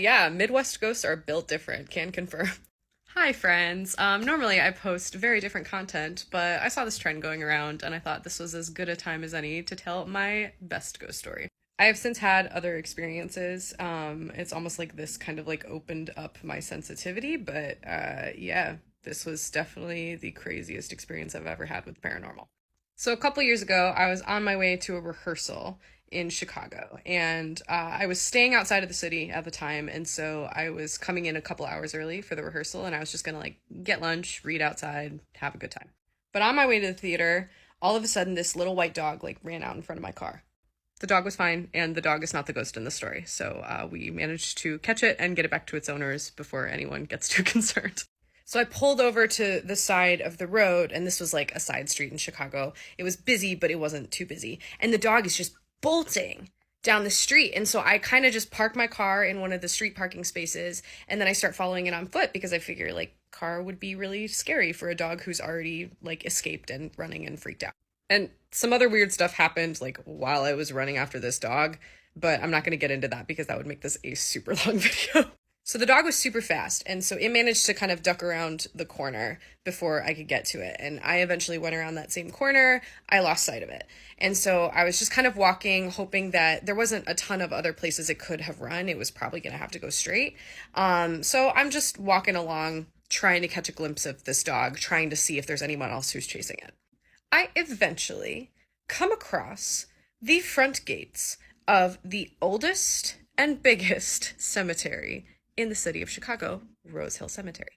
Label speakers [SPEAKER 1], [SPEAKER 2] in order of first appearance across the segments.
[SPEAKER 1] yeah, Midwest ghosts are built different, can confirm. Hi, friends. Normally I post very different content, but I saw this trend going around and I thought this was as good a time as any to tell my best ghost story. I have since had other experiences. It's almost like this kind of like opened up my sensitivity, but yeah, this was definitely the craziest experience I've ever had with paranormal. So a couple years ago, I was on my way to a rehearsal in Chicago, and I was staying outside of the city at the time, and so I was coming in a couple hours early for the rehearsal, and I was just gonna like get lunch, read outside, have a good time. But on my way to the theater, all of a sudden this little white dog like ran out in front of my car. The dog was fine, and the dog is not the ghost in the story, so we managed to catch it and get it back to its owners before anyone gets too concerned. So I pulled over to the side of the road, and this was like a side street in Chicago. It was busy, but it wasn't too busy. And the dog is just bolting down the street. And so I kind of just park my car in one of the street parking spaces, and then I start following it on foot because I figure like car would be really scary for a dog who's already like escaped and running and freaked out. And some other weird stuff happened like while I was running after this dog, but I'm not going to get into that because that would make this a super long video. So the dog was super fast, and so it managed to kind of duck around the corner before I could get to it. And I eventually went around that same corner. I lost sight of it. And so I was just kind of walking, hoping that there wasn't a ton of other places it could have run. It was probably going to have to go straight. So I'm just walking along, trying to catch a glimpse of this dog, trying to see if there's anyone else who's chasing it. I eventually come across the front gates of the oldest and biggest cemetery in the city of Chicago, Rose Hill Cemetery.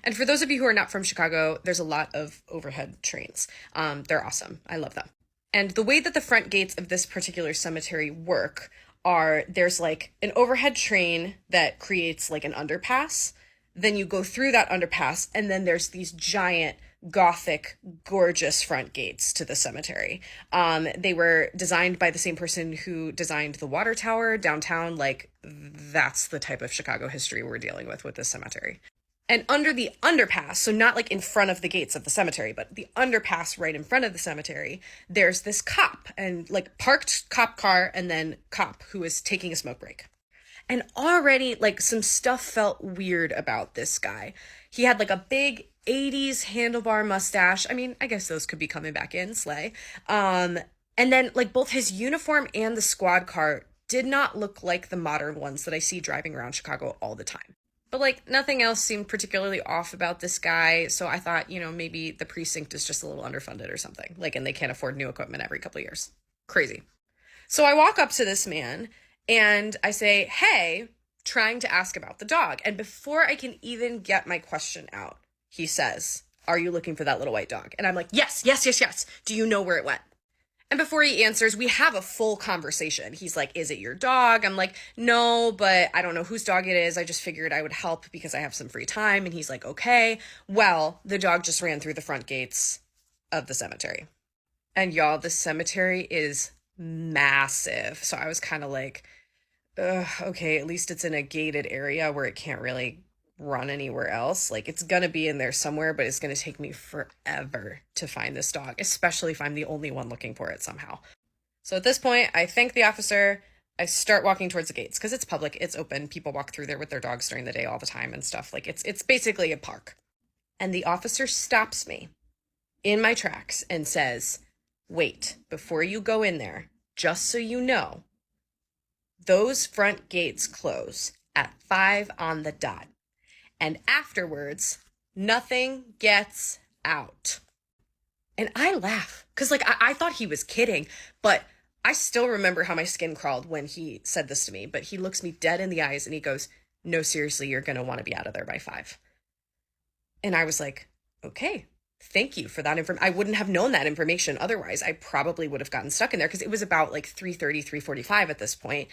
[SPEAKER 1] And for those of you who are not from Chicago, there's a lot of overhead trains. They're awesome. I love them. And the way that the front gates of this particular cemetery work are there's like an overhead train that creates like an underpass. Then you go through that underpass, and then there's these giant Gothic, gorgeous front gates to the cemetery. They were designed by the same person who designed the water tower downtown. Like, that's the type of Chicago history we're dealing with this cemetery. And under the underpass, so not like in front of the gates of the cemetery, but the underpass right in front of the cemetery, there's this cop, and like parked cop car, and then cop who is taking a smoke break. And already like some stuff felt weird about this guy. He had like a big 80s handlebar mustache. I mean, I guess those could be coming back in, slay. And then like both his uniform and the squad car did not look like the modern ones that I see driving around Chicago all the time. But like nothing else seemed particularly off about this guy. So I thought, you know, maybe the precinct is just a little underfunded or something. Like, and they can't afford new equipment every couple of years. Crazy. So I walk up to this man and I say, hey, trying to ask about the dog. And before I can even get my question out, he says, are you looking for that little white dog? And I'm like, yes. Do you know where it went? And before he answers, we have a full conversation. He's like, is it your dog? I'm like, no, but I don't know whose dog it is. I just figured I would help because I have some free time. And he's like, okay, well, the dog just ran through the front gates of the cemetery. And y'all, the cemetery is massive. So I was kind of like, okay, at least it's in a gated area where it can't really run anywhere else. Like, it's gonna be in there somewhere, but it's gonna take me forever to find this dog, especially if I'm the only one looking for it somehow. So at this point, I thank the officer. I start walking towards the gates because it's public, it's open. People walk through there with their dogs during the day all the time and stuff. Like, it's basically a park. And the officer stops me in my tracks and says, wait, before you go in there, just so you know, those front gates close at 5 on the dot. And afterwards, nothing gets out. And I laugh because like I thought he was kidding, but I still remember how my skin crawled when he said this to me. But he looks me dead in the eyes and he goes, no, seriously, you're going to want to be out of there by 5. And I was like, okay, thank you for that information. I wouldn't have known that information otherwise. I probably would have gotten stuck in there because it was about like 3:30, 3:45 at this point.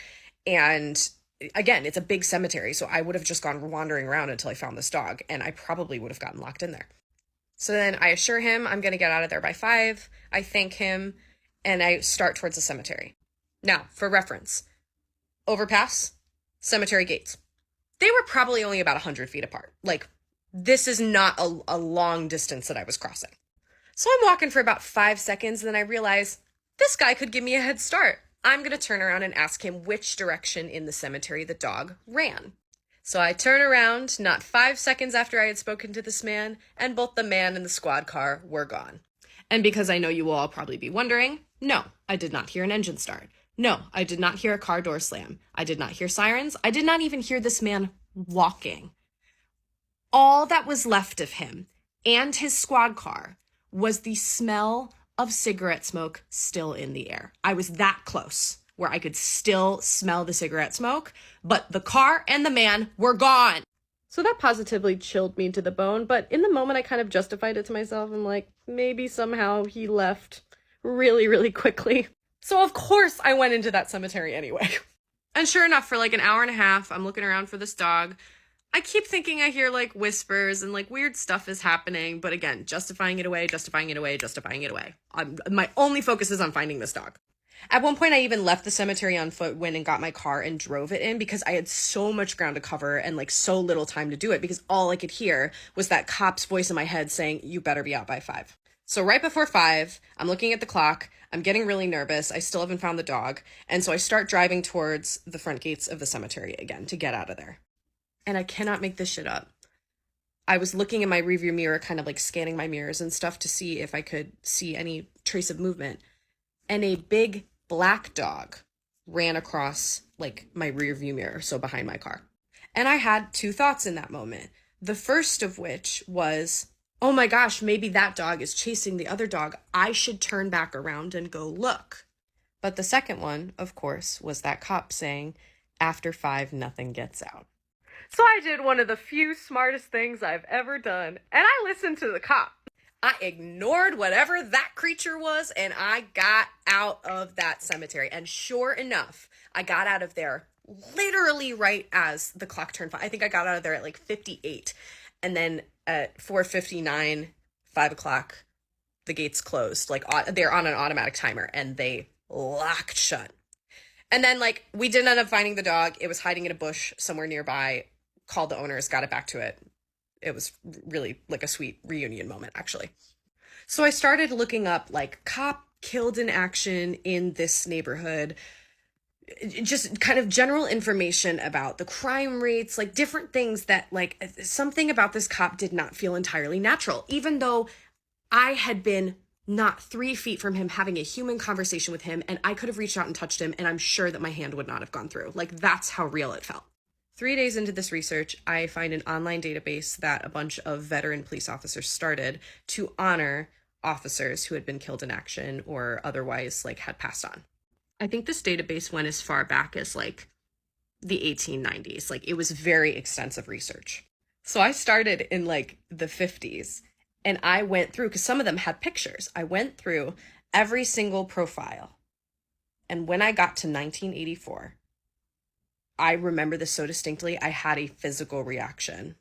[SPEAKER 1] And again, it's a big cemetery, so I would have just gone wandering around until I found this dog, and I probably would have gotten locked in there. So then I assure him I'm going to get out of there by 5. I thank him, and I start towards the cemetery. Now, for reference, overpass, cemetery gates. They were probably only about 100 feet apart. Like, this is not a long distance that I was crossing. So I'm walking for about 5 seconds, and then I realize this guy could give me a head start. I'm going to turn around and ask him which direction in the cemetery the dog ran. So I turn around not 5 seconds after I had spoken to this man, and both the man and the squad car were gone. And because I know you will all probably be wondering, no, I did not hear an engine start. No, I did not hear a car door slam. I did not hear sirens. I did not even hear this man walking. All that was left of him and his squad car was the smell of cigarette smoke still in the air. I was that close where I could still smell the cigarette smoke, but the car and the man were gone. So that positively chilled me to the bone, but in the moment I kind of justified it to myself. I'm like, maybe somehow he left really, really quickly. So of course I went into that cemetery anyway. And sure enough, for like an hour and a half, I'm looking around for this dog. I keep thinking I hear like whispers and like weird stuff is happening, but again, justifying it away, justifying it away, justifying it away. My only focus is on finding this dog. At one point, I even left the cemetery on foot, went and got my car and drove it in because I had so much ground to cover and like so little time to do it because all I could hear was that cop's voice in my head saying, you better be out by 5. So right before 5, I'm looking at the clock. I'm getting really nervous. I still haven't found the dog. And so I start driving towards the front gates of the cemetery again to get out of there. And I cannot make this shit up. I was looking in my rearview mirror, kind of like scanning my mirrors and stuff to see if I could see any trace of movement. And a big black dog ran across like my rearview mirror, so behind my car. And I had 2 thoughts in that moment. The first of which was, oh my gosh, maybe that dog is chasing the other dog. I should turn back around and go look. But the second one, of course, was that cop saying, after 5, nothing gets out. So I did one of the few smartest things I've ever done, and I listened to the cop. I ignored whatever that creature was, and I got out of that cemetery. And sure enough, I got out of there literally right as the clock turned 5. I think I got out of there at like 58. And then at 4:59, 5 o'clock, the gates closed. Like they're on an automatic timer, and they locked shut. And then like we did end up finding the dog. It was hiding in a bush somewhere nearby. Called the owners, got it back to it. It was really like a sweet reunion moment, actually. So I started looking up like cop killed in action in this neighborhood, just kind of general information about the crime rates, like different things that like something about this cop did not feel entirely natural, even though I had been not 3 feet from him having a human conversation with him, and I could have reached out and touched him, and I'm sure that my hand would not have gone through. Like that's how real it felt. 3 days into this research, I find an online database that a bunch of veteran police officers started to honor officers who had been killed in action or otherwise like had passed on. I think this database went as far back as like the 1890s. Like it was very extensive research. So I started in like the 50s and I went through, because some of them had pictures. I went through every single profile. And when I got to 1984, I remember this so distinctly, I had a physical reaction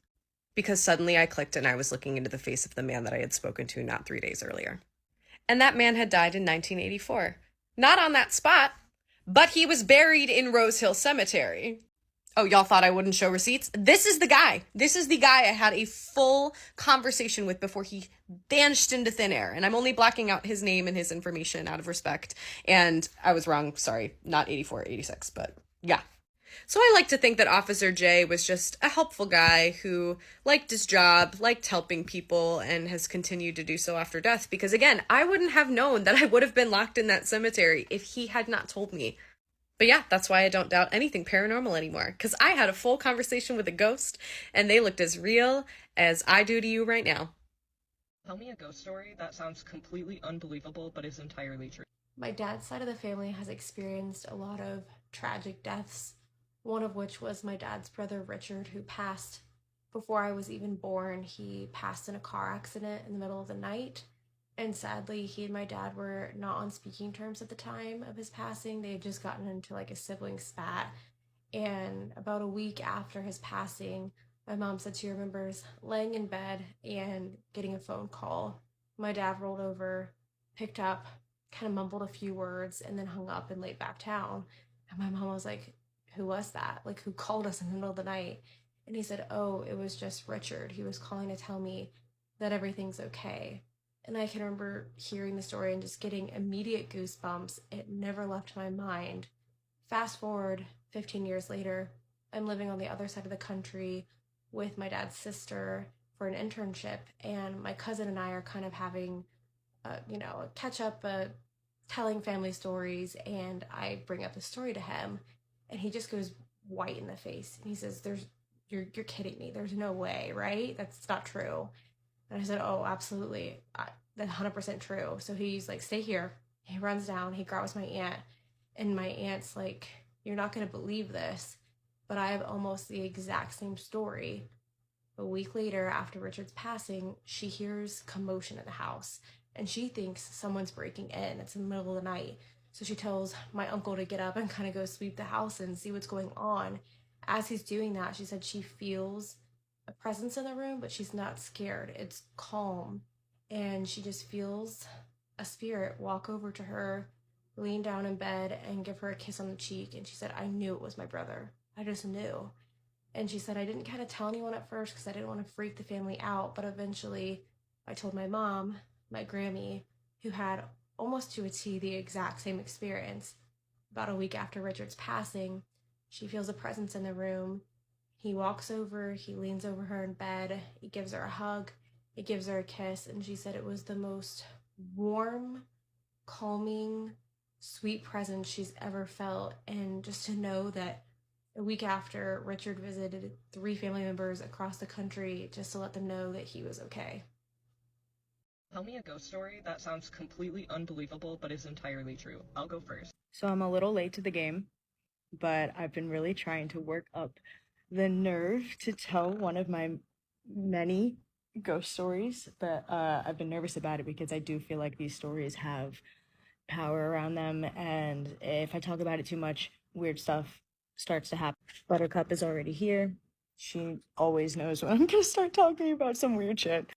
[SPEAKER 1] because suddenly I clicked and I was looking into the face of the man that I had spoken to not 3 days earlier. And that man had died in 1984. Not on that spot, but he was buried in Rose Hill Cemetery. Oh, y'all thought I wouldn't show receipts? This is the guy. This is the guy I had a full conversation with before he vanished into thin air. And I'm only blacking out his name and his information out of respect. And I was wrong. Sorry, not 84, 86, but yeah. So I like to think that Officer J was just a helpful guy who liked his job, liked helping people, and has continued to do so after death. Because again, I wouldn't have known that I would have been locked in that cemetery if he had not told me. But yeah, that's why I don't doubt anything paranormal anymore. Because I had a full conversation with a ghost, and they looked as real as I do to you right now.
[SPEAKER 2] Tell me a ghost story that sounds completely unbelievable, but is entirely true.
[SPEAKER 3] My dad's side of the family has experienced a lot of tragic deaths. One of which was my dad's brother, Richard, who passed before I was even born. He passed in a car accident in the middle of the night. And sadly, he and my dad were not on speaking terms at the time of his passing. They had just gotten into like a sibling spat. And about a week after his passing, my mom said she remembers laying in bed and getting a phone call. My dad rolled over, picked up, kind of mumbled a few words, and then hung up and laid back down. And my mom was like, who was that? Like, who called us in the middle of the night? And he said, oh, it was just Richard. He was calling to tell me that everything's okay. And I can remember hearing the story and just getting immediate goosebumps. It never left my mind. Fast forward 15 years later, I'm living on the other side of the country with my dad's sister for an internship, and my cousin and I are kind of having, a catch up, telling family stories, and I bring up the story to him, and he just goes white in the face, and he says, you're kidding me. There's no way, right? That's not true." And I said, "Oh, absolutely. That's 100% true." So he's like, "Stay here." He runs down, he grabs my aunt, and my aunt's like, "You're not going to believe this, but I have almost the exact same story." A week later, after Richard's passing, she hears commotion in the house, and she thinks someone's breaking in. It's in the middle of the night. So she tells my uncle to get up and kind of go sweep the house and see what's going on. As he's doing that, she said she feels a presence in the room, but she's not scared. It's calm. And she just feels a spirit walk over to her, lean down in bed, and give her a kiss on the cheek. And she said, "I knew it was my brother. I just knew." And she said, "I didn't kind of tell anyone at first because I didn't want to freak the family out. But eventually I told my mom, my Grammy, who had almost to a T the exact same experience. About a week after Richard's passing, she feels a presence in the room. He walks over, he leans over her in bed, he gives her a hug, he gives her a kiss, and she said it was the most warm, calming, sweet presence she's ever felt. And just to know that a week after, Richard visited 3 family members across the country just to let them know that he was okay.
[SPEAKER 2] Tell me a ghost story that sounds completely unbelievable but is entirely true. I'll go first.
[SPEAKER 4] So I'm a little late to the game, but I've been really trying to work up the nerve to tell one of my many ghost stories, but I've been nervous about it because I do feel like these stories have power around them, and if I talk about it too much, weird stuff starts to happen. Buttercup is already here. She always knows when I'm gonna start talking about some weird shit.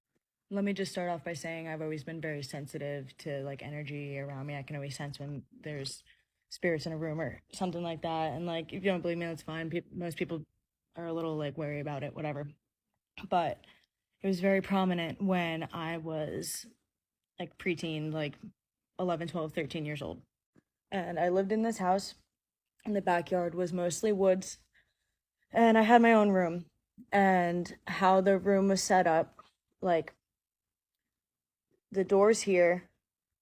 [SPEAKER 4] Let me just start off by saying I've always been very sensitive to like energy around me. I can always sense when there's spirits in a room or something like that. And like, if you don't believe me, that's fine. Most people are a little like wary about it, whatever. But it was very prominent when I was like preteen, like 11, 12, 13 years old. And I lived in this house, and the backyard was mostly woods. And I had my own room. And how the room was set up, like the door's here,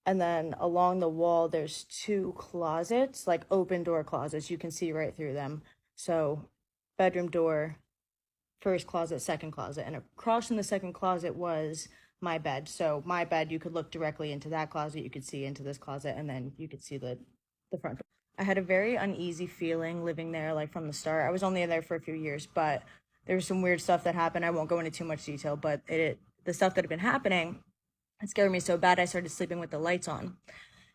[SPEAKER 4] and then along the wall there's 2 closets, like open door closets. You can see right through them. So bedroom door, first closet, second closet, and across from the second closet was my bed. So my bed, you could look directly into that closet, you could see into this closet, and then you could see the front door. I had a very uneasy feeling living there, like from the start. I was only there for a few years, but there was some weird stuff that happened. I won't go into too much detail, but the stuff that had been happening, it scared me so bad I started sleeping with the lights on.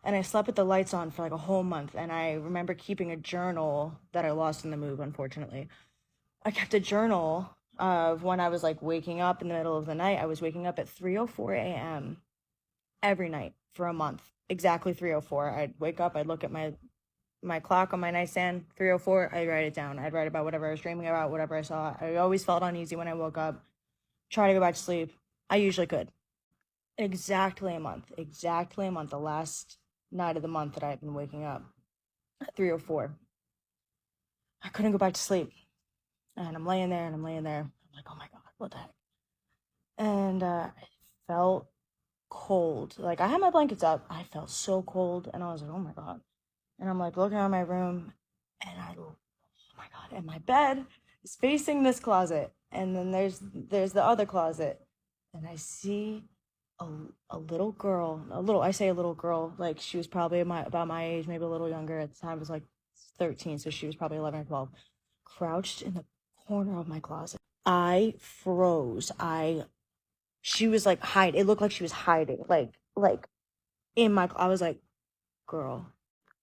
[SPEAKER 4] And I slept with the lights on for like a whole month. And I remember keeping a journal that I lost in the move, unfortunately. I kept a journal of when I was like waking up in the middle of the night. I was waking up at 3:04 a.m. every night for a month. Exactly 3:04. I'd wake up, I'd look at my clock on my nightstand, 3:04, I'd write it down. I'd write about whatever I was dreaming about, whatever I saw. I always felt uneasy when I woke up. Try to go back to sleep. I usually could. Exactly a month. The last night of the month that I've been waking up at 3:04. I couldn't go back to sleep. And I'm laying there. I'm like, oh my God, what the heck? And I felt cold. Like, I had my blankets up. I felt so cold. And I was like, oh my God. And I'm like looking around my room. And oh my God. And my bed is facing this closet. And then there's the other closet. And I see a little girl, I say a little girl, like she was probably about my age, maybe a little younger. At the time I was like 13, so she was probably 11 or 12, crouched in the corner of my closet. I froze. She was like hiding. It looked like she was hiding, like in my, I was like, girl.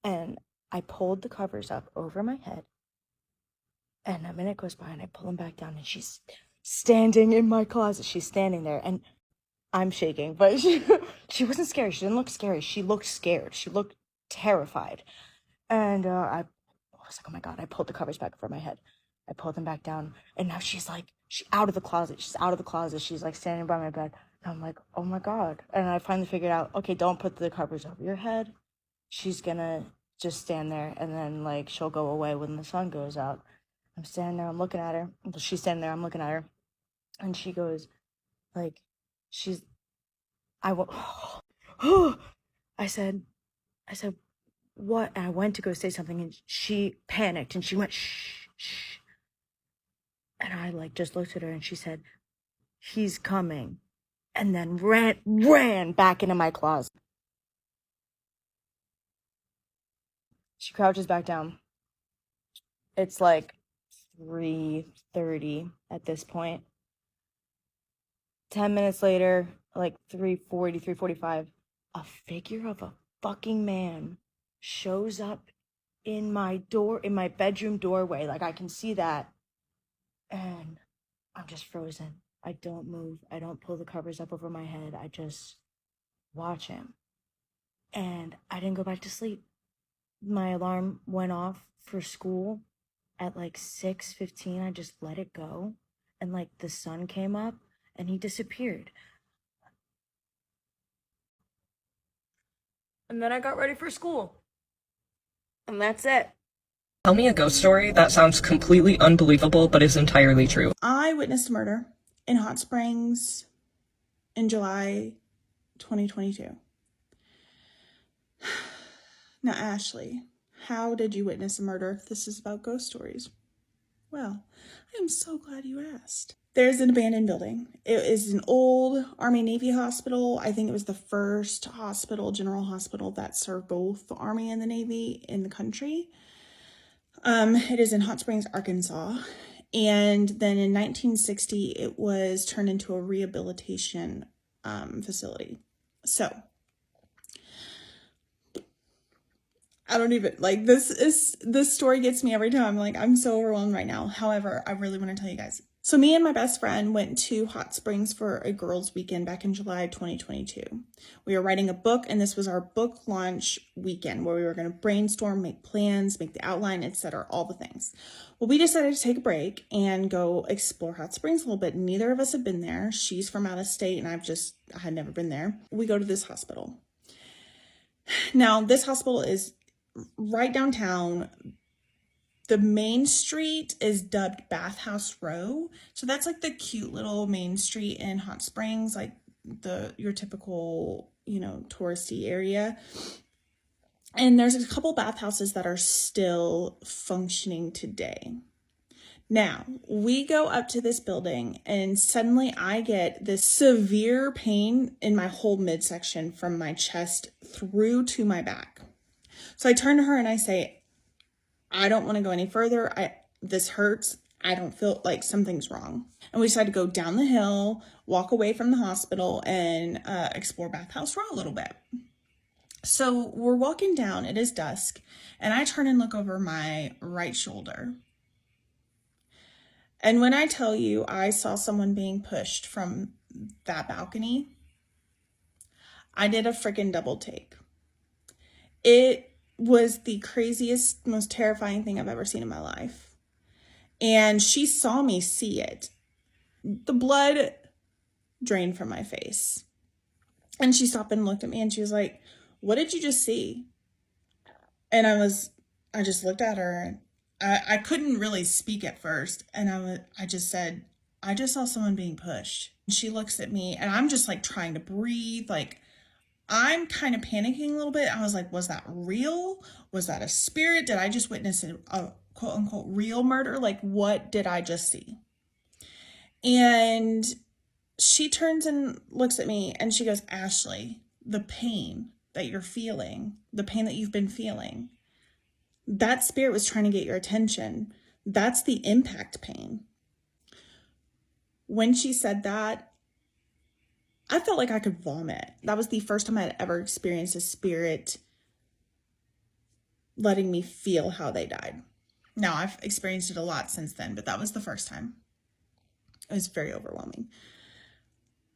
[SPEAKER 4] And I pulled the covers up over my head, and a minute goes by and I pull them back down, and she's standing in my closet. She's standing there, and I'm shaking, but she wasn't scary. She didn't look scary. She looked scared. She looked terrified. And I was like, oh my God. I pulled the covers back over my head. I pulled them back down. And now she's out of the closet. She's like standing by my bed. And I'm like, oh my God. And I finally figured out, okay, don't put the covers over your head. She's gonna just stand there, and then like she'll go away when the sun goes out. I'm standing there, I'm looking at her. She's standing there, I'm looking at her. And she goes, like, I went, I said, what? And I went to go say something, and she panicked, and she went, shh, shh. And I, like, just looked at her, and she said, he's coming. And then ran back into my closet. She crouches back down. It's like 3:30 at this point. 10 minutes later, like 3:40, 3:45, a figure of a fucking man shows up in my bedroom doorway. Like, I can see that. And I'm just frozen. I don't move. I don't pull the covers up over my head. I just watch him. And I didn't go back to sleep. My alarm went off for school at like 6:15. I just let it go. And like the sun came up and he disappeared. And then I got ready for school. And that's it.
[SPEAKER 2] Tell me a ghost story that sounds completely unbelievable but is entirely true.
[SPEAKER 5] I witnessed a murder in Hot Springs in July 2022. Now, Ashley, how did you witness a murder if this is about ghost stories? Well, I am so glad you asked. There's an abandoned building. It is an old Army Navy hospital. I think it was the first hospital, general hospital, that served both the Army and the Navy in the country. It is in Hot Springs, Arkansas. And then in 1960, it was turned into a rehabilitation facility. So, I don't even, like, this story gets me every time. Like, I'm so overwhelmed right now. However, I really want to tell you guys. So me and my best friend went to Hot Springs for a girls' weekend back in July 2022. We were writing a book, and this was our book launch weekend where we were going to brainstorm, make plans, make the outline, etc., all the things. Well, we decided to take a break and go explore Hot Springs a little bit. Neither of us had been there. She's from out of state, and I had never been there. We go to this hospital. Now, this hospital is right downtown. The main street is dubbed Bathhouse Row. So that's like the cute little main street in Hot Springs, like your typical, touristy area. And there's a couple bathhouses that are still functioning today. Now, we go up to this building and suddenly I get this severe pain in my whole midsection from my chest through to my back. So I turn to her and I say, I don't want to go any further. This hurts. I don't feel like something's wrong. And we decided to go down the hill, walk away from the hospital, and explore Bathhouse Row a little bit. So we're walking down. It is dusk. And I turn and look over my right shoulder. And when I tell you I saw someone being pushed from that balcony, I did a freaking double take. It was the craziest, most terrifying thing I've ever seen in my life. And she saw me see it. The blood drained from my face. And she stopped and looked at me and she was like, what did you just see? And I just looked at her and I couldn't really speak at first. And I just said, I just saw someone being pushed. And she looks at me and I'm just like trying to breathe, like, I'm kind of panicking a little bit. I was like, was that real? Was that a spirit? Did I just witness a quote unquote real murder? Like, what did I just see? And she turns and looks at me and she goes, Ashley, the pain that you're feeling, the pain that you've been feeling, that spirit was trying to get your attention. That's the impact pain. When she said that, I felt like I could vomit. That was the first time I had ever experienced a spirit letting me feel how they died. Now, I've experienced it a lot since then, but that was the first time. It was very overwhelming.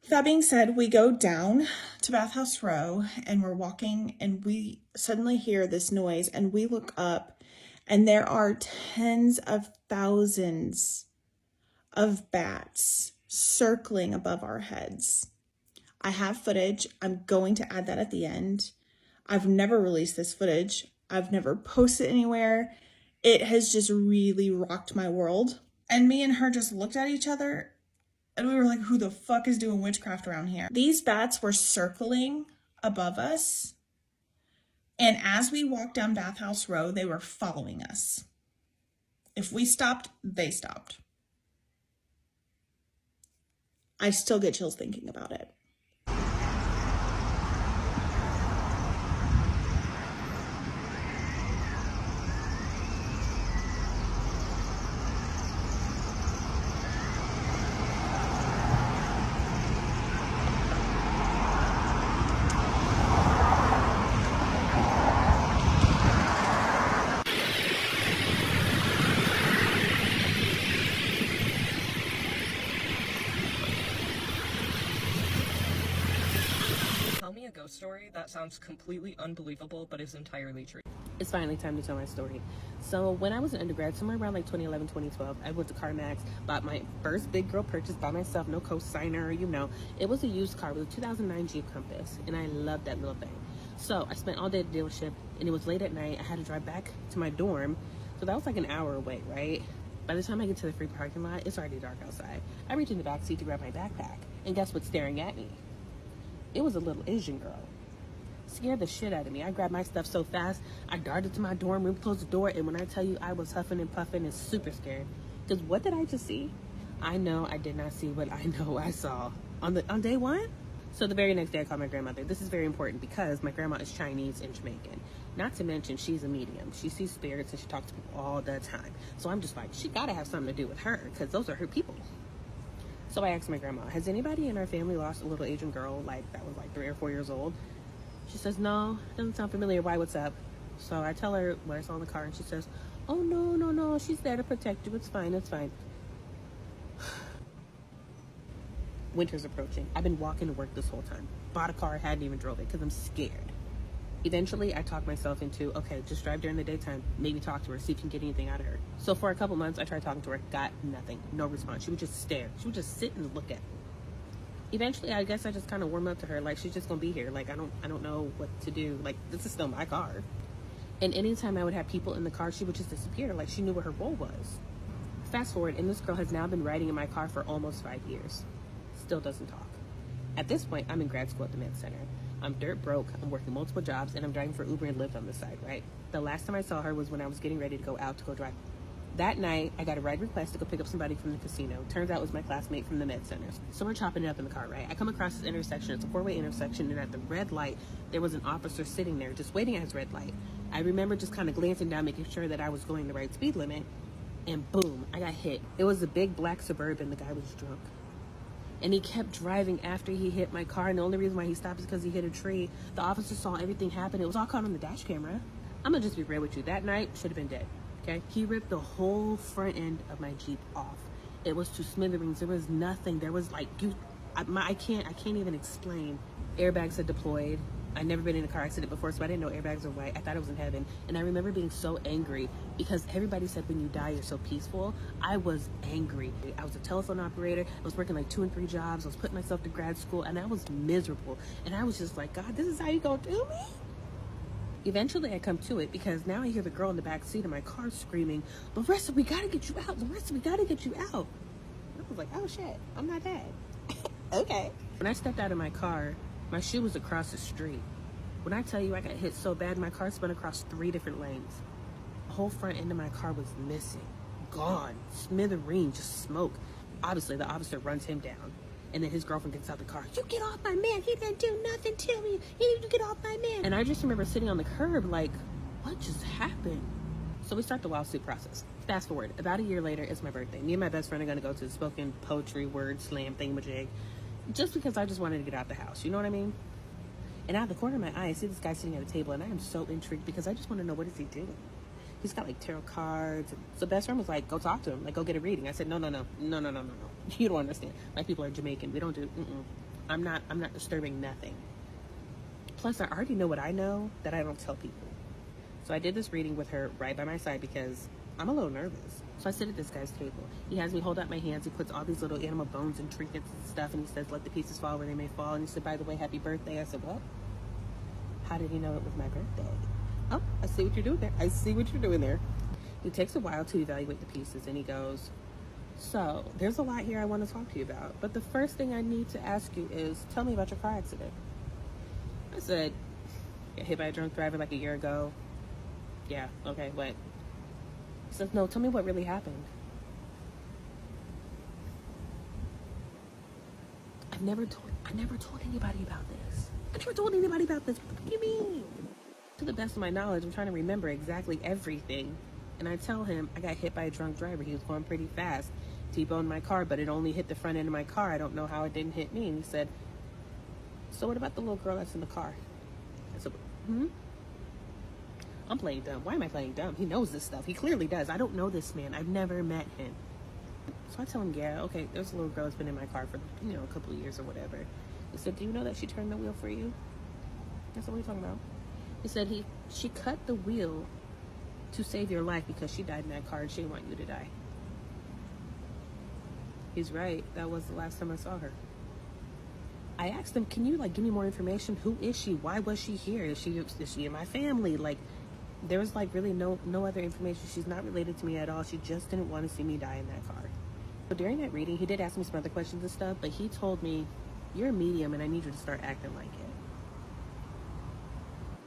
[SPEAKER 5] That being said, we go down to Bathhouse Row and we're walking and we suddenly hear this noise and we look up and there are tens of thousands of bats circling above our heads. I have footage. I'm going to add that at the end. I've never released this footage. I've never posted anywhere. It has just really rocked my world. And me and her just looked at each other and we were like, who the fuck is doing witchcraft around here? These bats were circling above us. And as we walked down Bathhouse Road, they were following us. If we stopped, they stopped. I still get chills thinking about it.
[SPEAKER 2] Tell me a ghost story that sounds completely unbelievable but is entirely true.
[SPEAKER 6] It's finally time to tell my story. So when I was an undergrad, somewhere around like 2011, 2012, I went to CarMax, bought my first big girl purchase by myself, no co-signer, you know. It was a used car. It was a 2009 Jeep Compass, and I loved that little thing. So I spent all day at the dealership, and it was late at night. I had to drive back to my dorm, so that was like an hour away, right? By the time I get to the free parking lot, it's already dark outside. I reach in the back seat to grab my backpack, and guess what's staring at me? It was a little Asian girl. Scared the shit out of me. I grabbed my stuff so fast, I darted to my dorm room, closed the door, and when I tell you I was huffing and puffing and super scared, because what did I just see? I know I did not see what I know I saw on day one. So the very next day I called my grandmother. This is very important because my grandma is Chinese and Jamaican. Not to mention she's a medium. She sees spirits and she talks to people all the time. So I'm just like, she gotta have something to do with her because those are her people. So I asked my grandma, has anybody in our family lost a little Asian girl like that was like 3 or 4 years old? She says, no, doesn't sound familiar. Why, what's up? So I tell her what I saw in the car and she says, oh, no, she's there to protect you. It's fine, it's fine. Winter's approaching. I've been walking to work this whole time. Bought a car, hadn't even drove it because I'm scared. Eventually, I talked myself into, okay, just drive during the daytime, maybe talk to her, see if you can get anything out of her. So for a couple months, I tried talking to her, got nothing, no response. She would just stare. She would just sit and look at me. Eventually, I guess I just kind of warmed up to her, like she's just gonna be here. Like I don't know what to do. Like this is still my car. And anytime I would have people in the car, she would just disappear. Like she knew what her role was. Fast forward, and this girl has now been riding in my car for almost 5 years. Still doesn't talk. At this point, I'm in grad school at the Med Center. I'm dirt broke. I'm working multiple jobs, and I'm driving for Uber and Lyft on the side. Right. The last time I saw her was when I was getting ready to go out to go drive. That night, I got a ride request to go pick up somebody from the casino. Turns out it was my classmate from the Med Center. So we're chopping it up in the car, right? I come across this intersection. It's a 4-way intersection, and at the red light, there was an officer sitting there just waiting at his red light. I remember just kind of glancing down, making sure that I was going the right speed limit, and boom, I got hit. It was a big black Suburban. The guy was drunk. And he kept driving after he hit my car, and the only reason why he stopped is because he hit a tree. The officer saw everything happen. It was all caught on the dash camera. I'm gonna just be real with you. That night, should have been dead. Okay, he ripped the whole front end of my Jeep off. It was to smithereens. There was nothing. There was like I can't even explain. Airbags had deployed. I'd never been in a car accident before, so I didn't know airbags were white. I thought I was in heaven, and I remember being so angry because everybody said when you die you're so peaceful. I was angry. I was a telephone operator. I was working like 2 and 3 jobs. I was putting myself to grad school, and I was miserable. And I was just like, God, this is how you gonna do me? Eventually I come to it because now I hear the girl in the back seat of my car screaming, Larissa, we gotta get you out. Larissa, we gotta get you out. I was like, oh shit, I'm not dead. Okay. When I stepped out of my car, my shoe was across the street. When I tell you I got hit so bad, my car spun across 3 different lanes. The whole front end of my car was missing, gone, smithereen, just smoke. Obviously the officer runs him down. And then his girlfriend gets out the car. You get off my man. He didn't do nothing to me. You need to get off my man. And I just remember sitting on the curb like, what just happened? So we start the lawsuit process. Fast forward. About a year later, it's my birthday. Me and my best friend are going to go to the spoken poetry word slam thingamajig. Just because I just wanted to get out the house. You know what I mean? And out of the corner of my eye, I see this guy sitting at a table. And I am so intrigued because I just want to know, what is he doing? He's got like tarot cards. So best friend was like, go talk to him. Like, go get a reading. I said, no. You don't understand. My people are Jamaican. We don't do, I'm not disturbing nothing. Plus, I already know what I know that I don't tell people. So I did this reading with her right by my side because I'm a little nervous. So I sit at this guy's table. He has me hold out my hands. He puts all these little animal bones and trinkets and stuff. And he says, let the pieces fall where they may fall. And he said, by the way, happy birthday. I said, what? How did he know it was my birthday? Oh, I see what you're doing there. He takes a while to evaluate the pieces, and he goes, so, there's a lot here I want to talk to you about, but the first thing I need to ask you is, tell me about your car accident. I said, got hit by a drunk driver like a year ago. Yeah, okay, what? He says, no, tell me what really happened. I never told anybody about this. I never told anybody about this. What do you mean? To the best of my knowledge, I'm trying to remember exactly everything. And I tell him I got hit by a drunk driver. He was going pretty fast. T-boned my car, but it only hit the front end of my car. I don't know how it didn't hit me. And he said, so what about the little girl that's in the car? I said, I'm playing dumb. Why am I playing dumb? He knows this stuff. He clearly does. I don't know this man. I've never met him. So I tell him, yeah, okay, there's a little girl that's been in my car for, a couple of years or whatever. He said, do you know that she turned the wheel for you? I said, what are you talking about? He said she cut the wheel to save your life because she died in that car and she didn't want you to die. He's right. That was the last time I saw her. I asked him, can you give me more information? Who is she? Why was she here? Is she in my family? There was really no other information. She's not related to me at all. She just didn't want to see me die in that car. So during that reading, he did ask me some other questions and stuff, but he told me, you're a medium and I need you to start acting like it.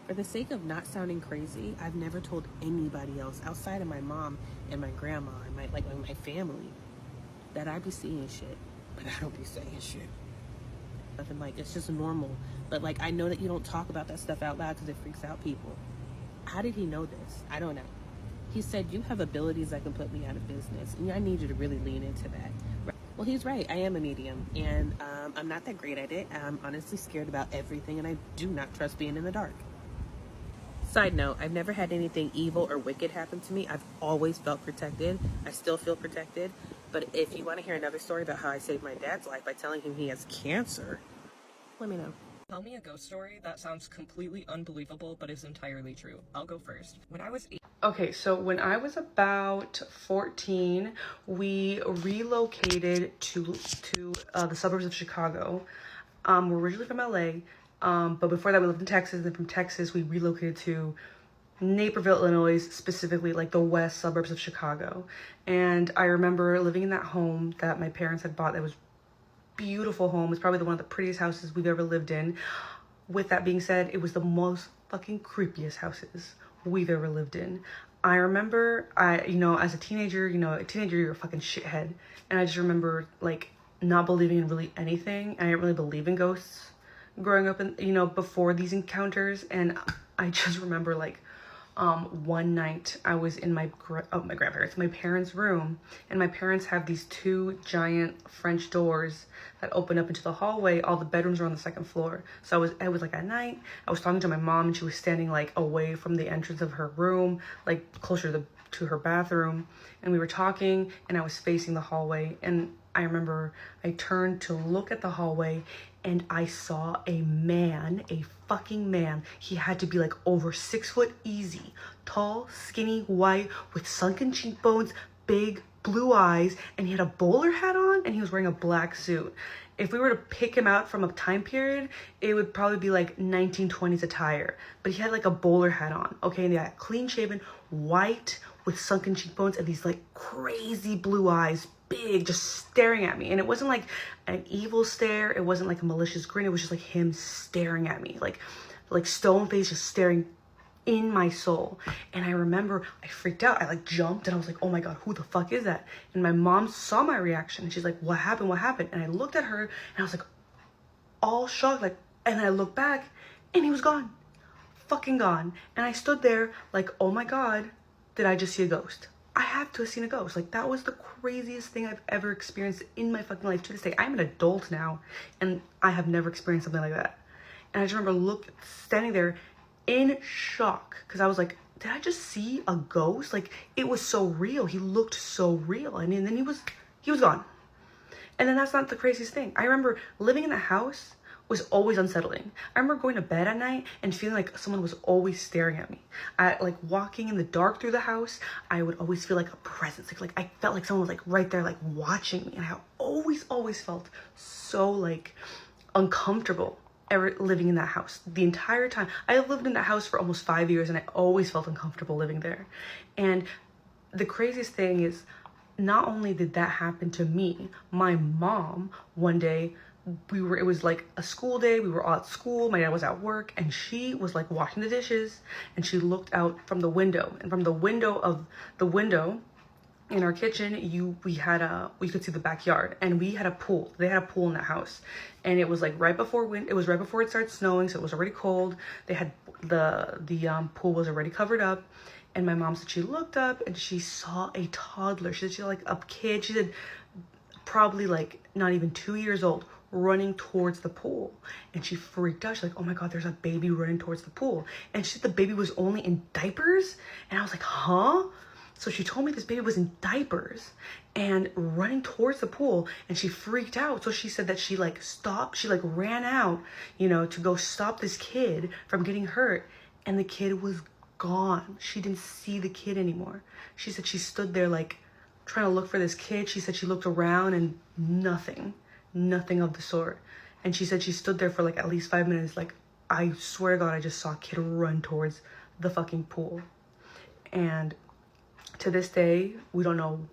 [SPEAKER 6] For the sake of not sounding crazy, I've never told anybody else outside of my mom and my grandma and my family that I be seeing shit, but I don't be saying shit. Nothing it's just normal. But I know that you don't talk about that stuff out loud because it freaks out people. How did he know this? I don't know. He said, you have abilities that can put me out of business, and I need you to really lean into that. Well, he's right. I am a medium, and I'm not that great at it. I'm honestly scared about everything, and I do not trust being in the dark. Side note, I've never had anything evil or wicked happen to me. I've always felt protected. I still feel protected. But if you want to hear another story about how I saved my dad's life by telling him he has cancer, let me know.
[SPEAKER 2] Tell me a ghost story that sounds completely unbelievable but is entirely true. I'll go first. When I was 8.
[SPEAKER 1] Okay, so when I was about 14, we relocated to the suburbs of Chicago. We're originally from LA, but before that we lived in Texas. Then from Texas we relocated to Naperville, Illinois, specifically the west suburbs of Chicago. And I remember living in that home that my parents had bought. That was beautiful home. It was probably one of the prettiest houses we've ever lived in. With that being said, it was the most fucking creepiest houses we've ever lived in. I remember, as a teenager, you're a fucking shithead. And I just remember, not believing in really anything. I didn't really believe in ghosts growing up, before these encounters. And I just remember, one night I was in my parents' room, and my parents have these two giant French doors that open up into the hallway. All the bedrooms are on the second floor. So it was at night. I was talking to my mom, and she was standing away from the entrance of her room, closer to her bathroom, and we were talking, and I was facing the hallway. And I remember I turned to look at the hallway, and I saw a fucking man. He had to be over 6 foot easy, tall, skinny, white, with sunken cheekbones, big blue eyes, and he had a bowler hat on, and he was wearing a black suit. If we were to pick him out from a time period, it would probably be 1920s attire. But he had a bowler hat on, okay? And he had clean shaven, white, with sunken cheekbones, and these crazy blue eyes, big, just staring at me. And it wasn't an evil stare. It wasn't a malicious grin. It was just him staring at me, like stone face, just staring in my soul. And I remember I freaked out. I jumped, and I was like, oh my God, who the fuck is that? And my mom saw my reaction, and she's like, what happened? And I looked at her, and I was all shocked, and I looked back, and he was gone, fucking gone. And I stood there oh my God, did I just see a ghost? I have to have seen a ghost. That was the craziest thing I've ever experienced in my fucking life. To this day, I'm an adult now, and I have never experienced something like that. And I just remember standing there in shock, because I was like, did I just see a ghost? It was so real. He looked so real. And then he was gone. And then that's not the craziest thing. I remember living in the house was always unsettling. I remember going to bed at night and feeling someone was always staring at me. Walking in the dark through the house, I would always feel a presence. I felt someone was right there, watching me. And I always felt so uncomfortable ever living in that house. The entire time I lived in that house for almost 5 years, and I always felt uncomfortable living there. And
[SPEAKER 7] the craziest thing is, not only did that happen to me, my mom, one day, it was like a school day, we were all at school, my dad was at work, and she was like washing the dishes, and she looked out from the window, and from the window in our kitchen, we could see the backyard, and we had a pool. They had a pool in the house, and it was like right before it started snowing, so it was already cold. They had the pool was already covered up, and my mom said she looked up and she saw a toddler. She said she like a kid. She said probably like not even 2 years old, running towards the pool, and she freaked out. She's like, oh my god, there's a baby running towards the pool. And she said the baby was only in diapers, and I was like, huh? So she told me this baby was in diapers and running towards the pool, and she freaked out. So she said that she like stopped, she like ran out, you know, to go stop this kid from getting hurt, and the kid was gone. She didn't see the kid anymore. She said she stood there like trying to look for this kid. She said she looked around and nothing of the sort. And she said she stood there for like at least 5 minutes, like, I swear to god, I just saw a kid run towards the fucking pool. And to this day, we don't know.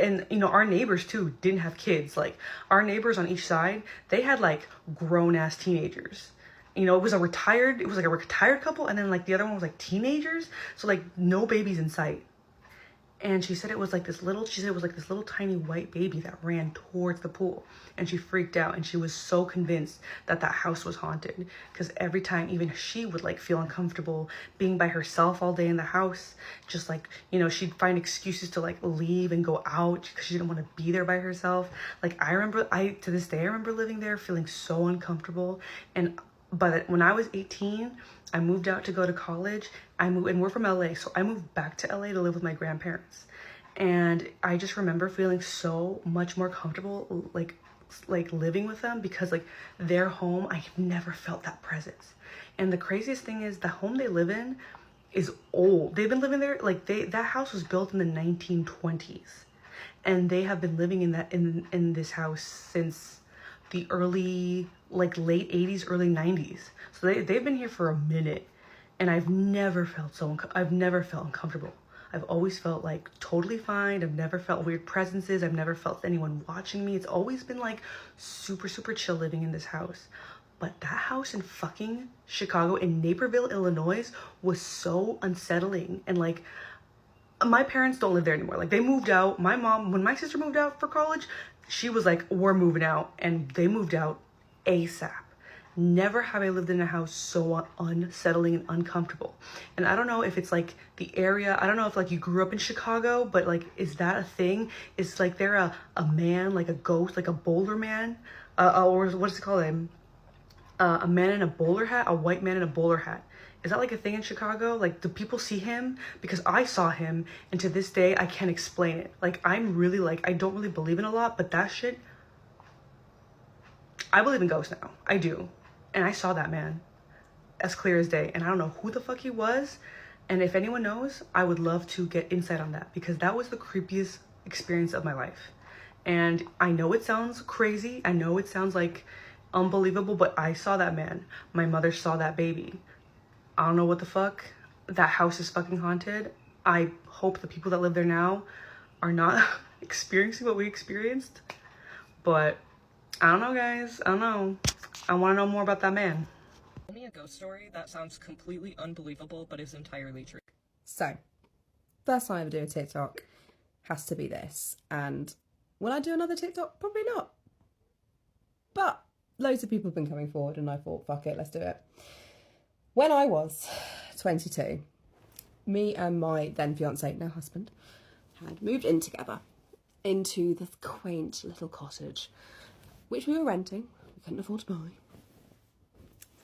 [SPEAKER 7] And you know, our neighbors too didn't have kids. Like, our neighbors on each side, they had like grown-ass teenagers. You know, it was like a retired couple, and then like the other one was like teenagers, so like no babies in sight. And she said it was like this little tiny white baby that ran towards the pool, and she freaked out, and she was so convinced that that house was haunted, because every time even she would like feel uncomfortable being by herself all day in the house. Just like, you know, she'd find excuses to like leave and go out because she didn't want to be there by herself. Like, to this day I remember living there feeling so uncomfortable. But when I was 18, I moved out to go to college. And we're from LA, so I moved back to LA to live with my grandparents. And I just remember feeling so much more comfortable, like living with them, because like their home, I've never felt that presence. And the craziest thing is, the home they live in is old. They've been living there, like that house was built in the 1920s, and they have been living in this house since the early, like late 80s, early 90s. So they've been here for a minute, and I've never felt uncomfortable. I've always felt like totally fine. I've never felt weird presences. I've never felt anyone watching me. It's always been like super, super chill living in this house. But that house in fucking Chicago, in Naperville, Illinois, was so unsettling. And like, my parents don't live there anymore. Like, they moved out. My mom, when my sister moved out for college, she was like, we're moving out. And they moved out ASAP. Never have I lived in a house so unsettling and uncomfortable. And I don't know if it's like the area. I don't know if like you grew up in Chicago, but like, is that a thing? Is like there a man, like a ghost, like a bowler man? Or what's it called? A man in a bowler hat, a white man in a bowler hat. Is that like a thing in Chicago? Like, do people see him? Because I saw him, and to this day, I can't explain it. Like, I'm really like, I don't really believe in a lot, but that shit, I believe in ghosts now. I do. And I saw that man as clear as day, and I don't know who the fuck he was. And if anyone knows, I would love to get insight on that, because that was the creepiest experience of my life. And I know it sounds crazy. I know it sounds like unbelievable, but I saw that man. My mother saw that baby. I don't know what the fuck. That house is fucking haunted. I hope the people that live there now are not experiencing what we experienced. But I don't know, guys. I don't know. I want to know more about that man.
[SPEAKER 2] Tell me a ghost story that sounds completely unbelievable but is entirely true.
[SPEAKER 8] So, first time I ever do a TikTok has to be this. And will I do another TikTok? Probably not. But loads of people have been coming forward, and I thought, fuck it, let's do it. When I was 22, me and my then fiance, now husband, had moved in together into this quaint little cottage, which we were renting. We couldn't afford to buy.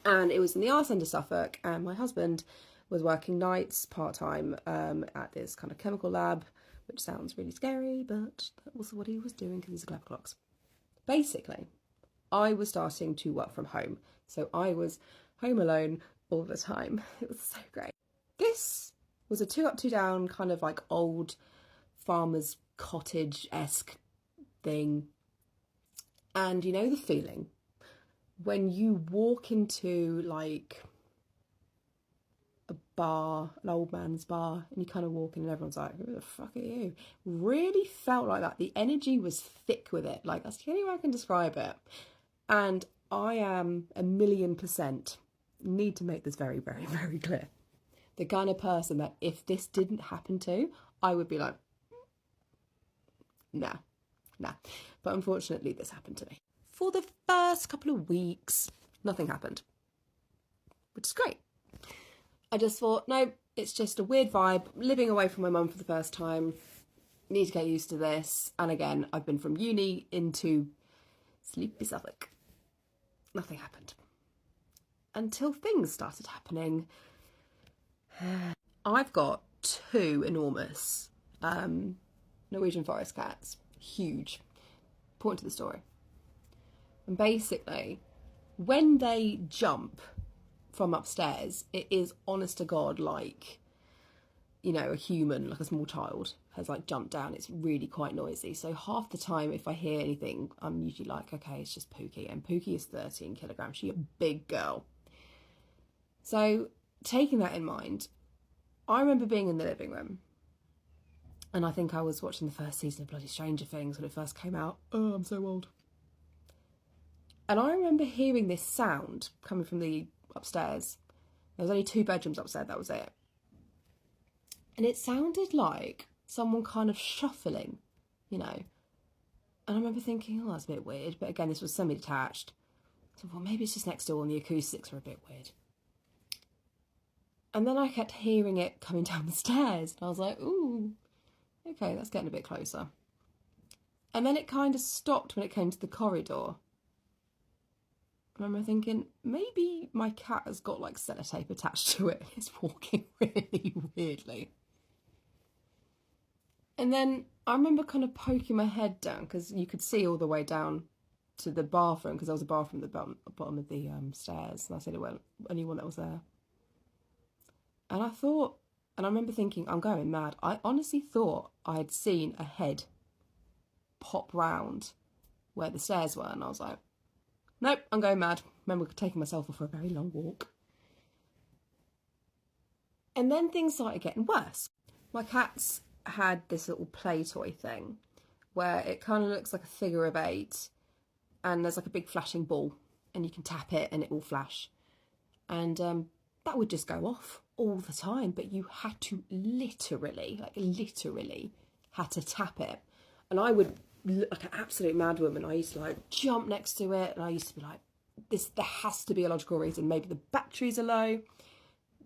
[SPEAKER 8] And it was in the arse end of Suffolk, and my husband was working nights part-time at this kind of chemical lab, which sounds really scary, but that was what he was doing because he's a clever clocks. Basically, I was starting to work from home, so I was home alone all the time. It was so great. This was a 2 up, 2 down kind of like old farmer's cottage-esque thing. And you know the feeling when you walk into like a bar, an old man's bar, and you kind of walk in and everyone's like, who the fuck are you? Really felt like that. The energy was thick with it. Like, that's the only way I can describe it. And I am 1,000,000%, need to make this very, very, very clear, the kind of person that if this didn't happen to, I would be like, nah. But unfortunately, this happened to me. For the first couple of weeks, nothing happened, which is great. I just thought, no, it's just a weird vibe, living away from my mum for the first time, need to get used to this. And again, I've been from uni into sleepy Suffolk. Nothing happened. Until things started happening. I've got 2 enormous Norwegian forest cats. Huge. Point to the story. And basically, when they jump from upstairs, it is honest to God like, you know, a human, like a small child, has like jumped down. It's really quite noisy. So half the time if I hear anything, I'm usually like, okay, it's just Pookie. And Pookie is 13 kilograms. She's a big girl. So taking that in mind, I remember being in the living room, and I think I was watching the first season of bloody Stranger Things when it first came out. Oh, I'm so old. And I remember hearing this sound coming from the upstairs. There was only 2 bedrooms upstairs, that was it. And it sounded like someone kind of shuffling, you know. And I remember thinking, oh, that's a bit weird. But again, this was semi-detached. So, well, maybe it's just next door and the acoustics are a bit weird. And then I kept hearing it coming down the stairs. And I was like, ooh, okay, that's getting a bit closer. And then it kind of stopped when it came to the corridor. I remember thinking, maybe my cat has got like sellotape attached to it. It's walking really weirdly. And then I remember kind of poking my head down because you could see all the way down to the bathroom, because there was a bathroom at the bottom of the stairs. And I said it was the only one that was there. And I thought, and I remember thinking, I'm going mad. I honestly thought I had seen a head pop round where the stairs were. And I was like, nope, I'm going mad. I remember taking myself off for a very long walk. And then things started getting worse. My cats had this little play toy thing where it kind of looks like a figure of 8 and there's like a big flashing ball and you can tap it and it will flash. And that would just go off all the time, but you had to literally had to tap it. And I would look like an absolute madwoman. I used to like jump next to it and I used to be like, there has to be a logical reason. Maybe the batteries are low.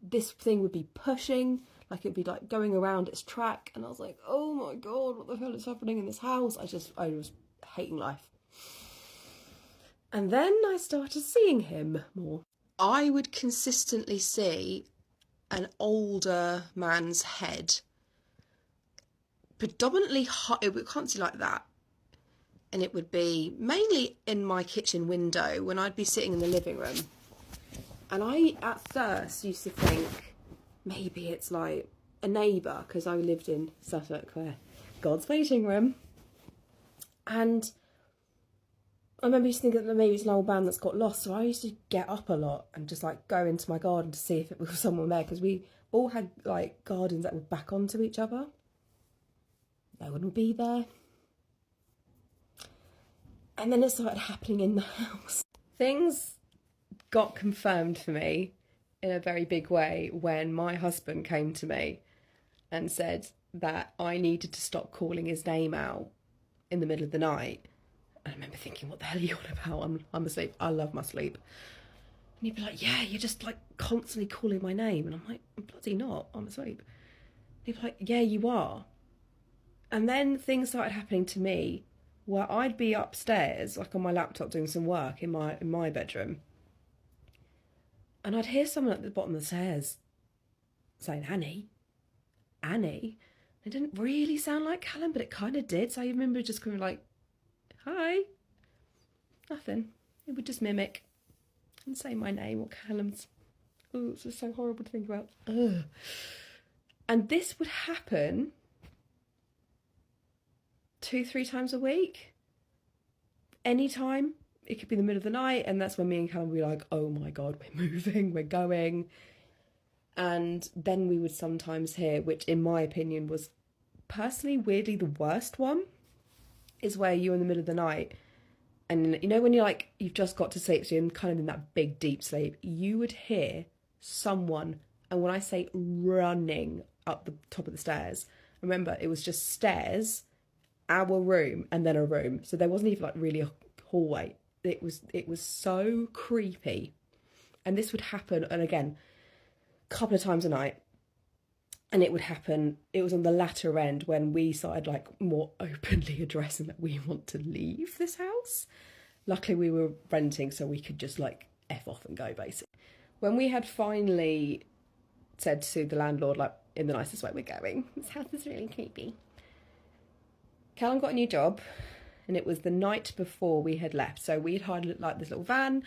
[SPEAKER 8] This thing would be pushing, like it'd be like going around its track. And I was like, oh my God, what the hell is happening in this house? I was hating life. And then I started seeing him more. I would consistently see an older man's head, predominantly hot. It can't see like that. And it would be mainly in my kitchen window when I'd be sitting in the living room. And I, at first, used to think maybe it's like a neighbour, because I lived in Suffolk, where God's waiting room. And I remember used to think that maybe it's an old man that's got lost. So I used to get up a lot and just like go into my garden to see if it was someone there, because we all had like gardens that would back onto each other. No one would be there. And then it started happening in the house. Things got confirmed for me in a very big way when my husband came to me and said that I needed to stop calling his name out in the middle of the night. And I remember thinking, what the hell are you on about? I'm asleep. I love my sleep. And he'd be like, yeah, you're just like constantly calling my name. And I'm like, I'm bloody not. I'm asleep. And he'd be like, yeah, you are. And then things started happening to me where I'd be upstairs, like on my laptop doing some work in my bedroom. And I'd hear someone at the bottom of the stairs saying, Annie. It didn't really sound like Callum, but it kind of did. So I remember just going like, hi. Nothing. It would just mimic and say my name or Callum's. Oh, it's just so horrible to think about. Ugh. And this would happen 2-3 times a week. Anytime. It could be the middle of the night, and that's when me and Callum would be like, oh my God, we're moving, we're going. And then we would sometimes hear, which in my opinion was personally weirdly the worst one, is where you're in the middle of the night and you know when you're like, you've just got to sleep, so you're kind of in that big deep sleep, you would hear someone, and when I say running up the top of the stairs, remember it was just stairs, our room, and then a room, so there wasn't even like really a hallway. It was so creepy. And this would happen, and again, a couple of times a night. And it would happen, it was on the latter end when we started like more openly addressing that we want to leave this house. Luckily we were renting, so we could just like F off and go, basically. When we had finally said to the landlord, like, in the nicest way, we're going, this house is really creepy. Callum got a new job, and it was the night before we had left. So we had hired like this little van,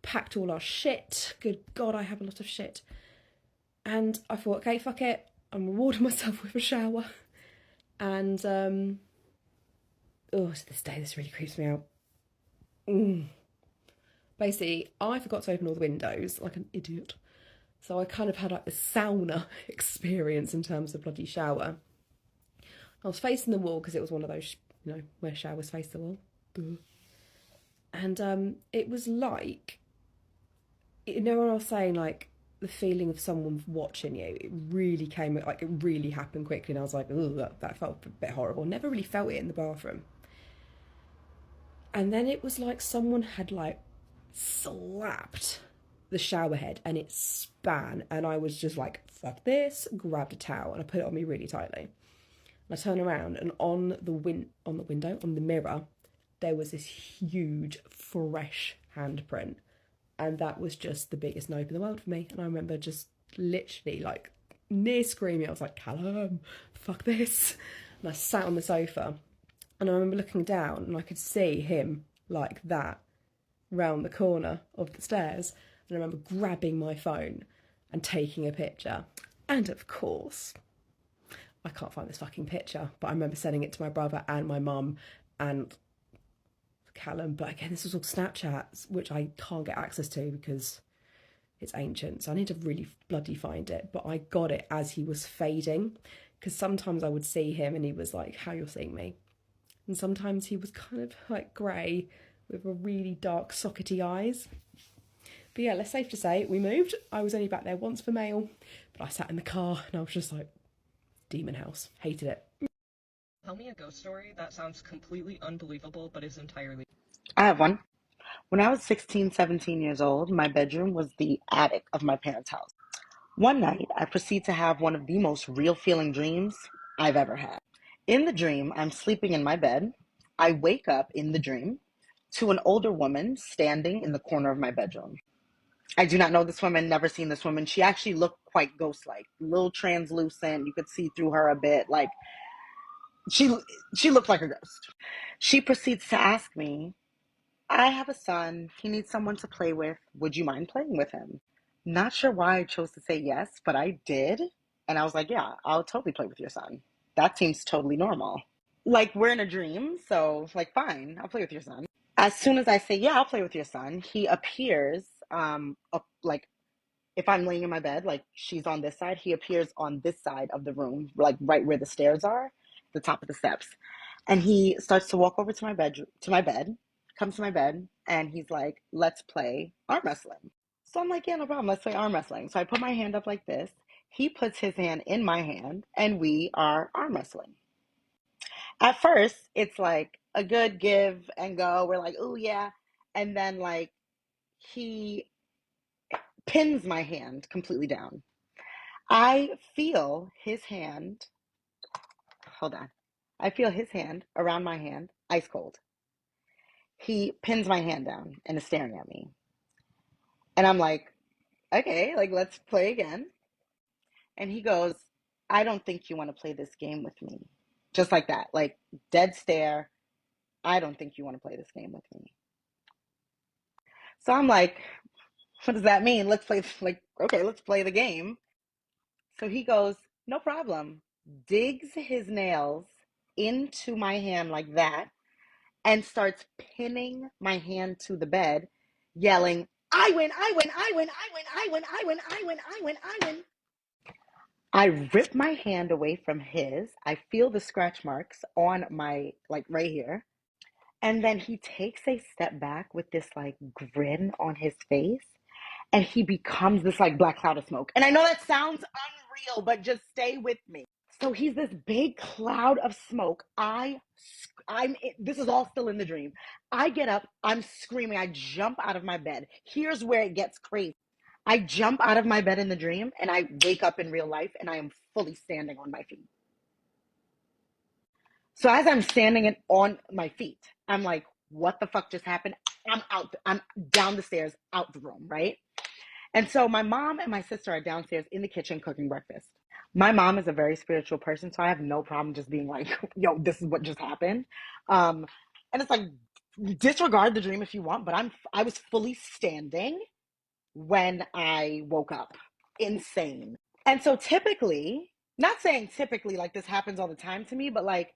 [SPEAKER 8] packed all our shit. Good God, I have a lot of shit. And I thought, okay, fuck it. I'm rewarding myself with a shower. And, to this day, this really creeps me out. Basically, I forgot to open all the windows like an idiot. So I kind of had like a sauna experience in terms of bloody shower. I was facing the wall because it was one of those, you know, where showers face the wall. And it was like, you know what I was saying, like, the feeling of someone watching you, it really came, like, it really happened quickly, and I was like, oh, that felt a bit horrible. Never really felt it in the bathroom. And then it was like someone had, like, slapped the shower head, and it span, and I was just like, fuck this, grabbed a towel, and I put it on me really tightly. And I turned around, and on the mirror, there was this huge, fresh handprint. And that was just the biggest nope in the world for me. And I remember just literally like near screaming. I was like, Callum, fuck this. And I sat on the sofa. And I remember looking down and I could see him like that round the corner of the stairs. And I remember grabbing my phone and taking a picture. And of course, I can't find this fucking picture. But I remember sending it to my brother and my mum and Callum, but again, this was all Snapchat, which I can't get access to because it's ancient, so I need to really bloody find it. But I got it as he was fading, because sometimes I would see him and he was like, how you're seeing me, and sometimes he was kind of like grey with a really dark sockety eyes. But yeah, let's safe to say we moved. I was only back there once for mail, but I sat in the car and I was just like, demon house, hated it.
[SPEAKER 2] Tell me a ghost story that sounds completely unbelievable but is entirely...
[SPEAKER 9] I have one. When I was 16, 17 years old, my bedroom was the attic of my parents' house. One night, I proceed to have one of the most real-feeling dreams I've ever had. In the dream, I'm sleeping in my bed. I wake up in the dream to an older woman standing in the corner of my bedroom. I do not know this woman, never seen this woman. She actually looked quite ghost-like, a little translucent. You could see through her a bit, like she looked like a ghost. She proceeds to ask me, I have a son. He needs someone to play with. Would you mind playing with him? Not sure why I chose to say yes, but I did. And I was like, yeah, I'll totally play with your son. That seems totally normal. Like, we're in a dream, so, like, fine, I'll play with your son. As soon as I say, yeah, I'll play with your son, he appears, like, if I'm laying in my bed, like, she's on this side, he appears on this side of the room, like, right where the stairs are, the top of the steps. And he starts to walk over to my bed, comes to my bed, and he's like, let's play arm wrestling. So I'm like, yeah, no problem, let's play arm wrestling. So I put my hand up like this. He puts his hand in my hand, and we are arm wrestling. At first, it's like a good give and go. We're like, oh, yeah. And then, like, he pins my hand completely down. I feel his hand, hold on. I feel his hand around my hand, ice cold. He pins my hand down and is staring at me. And I'm like, okay, like, let's play again. And he goes, I don't think you want to play this game with me. Just like that, like, dead stare. I don't think you want to play this game with me. So I'm like, what does that mean? Let's play, like, okay, let's play the game. So he goes, no problem. Digs his nails into my hand like that and starts pinning my hand to the bed, yelling, I win, I win, I win, I win, I win, I win, I win, I win, I win. I rip my hand away from his. I feel the scratch marks on my, like right here. And then he takes a step back with this like grin on his face. And he becomes this like black cloud of smoke. And I know that sounds unreal, but just stay with me. So he's this big cloud of smoke. This is all still in the dream. I get up, I'm screaming, I jump out of my bed. Here's where it gets crazy. I jump out of my bed in the dream and I wake up in real life and I am fully standing on my feet. So as I'm standing on my feet, I'm like, what the fuck just happened? I'm down the stairs, out the room, right? And so my mom and my sister are downstairs in the kitchen cooking breakfast. My mom is a very spiritual person, so I have no problem just being like, yo, this is what just happened. And it's like, disregard the dream if you want, but I was fully standing when I woke up. Insane. And so typically, not saying typically like this happens all the time to me, but like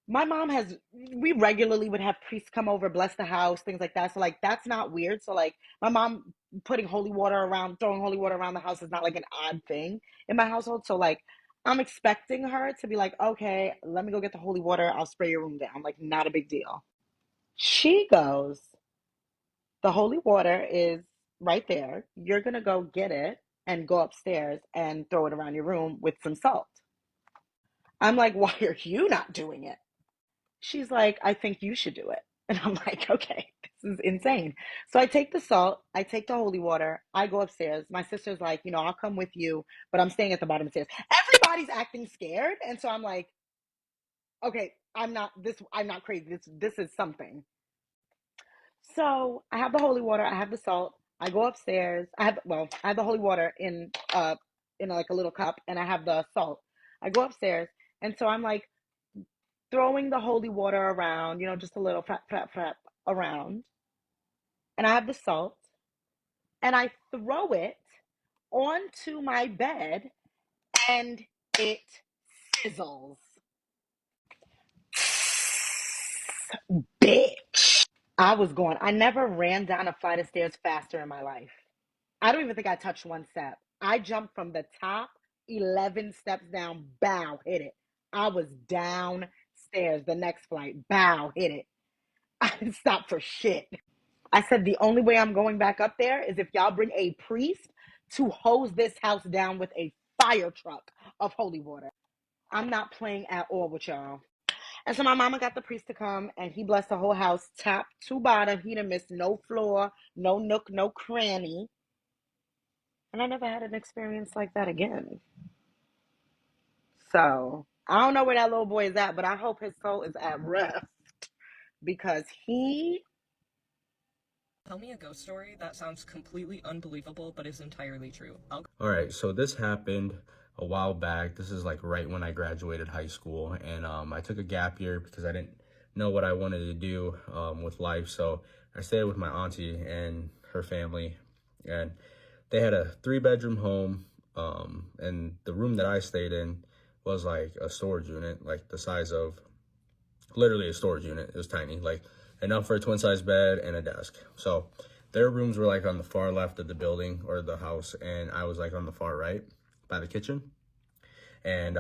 [SPEAKER 9] my mom we regularly would have priests come over, bless the house, things like that. So like, that's not weird. So like my mom throwing holy water around the house is not like an odd thing in my household. So like, I'm expecting her to be like, okay, let me go get the holy water. I'll spray your room down. Like, not a big deal. She goes, the holy water is right there. You're going to go get it and go upstairs and throw it around your room with some salt. I'm like, why are you not doing it? She's like, I think you should do it. And I'm like, okay, this is insane. So I take the salt, I take the holy water, I go upstairs. My sister's like, I'll come with you, but I'm staying at the bottom of the stairs. Everybody's acting scared. And so I'm like, okay, I'm not crazy. This is something. So I have the holy water, I have the salt, I go upstairs. I have the holy water in like a little cup, and I have the salt. I go upstairs, and so I'm like throwing the holy water around, just a little flap around. And I have the salt, and I throw it onto my bed, and it sizzles. Bitch. I was going. I never ran down a flight of stairs faster in my life. I don't even think I touched one step. I jumped from the top 11 steps down, bow, hit it. I was downstairs the next flight, bow, hit it. I didn't stop for shit. I said, the only way I'm going back up there is if y'all bring a priest to hose this house down with a fire truck of holy water. I'm not playing at all with y'all. And so my mama got the priest to come, and he blessed the whole house, top to bottom. He didn't miss no floor, no nook, no cranny. And I never had an experience like that again. So I don't know where that little boy is at, but I hope his soul is at rest, because he...
[SPEAKER 2] Tell me a ghost story that sounds completely unbelievable but is entirely true.
[SPEAKER 10] All right, so this happened a while back. This is like right when I graduated high school, and I took a gap year because I didn't know what I wanted to do with life. So I stayed with my auntie and her family, and they had a 3-bedroom home, and the room that I stayed in was like a storage unit, like the size of literally a storage unit. It was tiny, like enough for a twin-size bed and a desk. So their rooms were like on the far left of the building or the house, and I was like on the far right by the kitchen. And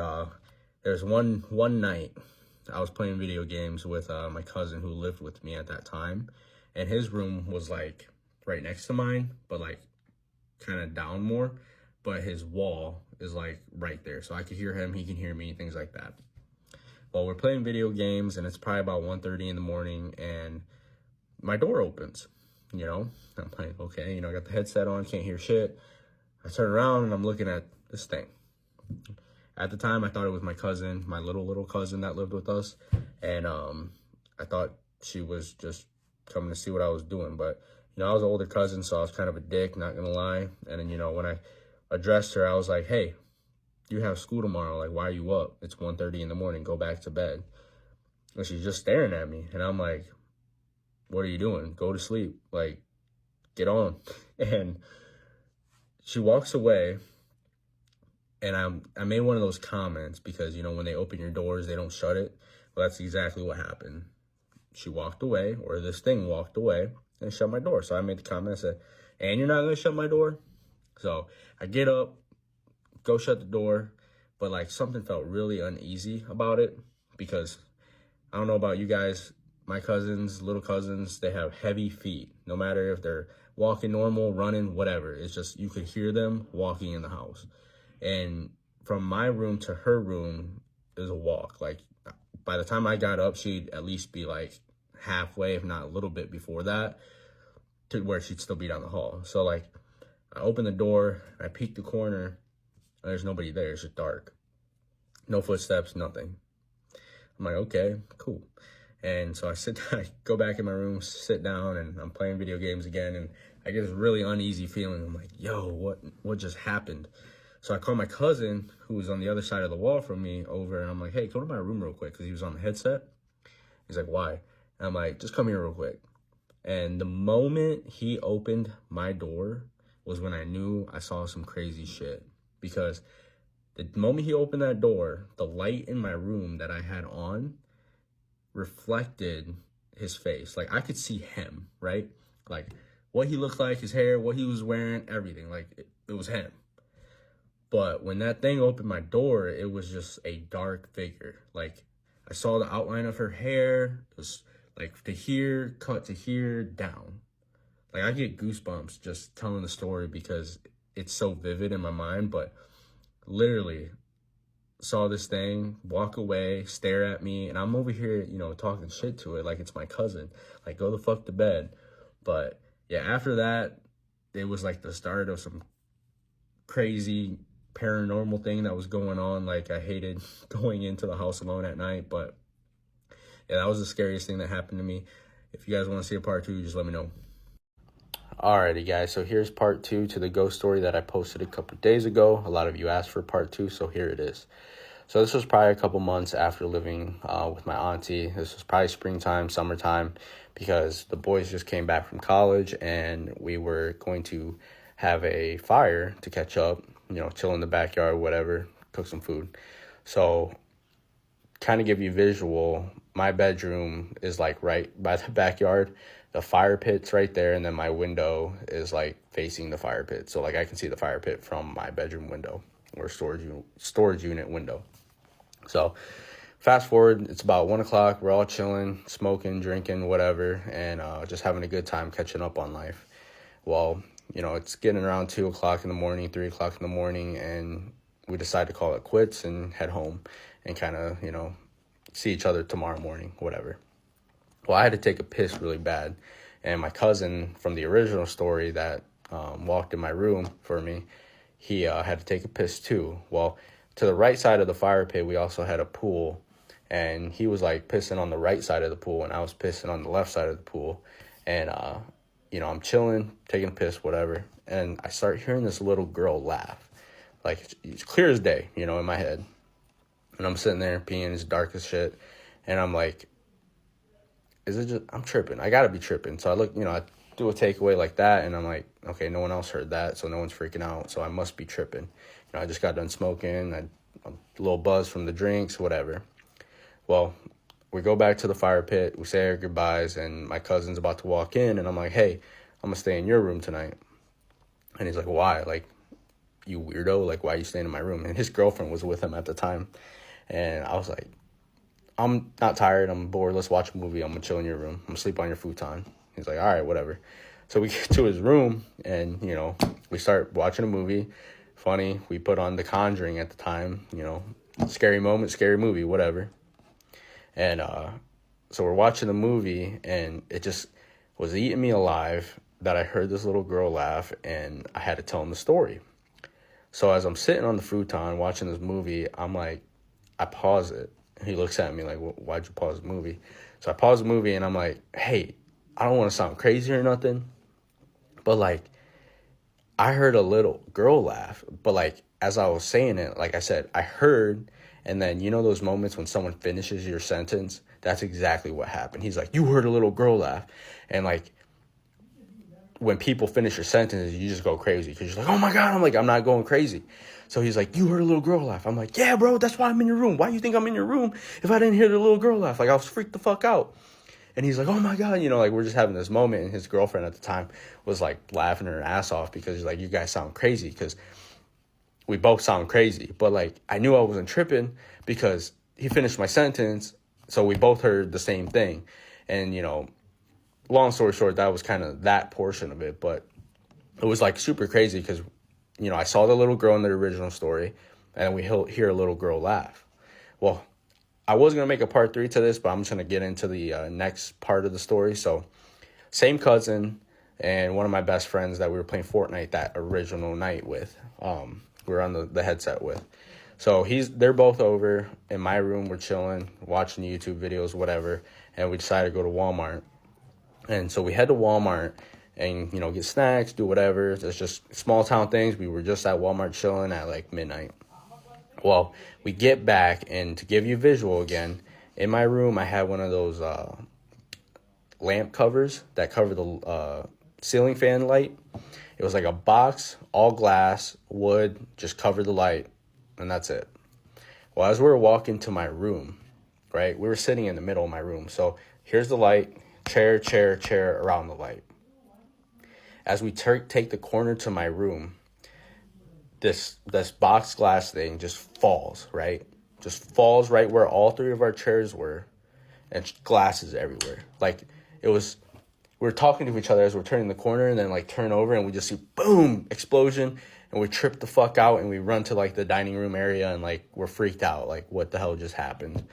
[SPEAKER 10] there's one night I was playing video games with my cousin who lived with me at that time, and his room was like right next to mine, but like kind of down more, but his wall is like right there, so I could hear him, he can hear me, things like that. Well, we're playing video games, and it's probably about 1:30 in the morning, and my door opens, I'm like, okay, I got the headset on, can't hear shit. I turn around, and I'm looking at this thing. At the time, I thought it was my cousin, my little cousin that lived with us, and I thought she was just coming to see what I was doing, but, I was an older cousin, so I was kind of a dick, not gonna lie. And then, when I addressed her, I was like, hey, you have school tomorrow, like, why are you up? It's 1:30 in the morning, go back to bed. And she's just staring at me, and I'm like, what are you doing? Go to sleep, like, get on. And she walks away, and I made one of those comments because, when they open your doors, they don't shut it. Well, that's exactly what happened. She walked away, or this thing walked away, and shut my door. So I made the comment, I said, and you're not going to shut my door? So I get up, go shut the door, but like something felt really uneasy about it, because I don't know about you guys, my cousins, little cousins, they have heavy feet. No matter if they're walking normal, running, whatever. It's just, you could hear them walking in the house. And from my room to her room is a walk. Like, by the time I got up, she'd at least be like halfway, if not a little bit before that, to where she'd still be down the hall. So like, I open the door, I peek the corner, and there's nobody there. It's just dark. No footsteps, nothing. I'm like, okay, cool. And so I go back in my room, sit down, and I'm playing video games again, and I get this really uneasy feeling. I'm like, yo, what just happened? So I call my cousin, who was on the other side of the wall from me, over, and I'm like, hey, go to my room real quick, because he was on the headset. He's like, why? And I'm like, just come here real quick. And the moment he opened my door was when I knew I saw some crazy shit. Because the moment he opened that door, the light in my room that I had on reflected his face. Like, I could see him, right? Like, what he looked like, his hair, what he was wearing, everything. Like, it was him. But when that thing opened my door, it was just a dark figure. Like, I saw the outline of her hair. It was like to here, cut to here, down. Like, I get goosebumps just telling the story because it's so vivid in my mind. But literally saw this thing walk away, stare at me, and I'm over here, you know, talking shit to it like it's my cousin. Like, go the fuck to bed. But yeah, after that, it was like the start of some crazy paranormal thing that was going on. Like, I hated going into the house alone at night, but yeah, that was the scariest thing that happened to me. If you guys want to see a part 2, just let me know. Alrighty, guys, so here's part 2 to the ghost story that I posted a couple days ago. A lot of you asked for part 2, so here it is. So this was probably a couple months after living with my auntie. This was probably springtime, summertime, because the boys just came back from college, and we were going to have a fire to catch up, you know, chill in the backyard, whatever, cook some food. So kind of give you visual, my bedroom is like right by the backyard. The fire pit's right there, and then my window is like facing the fire pit. So like, I can see the fire pit from my bedroom window, or storage unit window. So fast forward, it's about 1 o'clock. We're all chilling, smoking, drinking, whatever, and just having a good time catching up on life. Well, you know, it's getting around 2 o'clock in the morning, 3 o'clock in the morning, and we decide to call it quits and head home and kind of, you know, see each other tomorrow morning, whatever. Well, I had to take a piss really bad, and my cousin from the original story that walked in my room for me, he had to take a piss too. Well, to the right side of the fire pit, we also had a pool, and he was like pissing on the right side of the pool, and I was pissing on the left side of the pool. And you know, I'm chilling, taking a piss, whatever, and I start hearing this little girl laugh. Like, it's clear as day, you know, in my head. And I'm sitting there peeing, it's dark as shit, and I'm like, is it just, I'm tripping. I gotta be tripping. So I look, you know, I do a takeaway like that, and I'm like, okay, no one else heard that, so no one's freaking out, so I must be tripping. You know, I just got done smoking, I'm a little buzzed from the drinks, whatever. Well, we go back to the fire pit, we say our goodbyes, and my cousin's about to walk in, and I'm like, hey, I'm gonna stay in your room tonight. And he's like, why? Like, you weirdo, like, why are you staying in my room? And his girlfriend was with him at the time. And I was like, I'm not tired, I'm bored, let's watch a movie, I'm gonna chill in your room, I'm gonna sleep on your futon. He's like, all right, whatever. So we get to his room, and, you know, we start watching a movie. Funny, we put on The Conjuring at the time, you know, scary moment, scary movie, whatever. And so we're watching the movie, and it just was eating me alive that I heard this little girl laugh, and I had to tell him the story. So as I'm sitting on the futon watching this movie, I'm like, I pause it. He looks at me like, why'd you pause the movie? So I pause the movie, and I'm like, hey, I don't want to sound crazy or nothing, but like, I heard a little girl laugh. But like, as I was saying it, like I said, I heard, and then, you know those moments when someone finishes your sentence? That's exactly what happened. He's like, you heard a little girl laugh. And like, when people finish your sentences, you just go crazy, because you're like, oh my God. I'm like, I'm not going crazy. So he's like, you heard a little girl laugh. I'm like, yeah, bro, that's why I'm in your room. Why do you think I'm in your room if I didn't hear the little girl laugh? Like, I was freaked the fuck out. And he's like, oh my God, you know, like, we're just having this moment. And his girlfriend at the time was like laughing her ass off, because he's like, you guys sound crazy. Because we both sound crazy. But, like, I knew I wasn't tripping because he finished my sentence, so we both heard the same thing. And, you know, long story short, that was kind of that portion of it. But it was, like, super crazy because, you know, I saw the little girl in the original story, and we hear a little girl laugh. Well, I was going to make a part 3 to this, but I'm just going to get into the next part of the story. So, same cousin and one of my best friends that we were playing Fortnite that original night with. We were on the headset with. So they're both over in my room. We're chilling, watching YouTube videos, whatever. And we decided to go to Walmart. And so we head to Walmart and, you know, get snacks, do whatever. It's just small town things. We were just at Walmart chilling at like midnight. Well, we get back, and to give you a visual again, in my room I had one of those lamp covers that cover the ceiling fan light. It was like a box, all glass, wood, just covered the light, and that's it. Well, as we were walking to my room, right, we were sitting in the middle of my room. So here's the light, chair around the light. As we take the corner to my room, this box glass thing just falls, right? Just falls right where all 3 of our chairs were, and glasses everywhere. Like, it was, we were talking to each other as we're turning the corner, and then like turn over and we just see boom, explosion, and we trip the fuck out and we run to like the dining room area, and like we're freaked out, like what the hell just happened.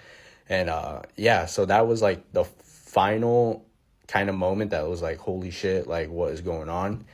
[SPEAKER 10] And yeah, so that was like the final kind of moment that was like, holy shit, like what is going on?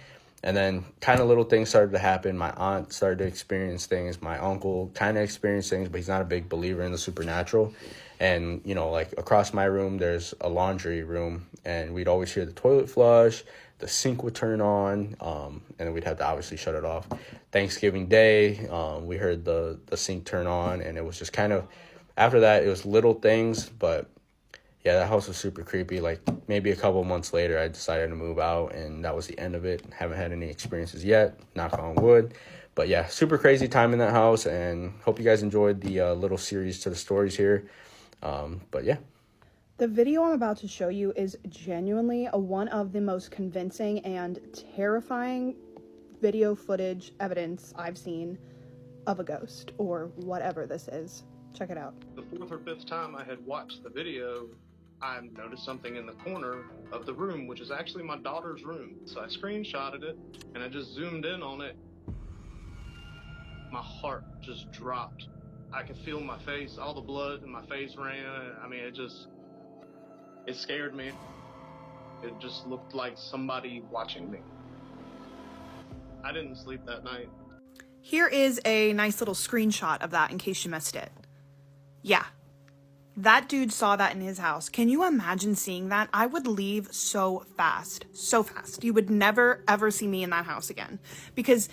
[SPEAKER 10] And then kind of little things started to happen. My aunt started to experience things. My uncle kind of experienced things, but he's not a big believer in the supernatural. And, you know, like across my room, there's a laundry room, and we'd always hear the toilet flush, the sink would turn on, and then we'd have to obviously shut it off. Thanksgiving Day, we heard the sink turn on, and it was just kind of, after that, it was little things, but yeah, that house was super creepy. Like, maybe a couple months later, I decided to move out, and that was the end of it. Haven't had any experiences yet, knock on wood. But yeah, super crazy time in that house, and hope you guys enjoyed the little series to the stories here. But yeah.
[SPEAKER 11] The video I'm about to show you is genuinely one of the most convincing and terrifying video footage evidence I've seen of a ghost, or whatever this is. Check it out.
[SPEAKER 12] The 4th or 5th time I had watched the video, I noticed something in the corner of the room, which is actually my daughter's room. So I screenshotted it, and I just zoomed in on it. My heart just dropped. I could feel my face, all the blood in my face ran. I mean, it scared me. It just looked like somebody watching me. I didn't sleep that night.
[SPEAKER 11] Here is a nice little screenshot of that in case you missed it. Yeah, that dude saw that in his house. Can you imagine seeing that? I would leave so fast, so fast. You would never ever see me in that house again, because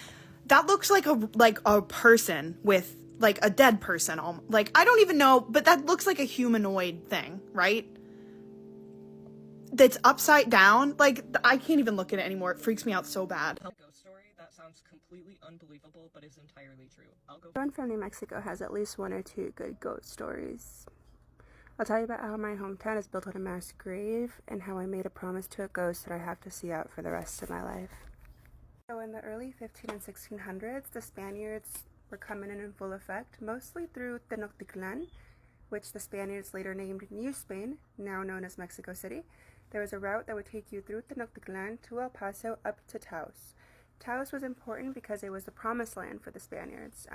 [SPEAKER 11] that looks like a person with like a dead person. Like, I don't even know, but that looks like a humanoid thing, right? That's upside down. Like, I can't even look at it anymore. It freaks me out so bad.
[SPEAKER 2] Ghost story that sounds completely unbelievable but is entirely true.
[SPEAKER 13] Everyone from New Mexico has at least 1 or 2 good ghost stories. I'll tell you about how my hometown is built on a mass grave, and how I made a promise to a ghost that I have to see out for the rest of my life. So in the early 1500s and 1600s, the Spaniards were coming in full effect, mostly through Tenochtitlan, which the Spaniards later named New Spain, now known as Mexico City. There was a route that would take you through Tenochtitlan to El Paso up to Taos. Taos was important because it was the promised land for the Spaniards.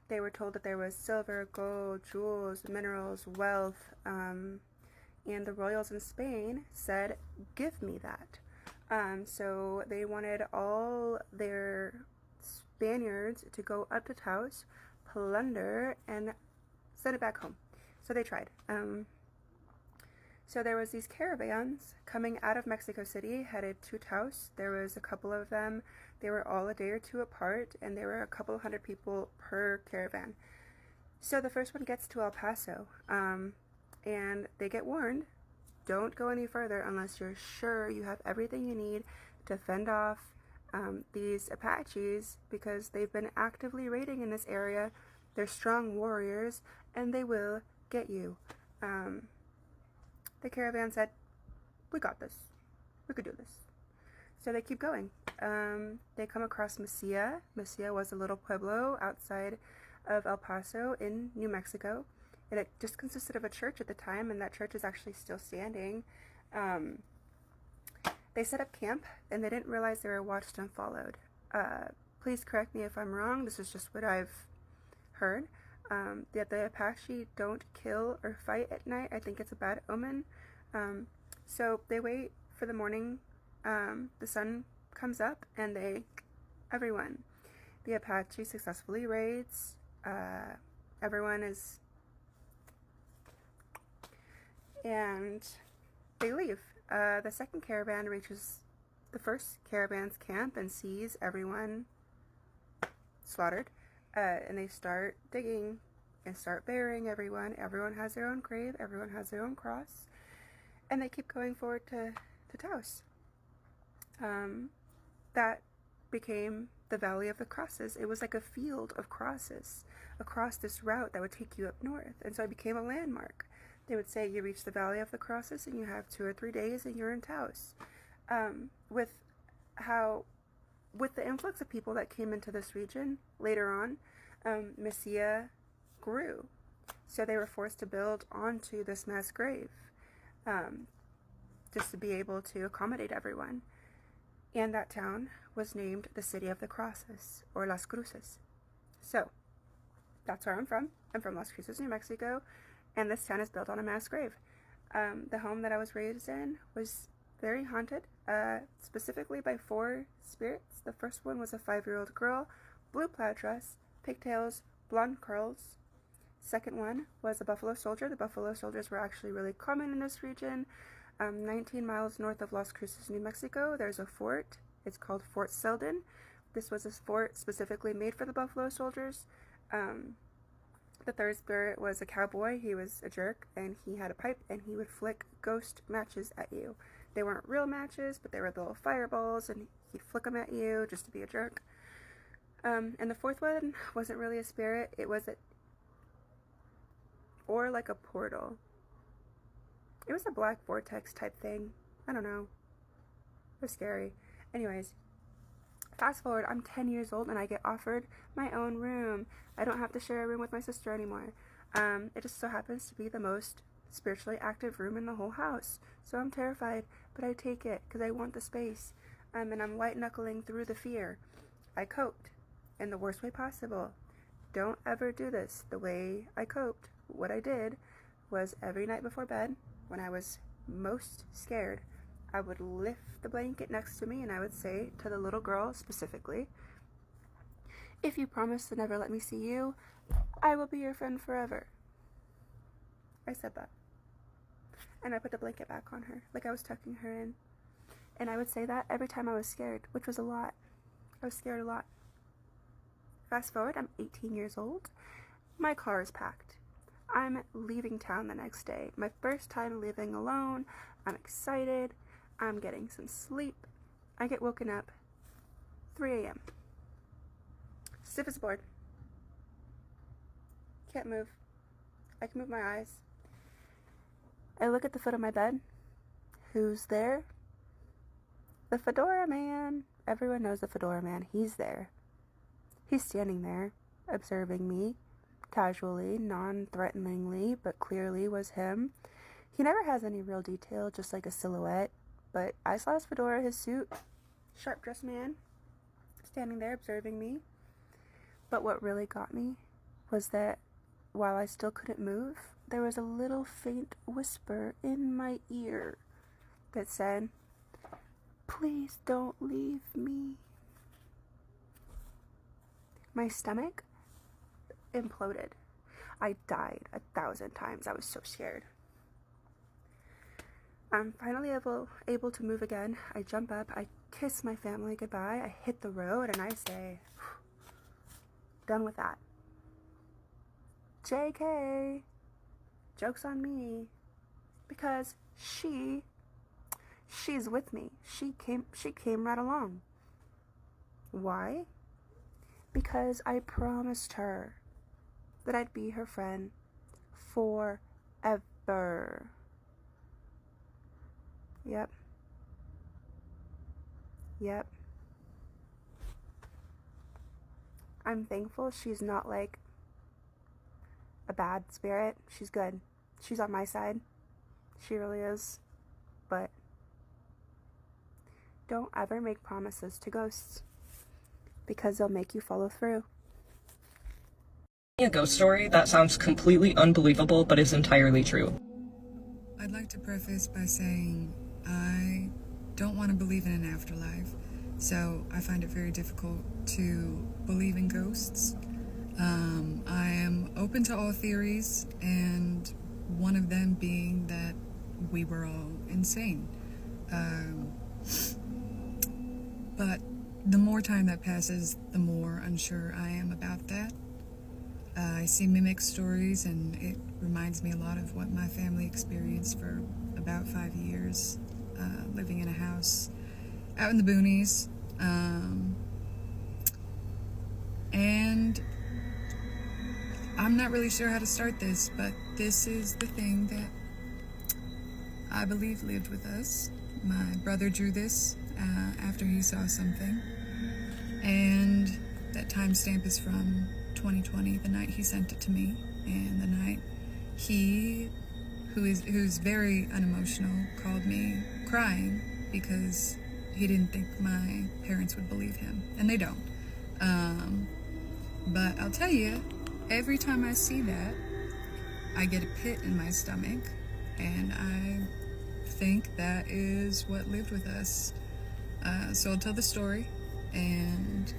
[SPEAKER 13] They were told that there was silver, gold, jewels, minerals, wealth, and the royals in Spain said, give me that. So they wanted all their Spaniards to go up to Taos, plunder, and send it back home. So they tried. So there was these caravans coming out of Mexico City headed to Taos. There was a couple of them. They were all a day or 2 apart, and there were a couple hundred people per caravan. So the first one gets to El Paso, and they get warned, don't go any further unless you're sure you have everything you need to fend off these Apaches, because they've been actively raiding in this area. They're strong warriors, and they will get you. The caravan said, we got this. We could do this. So they keep going. they come across Mesilla. Mesilla was a little pueblo outside of El Paso in New Mexico. And it just consisted of a church at the time, and that church is actually still standing. They set up camp, and they didn't realize they were watched and followed. Please correct me if I'm wrong. This is just what I've heard. That the Apache don't kill or fight at night. I think it's a bad omen. So they wait for the morning. The sun comes up, and everyone. The Apache successfully raids. Everyone is... And they leave. The second caravan reaches the first caravan's camp and sees everyone slaughtered. And they start digging and start burying everyone. Everyone has their own grave. Everyone has their own cross. And they keep going forward to Taos. That became the Valley of the Crosses. It was like a field of crosses across this route that would take you up north. And so it became a landmark. They would say you reach the Valley of the Crosses and you have 2 or 3 days and you're in Taos. With the influx of people that came into this region later on, Mesilla grew. So they were forced to build onto this mass grave just to be able to accommodate everyone. And that town was named the City of the Crosses, or Las Cruces. So, that's where I'm from. I'm from Las Cruces, New Mexico, and this town is built on a mass grave. The home that I was raised in was very haunted, specifically by 4 spirits. The first one was a 5-year-old girl, blue plaid dress, pigtails, blonde curls. Second one was a buffalo soldier. The buffalo soldiers were actually really common in this region. 19 miles north of Las Cruces, New Mexico, there's a fort. It's called Fort Selden. This was a fort specifically made for the buffalo soldiers. The third spirit was a cowboy. He was a jerk, and he had a pipe, and he would flick ghost matches at you. They weren't real matches, but they were little fireballs, and he'd flick them at you just to be a jerk. And the fourth one wasn't really a spirit. It was or like a portal. It was a black vortex type thing. I don't know. It was scary. Anyways, fast forward, I'm 10 years old and I get offered my own room. I don't have to share a room with my sister anymore. It just so happens to be the most spiritually active room in the whole house. So I'm terrified, but I take it because I want the space. And I'm white knuckling through the fear. I coped in the worst way possible. Don't ever do this the way I coped. What I did was every night before bed, when I was most scared, I would lift the blanket next to me and I would say to the little girl specifically, if you promise to never let me see you, I will be your friend forever. I said that. And I put the blanket back on her, like I was tucking her in. And I would say that every time I was scared, which was a lot. I was scared a lot. Fast forward, I'm 18 years old. My car is packed. I'm leaving town the next day. My first time living alone. I'm excited. I'm getting some sleep. I get woken up 3 a.m. Stiff as a board. Can't move. I can move my eyes. I look at the foot of my bed. Who's there? The Fedora Man. Everyone knows the Fedora Man. He's there. He's standing there, observing me. Casually, non-threateningly, but clearly was him. He never has any real detail, just like a silhouette. But I saw his fedora, his suit, sharp-dressed man, standing there observing me. But what really got me was that while I still couldn't move, there was a little faint whisper in my ear that said, "Please don't leave me." My stomach imploded. I died 1,000 times. I was so scared. I'm finally able to move again. I jump up. I kiss my family goodbye. I hit the road and I say, done with that. JK. Joke's on me. Because she's with me. She came right along. Why? Because I promised her that I'd be her friend forever. Yep. I'm thankful she's not like a bad spirit. She's good. She's on my side. She really is. But don't ever make promises to ghosts, because they'll make you follow through.
[SPEAKER 2] A ghost story that sounds completely unbelievable but is entirely true.
[SPEAKER 14] I'd like to preface by saying I don't want to believe in an afterlife, so I find it very difficult to believe in ghosts. I am open to all theories, and one of them being that we were all insane. But the more time that passes, the more unsure I am about that. I see mimic stories, and it reminds me a lot of what my family experienced for about 5 years, living in a house out in the boonies. And I'm not really sure how to start this, but this is the thing that I believe lived with us. My brother drew this after he saw something, and that timestamp is from 2020, the night he sent it to me, and the night he, who's very unemotional, called me crying because he didn't think my parents would believe him, and they don't. But I'll tell you, every time I see that, I get a pit in my stomach, and I think that is what lived with us. So I'll tell the story, and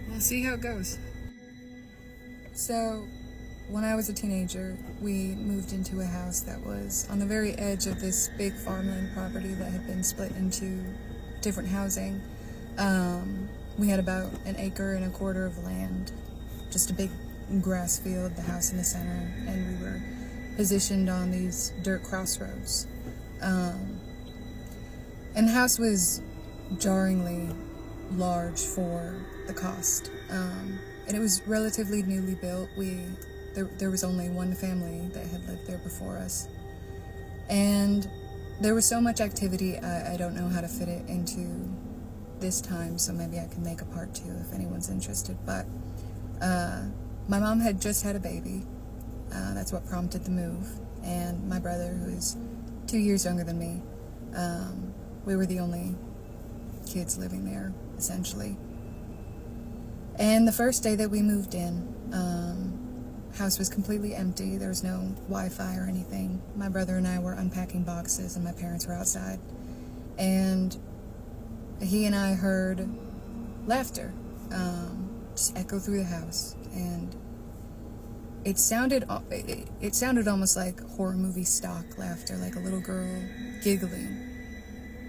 [SPEAKER 14] we'll see how it goes. So, when I was a teenager, we moved into a house that was on the very edge of this big farmland property that had been split into different housing. We had about 1.25 acres of land, just a big grass field, the house in the center, and we were positioned on these dirt crossroads. And the house was jarringly large for the cost. And it was relatively newly built. There was only one family that had lived there before us. And there was so much activity, I don't know how to fit it into this time, so maybe I can make a part 2 if anyone's interested. But my mom had just had a baby. That's what prompted the move. And my brother, who is 2 years younger than me, we were the only kids living there, essentially. And the first day that we moved in, house was completely empty. There was no Wi-Fi or anything. My brother and I were unpacking boxes, and my parents were outside. And he and I heard laughter just echo through the house, and it sounded almost like horror movie stock laughter, like a little girl giggling,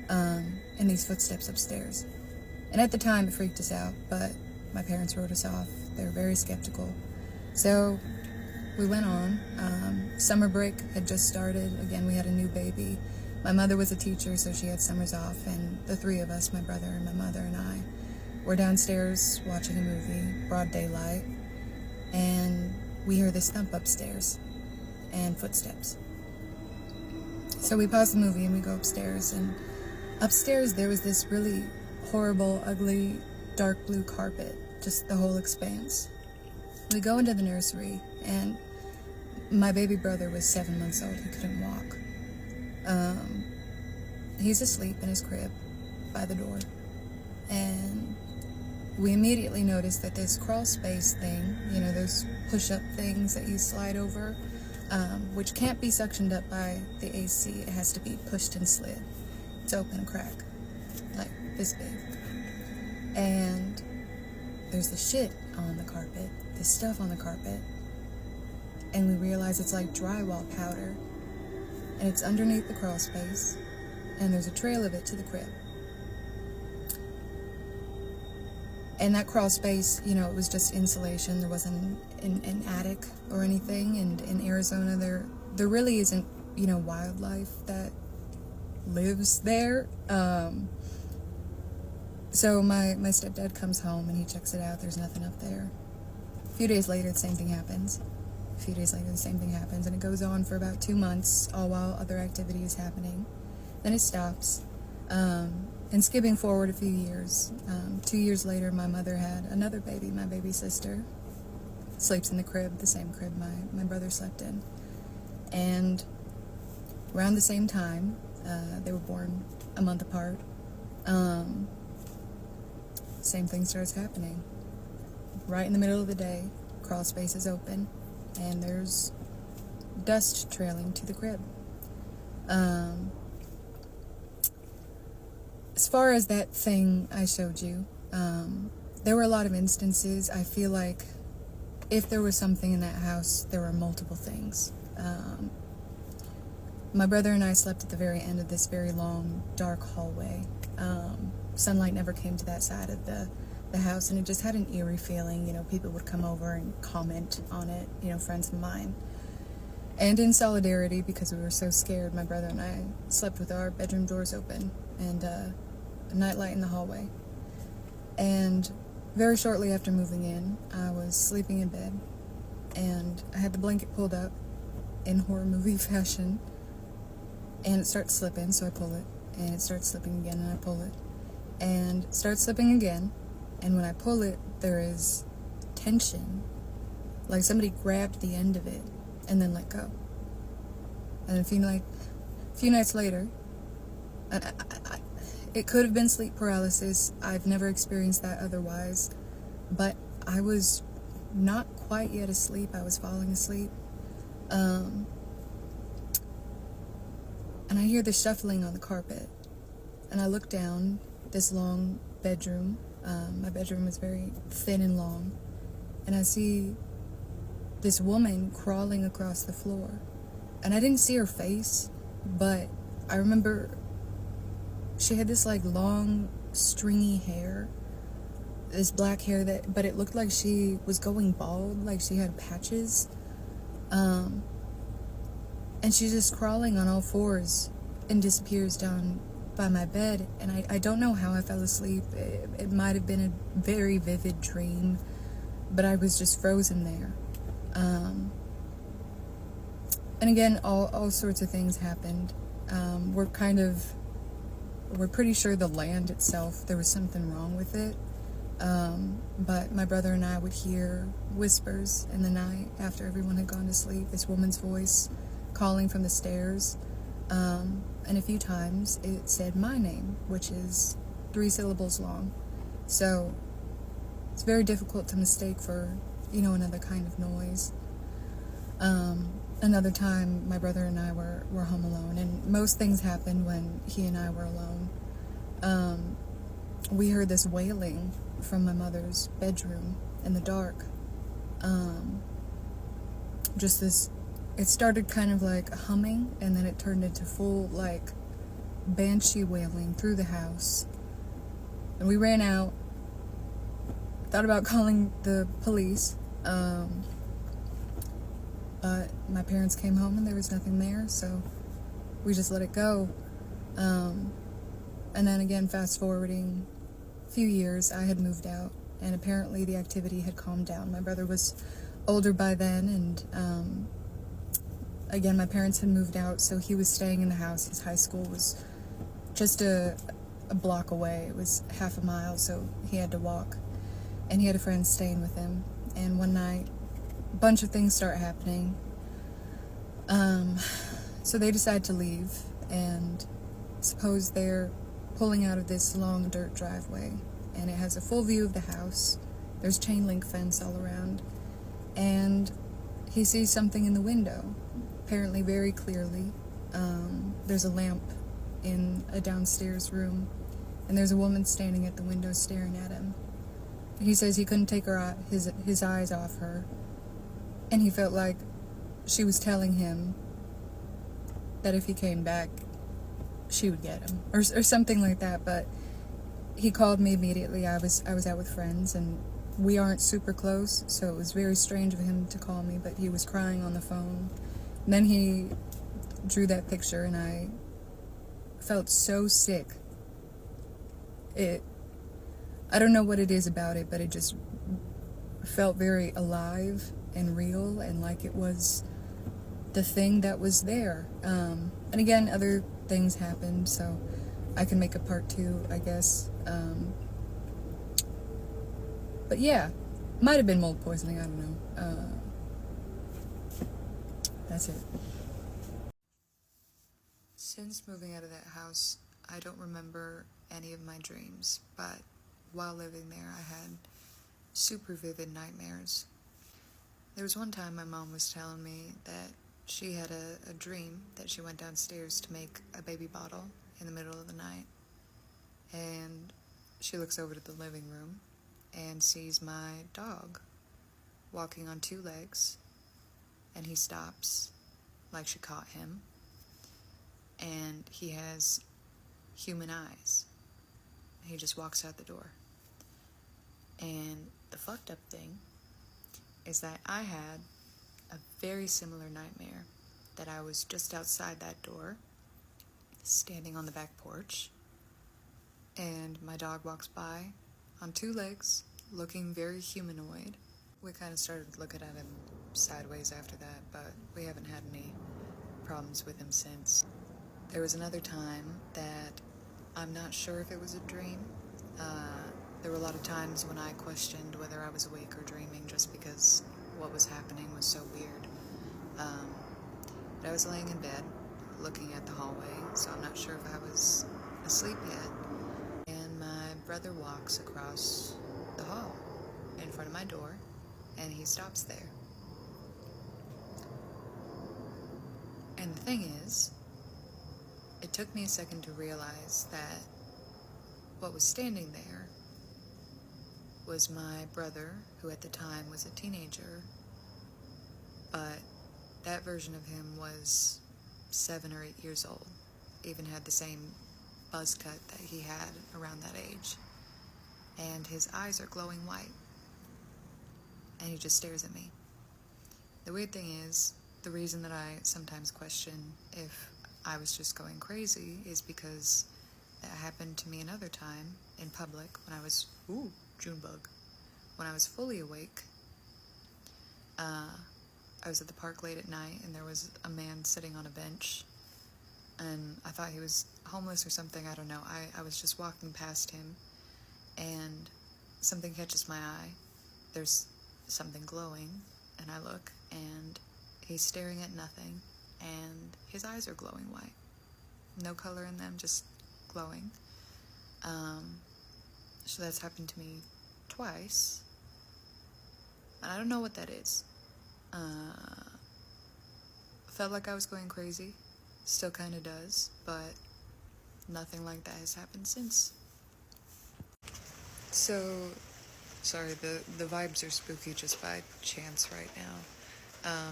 [SPEAKER 14] and these footsteps upstairs. And at the time, it freaked us out, but my parents wrote us off. They were very skeptical. So we went on. Summer break had just started. Again, we had a new baby. My mother was a teacher, so she had summers off, and the three of us, my brother and my mother and I, were downstairs watching a movie, broad daylight, and we hear this thump upstairs and footsteps. So we pause the movie and we go upstairs, and upstairs there was this really horrible, ugly, dark blue carpet, just the whole expanse. We go into the nursery, and my baby brother was 7 months old. He couldn't walk. He's asleep in his crib by the door, and we immediately noticed that this crawl space thing, you know, those push-up things that you slide over, which can't be suctioned up by the AC. It has to be pushed and slid. It's open a crack, like this big. And there's the shit on the carpet, this stuff on the carpet, and we realize it's like drywall powder, and it's underneath the crawl space, and there's a trail of it to the crib. And that crawl space, you know, it was just insulation. There wasn't an attic or anything. And in Arizona, there really isn't, you know, wildlife that lives there. So my stepdad comes home and he checks it out. There's nothing up there. A few days later, the same thing happens. A few days later, the same thing happens. And it goes on for about 2 months, all while other activity is happening. Then it stops. And skipping forward a few years, 2 years later, my mother had another baby, my baby sister. Sleeps in the crib, the same crib my brother slept in. And around the same time, they were born a month apart, same thing starts happening. Right in the middle of the day, crawl space is open, and there's dust trailing to the crib. As far as that thing I showed you, there were a lot of instances. I feel like if there was something in that house, there were multiple things. My brother and I slept at the very end of this very long, dark hallway. Sunlight never came to that side of the house, and it just had an eerie feeling. You know, people would come over and comment on it, you know, friends of mine. And in solidarity, because we were so scared, my brother and I slept with our bedroom doors open and a nightlight in the hallway. And very shortly after moving in, I was sleeping in bed, and I had the blanket pulled up in horror movie fashion, and it starts slipping, so I pull it, and it starts slipping again, and I pull it, and it starts slipping again, and when I pull it, there is tension, like somebody grabbed the end of it and then let go. And a few nights later, it could have been sleep paralysis. I've never experienced that otherwise, but I was not quite yet asleep. I was falling asleep. And I hear the shuffling on the carpet, and I look down this long bedroom. My bedroom is very thin and long, and I see this woman crawling across the floor. And I didn't see her face, but I remember she had this like long stringy hair, this black hair but it looked like she was going bald, like she had patches. And she's just crawling on all fours and disappears down by my bed. And I don't know how I fell asleep. It might have been a very vivid dream, but I was just frozen there. And again, all sorts of things happened. We're pretty sure the land itself, there was something wrong with it. But my brother and I would hear whispers in the night after everyone had gone to sleep, this woman's voice calling from the stairs. And a few times it said my name, which is 3 syllables long. So it's very difficult to mistake for, you know, another kind of noise. Another time, my brother and I were home alone, and most things happened when he and I were alone. We heard this wailing from my mother's bedroom in the dark. It started kind of like humming, and then it turned into full, like, banshee wailing through the house. And we ran out, thought about calling the police, but my parents came home and there was nothing there, so we just let it go. And then again, fast forwarding a few years, I had moved out, and apparently the activity had calmed down. My brother was older by then, and again, my parents had moved out, so he was staying in the house. His high school was just a block away. It was half a mile, so he had to walk. And he had a friend staying with him. And one night, a bunch of things start happening. So they decide to leave, and suppose they're pulling out of this long dirt driveway, and it has a full view of the house. There's chain link fence all around, and he sees something in the window, apparently very clearly. There's a lamp in a downstairs room, and there's a woman standing at the window staring at him. He says he couldn't take his eyes off her, and he felt like she was telling him that if he came back, she would get him, or something like that. But he called me immediately. I was out with friends, and we aren't super close, so it was very strange of him to call me, but he was crying on the phone. And then he drew that picture, and I felt so sick. I don't know what it is about it, but it just felt very alive and real, and like it was the thing that was there. And again, other things happened, so I can make a part 2, I guess. But yeah, might have been mold poisoning, I don't know. That's it. Since moving out of that house, I don't remember any of my dreams, but while living there, I had super vivid nightmares. There was one time my mom was telling me that she had a dream that she went downstairs to make a baby bottle in the middle of the night, and she looks over to the living room and sees my dog walking on 2 legs, and he stops like she caught him, and he has human eyes. He just walks out the door. And the fucked up thing is that I had a very similar nightmare, that I was just outside that door, standing on the back porch, and my dog walks by on 2 legs, looking very humanoid. We kind of started looking at him sideways after that, but we haven't had any problems with him since. There was another time that I'm not sure if it was a dream. There were a lot of times when I questioned whether I was awake or dreaming, just because what was happening was so weird. But I was laying in bed, looking at the hallway, so I'm not sure if I was asleep yet. And my brother walks across the hall in front of my door, and he stops there. And the thing is, it took me a second to realize that what was standing there was my brother, who at the time was a teenager, but that version of him was 7 or 8 years old, even had the same buzz cut that he had around that age, and his eyes are glowing white, and he just stares at me. The weird thing is, the reason that I sometimes question if I was just going crazy is because that happened to me another time in public when I was, Junebug, when I was fully awake. I was at the park late at night, and there was a man sitting on a bench, and I thought he was homeless or something, I don't know. I was just walking past him, and something catches my eye. There's something glowing, and I look, and he's staring at nothing, and his eyes are glowing white. No color in them, just glowing. So that's happened to me twice, and I don't know what that is. Felt like I was going crazy, still kind of does, but nothing like that has happened since. So, sorry, the vibes are spooky just by chance right now.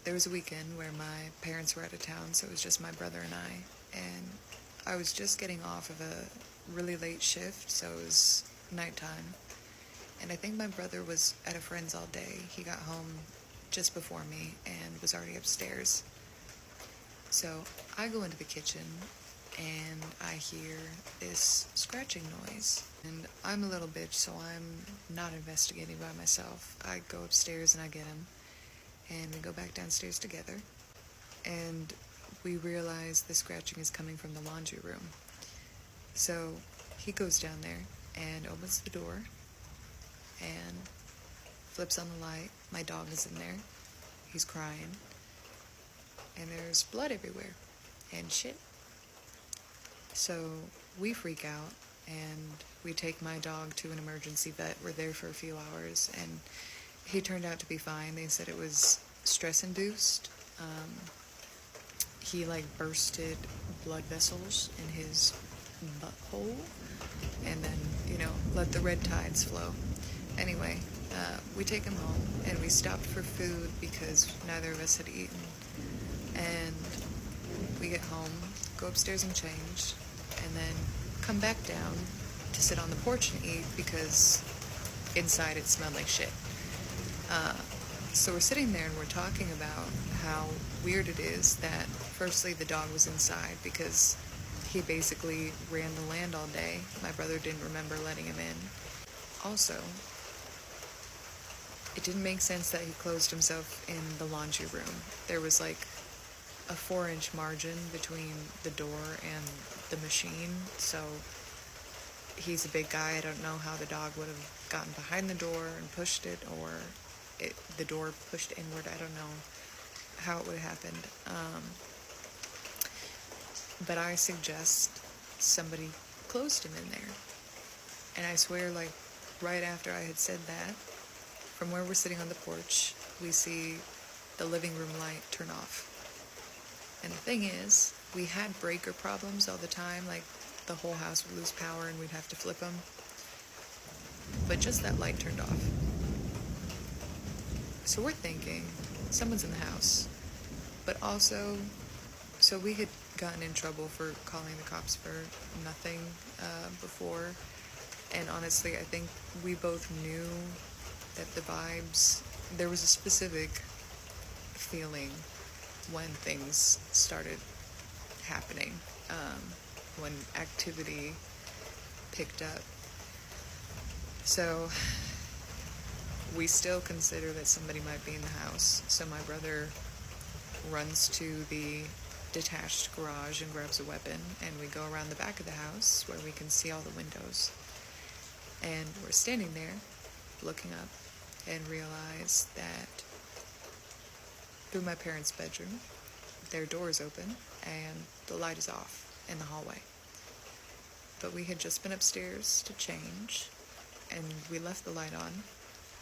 [SPEAKER 14] There was a weekend where my parents were out of town, so it was just my brother and I was just getting off of a really late shift, so it was nighttime, and I think my brother was at a friend's all day. He got home just before me and was already upstairs. So I go into the kitchen and I hear this scratching noise, and I'm a little bitch, so I'm not investigating by myself. I go upstairs and I get him, and we go back downstairs together, and we realize the scratching is coming from the laundry room. So he goes down there and opens the door and flips on the light. My dog is in there. He's crying. And there's blood everywhere and shit. So we freak out and we take my dog to an emergency vet. We're there for a few hours and he turned out to be fine. They said it was stress-induced. He bursted blood vessels in his butthole and then, let the red tides flow. Anyway, we take him home and we stopped for food because neither of us had eaten. And we get home, go upstairs and change, and then come back down to sit on the porch and eat because inside it smelled like shit. So we're sitting there and we're talking about how weird it is that firstly the dog was inside because he basically ran the land all day. My brother didn't remember letting him in. Also, it didn't make sense that he closed himself in the laundry room. There was a 4-inch margin between the door and
[SPEAKER 15] the machine, so he's a big guy. I don't know how the dog would have gotten behind the door and pushed it, or the door pushed inward. I don't know how it would have happened. But I suggest somebody closed him in there. And I swear, like, right after I had said that, from where we're sitting on the porch, we see the living room light turn off. And the thing is, we had breaker problems all the time, like the whole house would lose power and we'd have to flip them. But just that light turned off. So we're thinking, someone's in the house. But also, so we had gotten in trouble for calling the cops for nothing before. And honestly, I think we both knew that the vibes, there was a specific feeling when things started happening, when activity picked up. So we still consider that somebody might be in the house. So my brother runs to the detached garage and grabs a weapon, and we go around the back of the house where we can see all the windows. And we're standing there looking up and realize that through my parents' bedroom, their door is open and the light is off in the hallway. But we had just been upstairs to change, and we left the light on,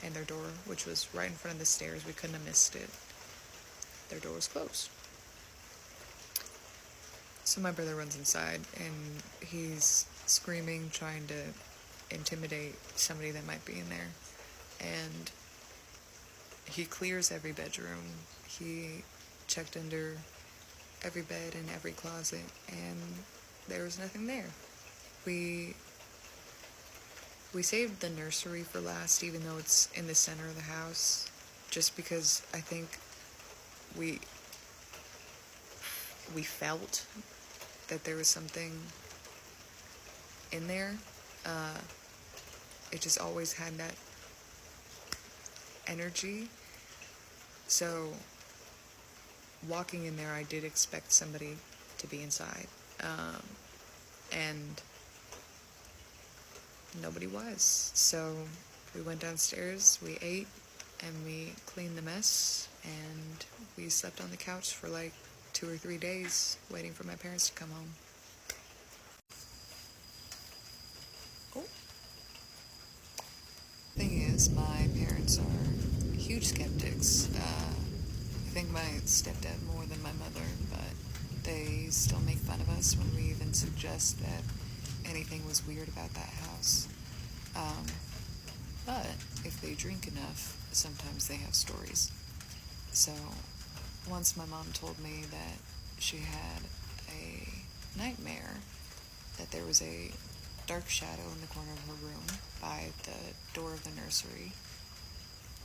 [SPEAKER 15] and their door, which was right in front of the stairs, we couldn't have missed it. Their door was closed. So my brother runs inside, and he's screaming, trying to intimidate somebody that might be in there. And he clears every bedroom. He checked under every bed and every closet, and there was nothing there. We saved the nursery for last, even though it's in the center of the house, just because I think we felt that there was something in there. It just always had that energy. So walking in there, I did expect somebody to be inside. And nobody was. So we went downstairs, we ate, and we cleaned the mess, and we slept on the couch for like 2 or 3 days waiting for my parents to come home. Thing is, my parents are huge skeptics. I think my stepdad more than my mother, but they still make fun of us when we even suggest that anything was weird about that house. But if they drink enough, sometimes they have stories. So once my mom told me that she had a nightmare, that there was a dark shadow in the corner of her room by the door of the nursery.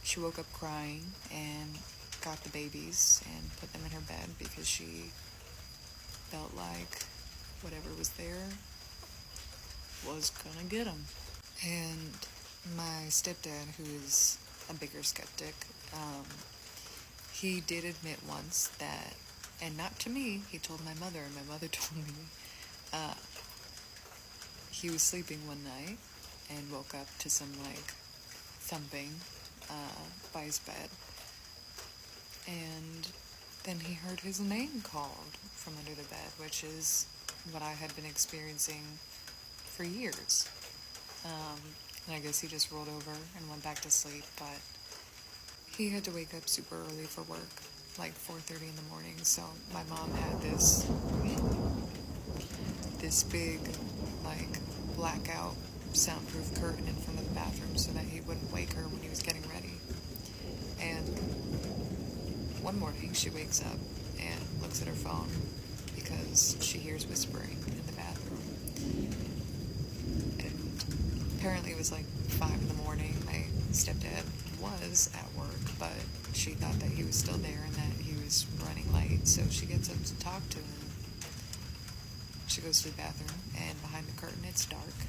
[SPEAKER 15] She woke up crying and got the babies and put them in her bed because she felt like whatever was there was gonna get them. And my stepdad, who is a bigger skeptic, he did admit once that, and not to me, he told my mother, and my mother told me, he was sleeping one night and woke up to some, like, thumping by his bed. And then he heard his name called from under the bed, which is what I had been experiencing for years. And I guess he just rolled over and went back to sleep, but he had to wake up super early for work, like 4:30 in the morning, so my mom had this big, like, blackout soundproof curtain in front of the bathroom so that he wouldn't wake her when he was getting ready. And one morning she wakes up and looks at her phone because she hears whispering in the bathroom. And apparently it was like 5 in the morning. My stepdad was at work, but she thought that he was still there and that he was running late, so she gets up to talk to him. She goes to the bathroom, and behind the curtain it's dark,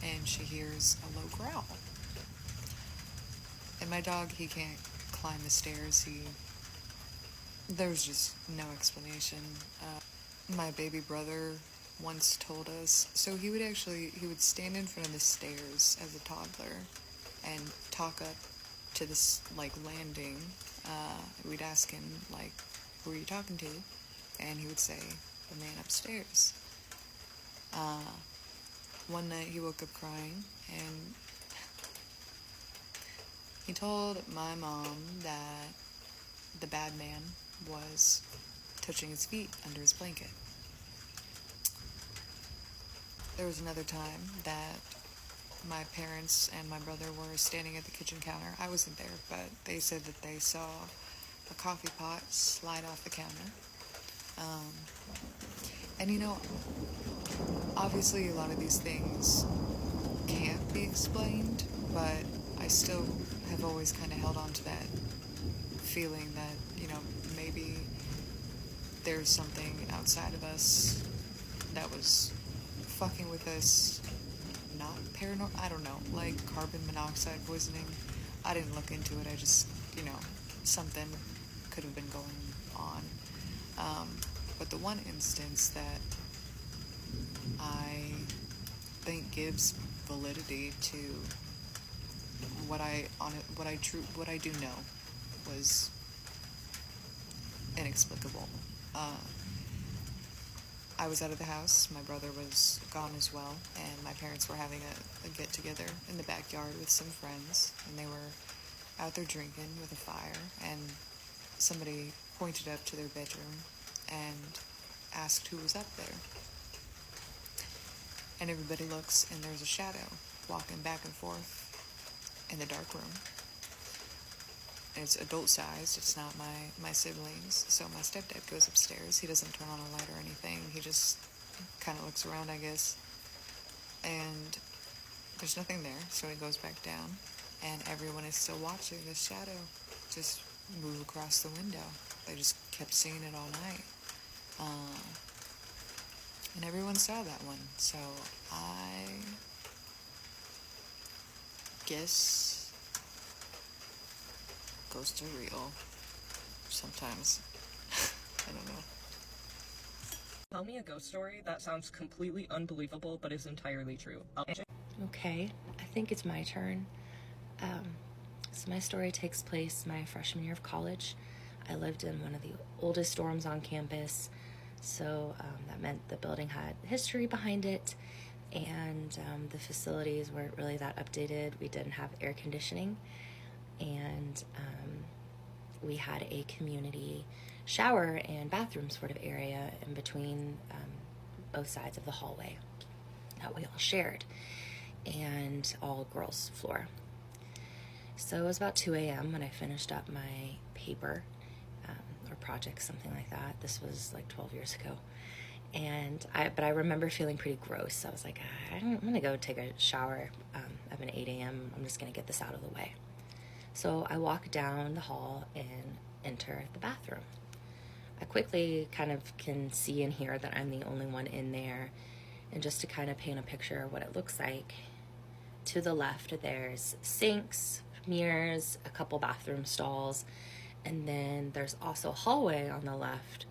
[SPEAKER 15] and she hears a low growl. And my dog, he can't climb the stairs. There's just no explanation. My baby brother once told us, so he would stand in front of the stairs as a toddler and talk up to this, like, landing. We'd ask him, like, who are you talking to? And he would say, the man upstairs. One night he woke up crying, and he told my mom that the bad man was touching his feet under his blanket. There was another time that my parents and my brother were standing at the kitchen counter. I wasn't there, but they said that they saw a coffee pot slide off the counter. And you know, obviously a lot of these things can't be explained, but I still have always kind of held on to that feeling that, you know, maybe there's something outside of us that was fucking with us, not paranormal, I don't know, like carbon monoxide poisoning. I didn't look into it, I just, you know, something could have been going on. But the one instance that I think gives validity to what I do know was inexplicable. I was out of the house, my brother was gone as well, and my parents were having a get-together in the backyard with some friends, and they were out there drinking with a fire, and somebody pointed up to their bedroom and asked who was up there. And everybody looks, and there's a shadow walking back and forth in the dark room. And it's adult-sized, it's not my siblings. So my stepdad goes upstairs. He doesn't turn on a light or anything. He just kind of looks around, I guess. And there's nothing there, so he goes back down. And everyone is still watching this shadow just move across the window. They just kept seeing it all night. And everyone saw that one. So I guess ghosts are real. Sometimes. I don't know.
[SPEAKER 2] Tell me a ghost story that sounds completely unbelievable but is entirely true.
[SPEAKER 16] Okay, I think it's my turn. So my story takes place my freshman year of college. I lived in one of the oldest dorms on campus, so that meant the building had history behind it, and the facilities weren't really that updated. We didn't have air conditioning, and we had a community shower and bathroom sort of area in between both sides of the hallway that we all shared, and all girls floor. So it was about 2 a.m. when I finished up my paper or project, something like that. This was like 12 years ago. And I remember feeling pretty gross. I was like, I'm gonna go take a shower at an 8 a.m. I'm just gonna get this out of the way. So I walk down the hall and enter the bathroom. I quickly kind of can see and hear that I'm the only one in there. And just to kind of paint a picture of what it looks like, to the left there's sinks, mirrors, a couple bathroom stalls, and then there's also a hallway on the left,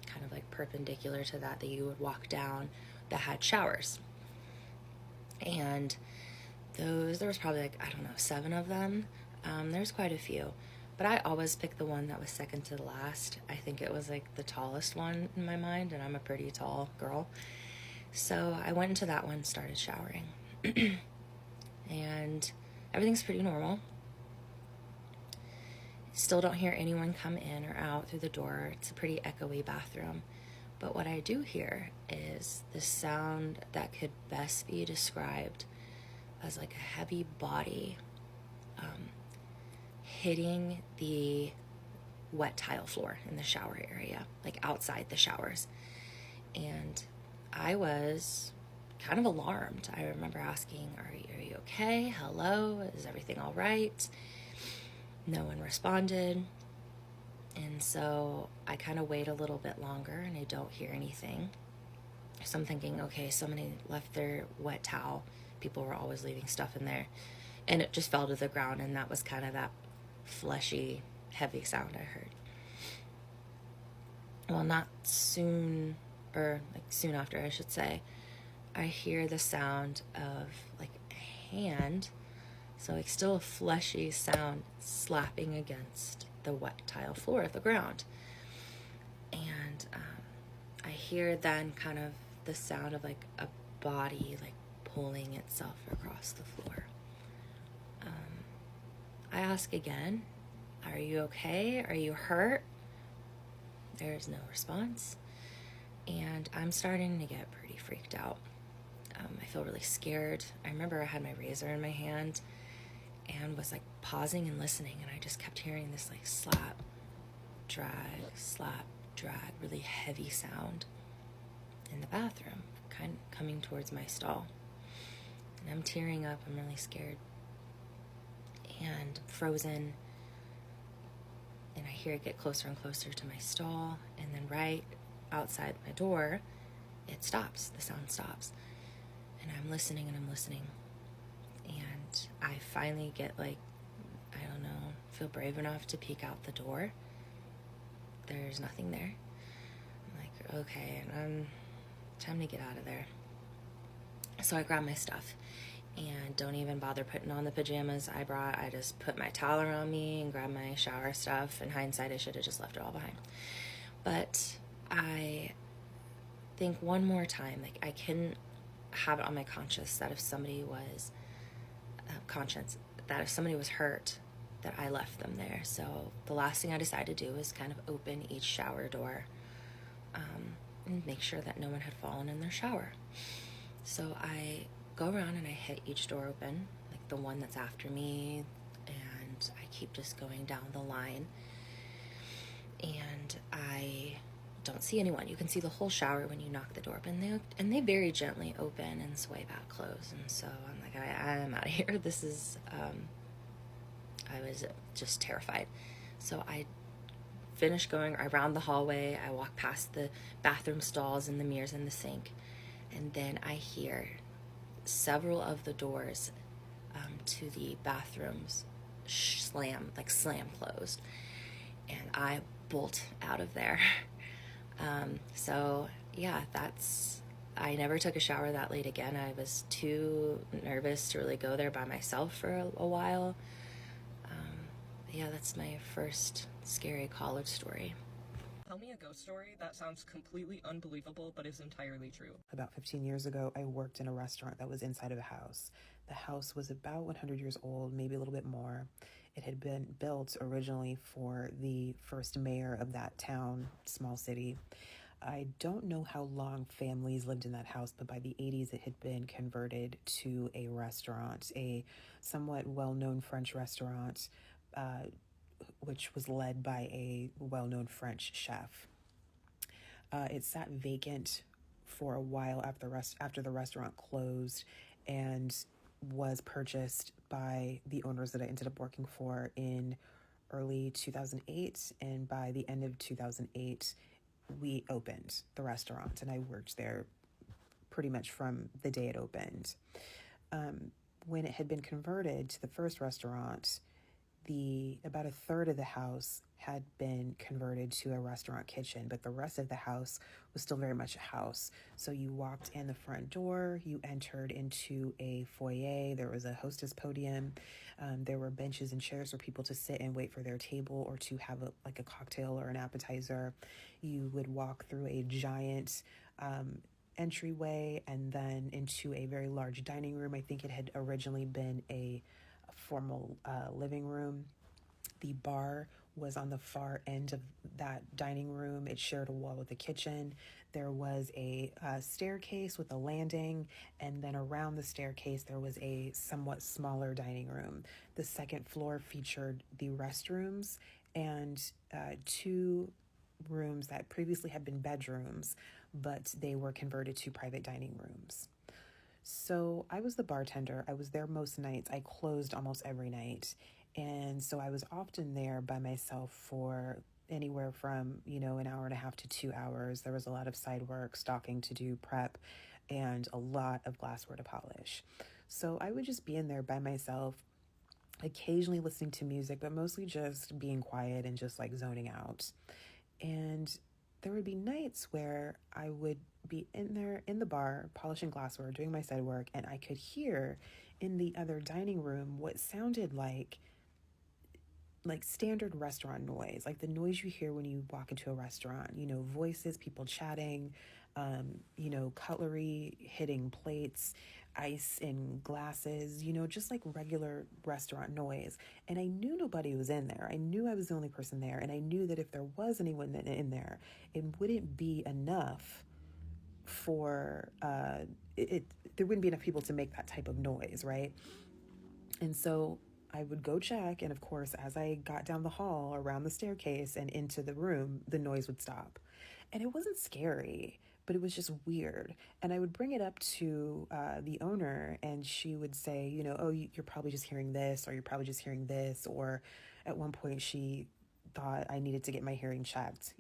[SPEAKER 16] kind of like perpendicular to that you would walk down, that had showers. And those, there was probably like, I don't know, 7 of them. There's quite a few, but I always picked the one that was second to the last. I think it was like the tallest one in my mind, and I'm a pretty tall girl. So I went into that one, started showering. And everything's pretty normal. Still don't hear anyone come in or out through the door. It's a pretty echoey bathroom. But what I do hear is the sound that could best be described as like a heavy body hitting the wet tile floor in the shower area, like outside the showers. And I was kind of alarmed. I remember asking, are you okay? Hello? Is everything all right? No one responded. And so I kind of wait a little bit longer and I don't hear anything. So I'm thinking, okay, somebody left their wet towel. People were always leaving stuff in there. And it just fell to the ground, and that was kind of that fleshy, heavy sound I heard. Well, not soon or like soon after, I should say, I hear the sound of like a hand, so like still a fleshy sound slapping against the wet tile floor of the ground. And I hear then kind of the sound of like a body like pulling itself across the floor. I ask again, are you okay? Are you hurt? There's no response. And I'm starting to get pretty freaked out. I feel really scared. I remember I had my razor in my hand and was like pausing and listening, and I just kept hearing this like slap, drag, really heavy sound in the bathroom, kind of coming towards my stall. And I'm tearing up, I'm really scared and frozen, and I hear it get closer and closer to my stall, and then right outside my door, it stops, the sound stops, and I'm listening, and I finally get like, I don't know, feel brave enough to peek out the door. There's nothing there. I'm like, okay, time to get out of there. So I grab my stuff and don't even bother putting on the pajamas I brought. I just put my towel around me and grab my shower stuff. In hindsight, I should have just left it all behind. But I think one more time, like I couldn't have it on my conscience that if somebody was hurt, that I left them there. So the last thing I decided to do was kind of open each shower door and make sure that no one had fallen in their shower. So I go around and I hit each door open, like the one that's after me, and I keep just going down the line, and I don't see anyone. You can see the whole shower when you knock the door open, and they very gently open and sway back closed. And so I'm like, I'm out of here. This is I was just terrified. So I finish going around the hallway. I walk past the bathroom stalls and the mirrors and the sink, and then I hear several of the doors to the bathrooms slam closed, and I bolt out of there. So yeah, I never took a shower that late again. I was too nervous to really go there by myself for a while. Yeah, that's my first scary college story.
[SPEAKER 2] Tell me a ghost story that sounds completely unbelievable but is entirely true.
[SPEAKER 17] About 15 years ago, I worked in a restaurant that was inside of a house. The house was about 100 years old, maybe a little bit more. It had been built originally for the first mayor of that town, small city. I don't know how long families lived in that house, but by the 80s it had been converted to a restaurant, a somewhat well-known French restaurant, which was led by a well-known French chef. It sat vacant for a while after the restaurant closed, and was purchased by the owners that I ended up working for in early 2008, and by the end of 2008 we opened the restaurant, and I worked there pretty much from the day it opened. When it had been converted to the first restaurant, about a third of the house had been converted to a restaurant kitchen, but the rest of the house was still very much a house. So you walked in the front door, you entered into a foyer, there was a hostess podium, there were benches and chairs for people to sit and wait for their table or to have a cocktail or an appetizer. You would walk through a giant entryway and then into a very large dining room. I think it had originally been a formal living room. The bar was on the far end of that dining room. It shared a wall with the kitchen. There was a staircase with a landing, and then around the staircase there was a somewhat smaller dining room. The second floor featured the restrooms and two rooms that previously had been bedrooms, but they were converted to private dining rooms. So I was the bartender. I was there most nights. I closed almost every night. And so I was often there by myself for anywhere from, an hour and a half to 2 hours. There was a lot of side work, stocking to do, prep, and a lot of glassware to polish. So I would just be in there by myself, occasionally listening to music, but mostly just being quiet and just zoning out. And there would be nights where I would be in there in the bar, polishing glassware, doing my side work, and I could hear in the other dining room what sounded like standard restaurant noise, like the noise you hear when you walk into a restaurant, voices, people chatting, cutlery hitting plates, ice in glasses, just like regular restaurant noise. And I knew nobody was in there. I knew I was the only person there. And I knew that if there was anyone in there, it wouldn't be enough for, there wouldn't be enough people to make that type of noise, right? And so I would go check, and of course, as I got down the hall, around the staircase, and into the room, the noise would stop. And it wasn't scary, but it was just weird. And I would bring it up to the owner, and she would say, oh, you're probably just hearing this, or you're probably just hearing this. Or at one point, she thought I needed to get my hearing checked,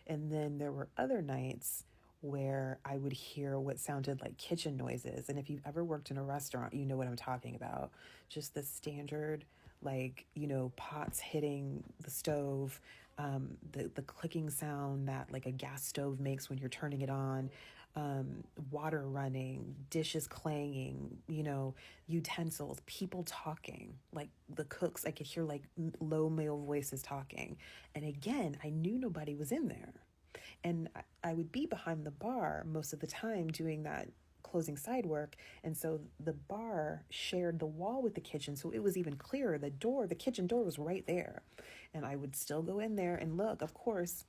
[SPEAKER 17] And then there were other nights where I would hear what sounded like kitchen noises. And if you've ever worked in a restaurant, you know what I'm talking about. Just the standard, pots hitting the stove, the clicking sound that like a gas stove makes when you're turning it on, water running, dishes clanging, utensils, people talking, like the cooks. I could hear like low male voices talking. And again, I knew nobody was in there. And I would be behind the bar most of the time doing that closing side work. And so the bar shared the wall with the kitchen. So it was even clearer. The kitchen door was right there. And I would still go in there and look, of course.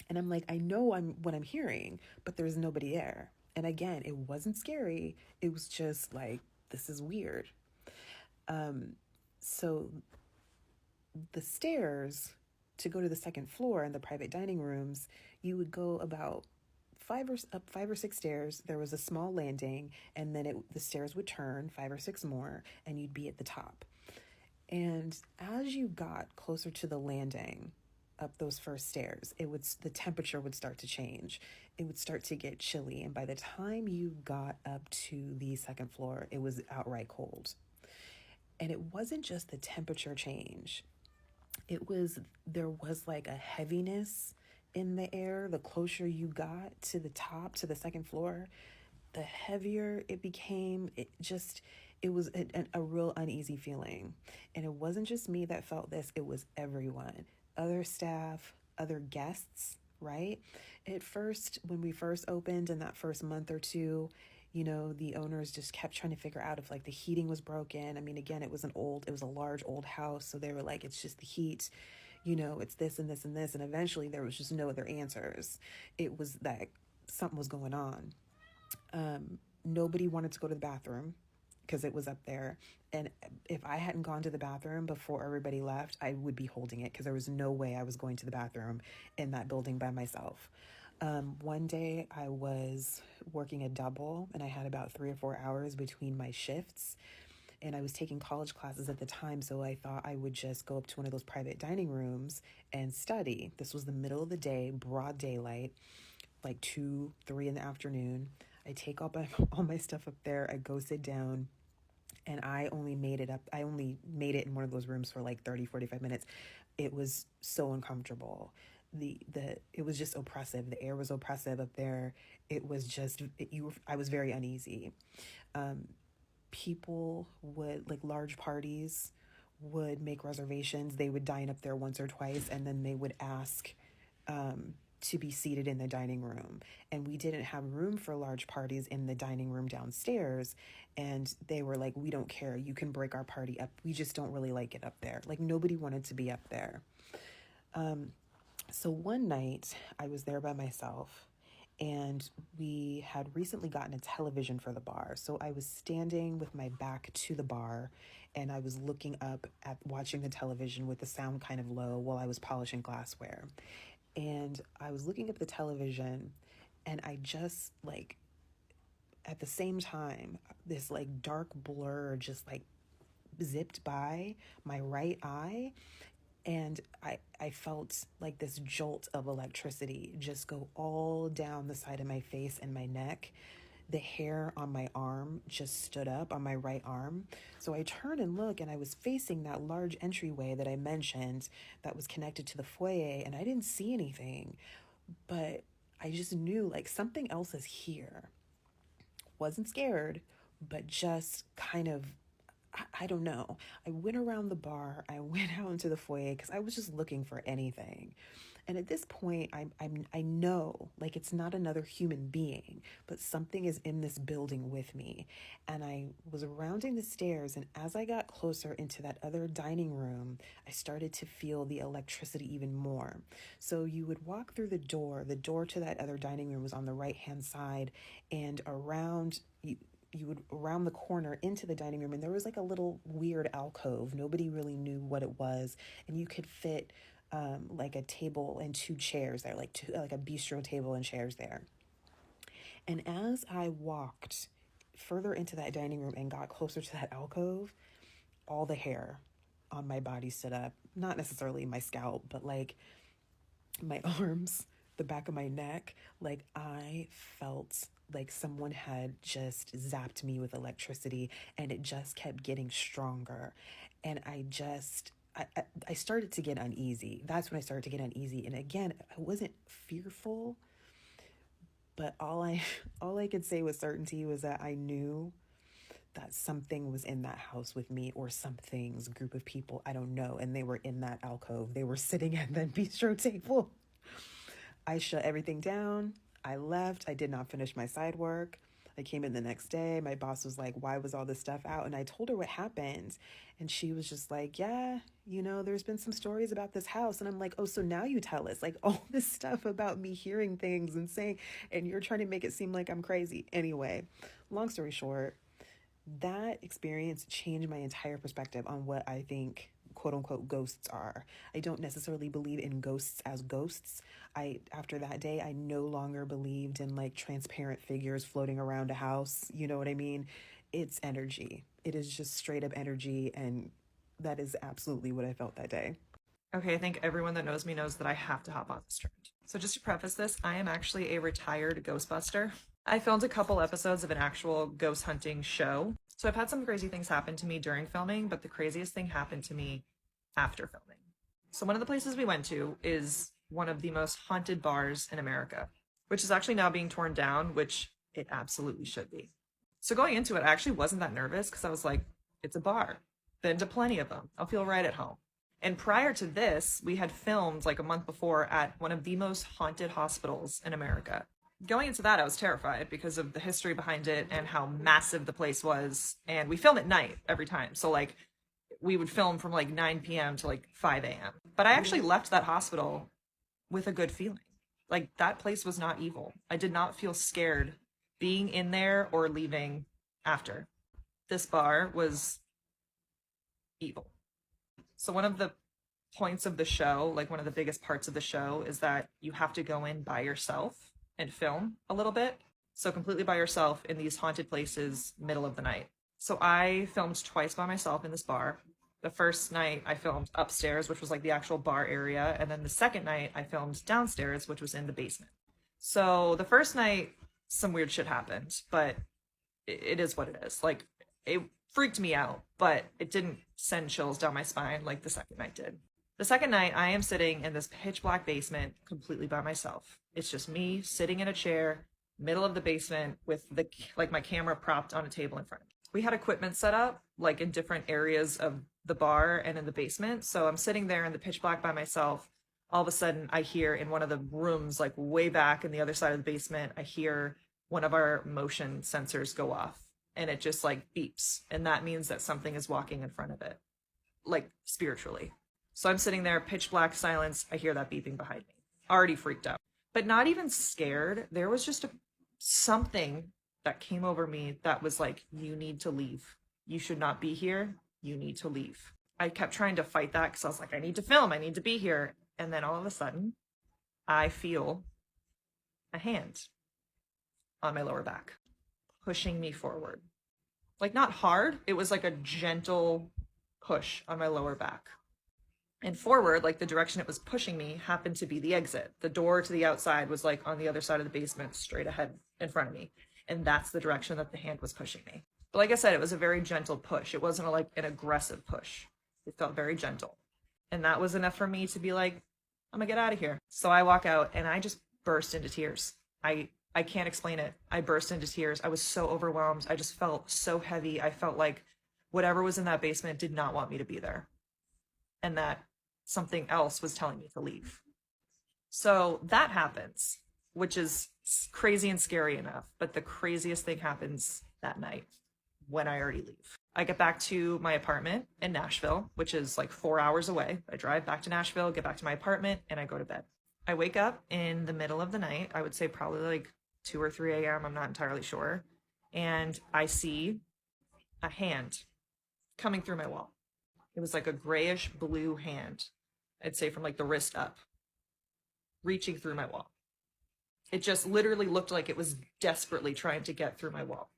[SPEAKER 17] And I'm like, I know what I'm hearing, but there's nobody there. And again, it wasn't scary. It was just like, this is weird. So the stairs to go to the second floor in the private dining rooms, you would go about 5 or 6 stairs. There was a small landing, and then the stairs would turn 5 or 6 more, and you'd be at the top. And as you got closer to the landing up those first stairs, the temperature would start to change. It would start to get chilly, and by the time you got up to the second floor, it was outright cold. And it wasn't just the temperature change. There was like a heaviness in the air. The closer you got to the top, to the second floor, the heavier it became. It was a real uneasy feeling. And it wasn't just me that felt this, it was everyone. Other staff, other guests, right? At first, when we first opened in that first month or two, the owners just kept trying to figure out if like the heating was broken. I mean, again, it was a large old house. So they were like, it's just the heat, it's this and this and this. And eventually there was just no other answers. It was that something was going on. Nobody wanted to go to the bathroom because it was up there. And if I hadn't gone to the bathroom before everybody left, I would be holding it because there was no way I was going to the bathroom in that building by myself. One day I was working a double, and I had about 3 or 4 hours between my shifts, and I was taking college classes at the time. So I thought I would just go up to one of those private dining rooms and study. This was the middle of the day, broad daylight, like 2, 3 in the afternoon. I take all my stuff up there. I go sit down, and I only made it in one of those rooms for like 30, 45 minutes. It was so uncomfortable. It was just oppressive. The air was oppressive up there. It was just, I was very uneasy. People would, like large parties would make reservations. They would dine up there once or twice, and then they would ask to be seated in the dining room. And we didn't have room for large parties in the dining room downstairs. And they were like, we don't care. You can break our party up. We just don't really like it up there. Like nobody wanted to be up there. So one night I was there by myself, and we had recently gotten a television for the bar. So I was standing with my back to the bar, and I was looking up at watching the television with the sound kind of low while I was polishing glassware. And I was looking at the television, and I just like, at the same time, this like dark blur just like zipped by my right eye. And I felt like this jolt of electricity just go all down the side of my face and my neck. The hair on my arm just stood up on my right arm. So I turned and looked, and I was facing that large entryway that I mentioned that was connected to the foyer, and I didn't see anything. but I just knew like something else is here. Wasn't scared, but just kind of, I don't know. I went around the bar. I went out into the foyer because I was just looking for anything. And at this point, I know, like, it's not another human being, but something is in this building with me. And I was rounding the stairs, and as I got closer into that other dining room, I started to feel the electricity even more. So you would walk through the door to that other dining room was on the right-hand side, and around you would around the corner into the dining room, and there was like a little weird alcove. Nobody really knew what it was, and you could fit like a table and two chairs there, like a bistro table and chairs there. And as I walked further into that dining room and got closer to that alcove, all the hair on my body stood up. Not necessarily my scalp, but like my arms, the back of my neck. Like I felt like someone had just zapped me with electricity, and it just kept getting stronger. And I started to get uneasy. That's when I started to get uneasy. And again, I wasn't fearful, but all I could say with certainty was that I knew that something was in that house with me, or something's group of people, I don't know. And they were in that alcove. They were sitting at that bistro table. I shut everything down. I left. I did not finish my side work. I came in the next day. My boss was like, why was all this stuff out? And I told her what happened. And she was just like, yeah, you know, there's been some stories about this house. And I'm like, oh, so now you tell us like all this stuff about me hearing things and saying, and you're trying to make it seem like I'm crazy. Anyway, long story short, that experience changed my entire perspective on what I think quote unquote ghosts are. I don't necessarily believe in ghosts as ghosts. After that day, I no longer believed in like transparent figures floating around a house. You know what I mean? It's energy. It is just straight up energy. And that is absolutely what I felt that day.
[SPEAKER 18] Okay, I think everyone that knows me knows that I have to hop on this trend. So just to preface this, I am actually a retired Ghostbuster. I filmed a couple episodes of an actual ghost hunting show. So I've had some crazy things happen to me during filming, but the craziest thing happened to me after filming. So one of the places we went to is one of the most haunted bars in America, which is actually now being torn down, which it absolutely should be. So going into it, I actually wasn't that nervous because I was like, it's a bar. Been to plenty of them. I'll feel right at home. And prior to this, we had filmed like a month before at one of the most haunted hospitals in America. Going into that, I was terrified because of the history behind it and how massive the place was. And we film at night every time. So like we would film from like 9 p.m. to like 5 a.m. But I actually left that hospital with a good feeling. Like that place was not evil. I did not feel scared being in there or leaving after. This bar was evil. So one of the points of the show, like one of the biggest parts of the show, is that you have to go in by yourself and film a little bit. So completely by yourself in these haunted places, middle of the night. So I filmed twice by myself in this bar. The first night I filmed upstairs, which was like the actual bar area. And then the second night I filmed downstairs, which was in the basement. So the first night, some weird shit happened, but it is what it is. Like it freaked me out, but it didn't send chills down my spine like the second night did. The second night, I am sitting in this pitch black basement completely by myself. It's just me sitting in a chair, middle of the basement with my camera propped on a table in front of me. We had equipment set up like in different areas of the bar and in the basement. So I'm sitting there in the pitch black by myself. All of a sudden I hear in one of the rooms, like way back in the other side of the basement, I hear one of our motion sensors go off and it just like beeps. And that means that something is walking in front of it, like spiritually. So I'm sitting there, pitch black silence. I hear that beeping behind me. Already freaked out, but not even scared. There was just something that came over me that was like, you need to leave. You should not be here. You need to leave. I kept trying to fight that because I was like, I need to film. I need to be here. And then all of a sudden, I feel a hand on my lower back pushing me forward. Like not hard. It was like a gentle push on my lower back. And forward, like the direction it was pushing me happened to be the exit. The door to the outside was like on the other side of the basement, straight ahead in front of me. And that's the direction that the hand was pushing me. But like I said, it was a very gentle push. It wasn't like an aggressive push. It felt very gentle. And that was enough for me to be like, I'm gonna get out of here. So I walk out and I just burst into tears. I can't explain it. I burst into tears. I was so overwhelmed. I just felt so heavy. I felt like whatever was in that basement did not want me to be there, and that something else was telling me to leave. So that happens, which is crazy and scary enough. But the craziest thing happens that night when I already leave. I get back to my apartment in Nashville, which is like 4 hours away. I drive back to Nashville, get back to my apartment, and I go to bed. I wake up in the middle of the night. I would say probably like 2 or 3 a.m. I'm not entirely sure. And I see a hand coming through my wall. It was like a grayish blue hand, I'd say from like the wrist up, reaching through my wall. It just literally looked like it was desperately trying to get through my wall.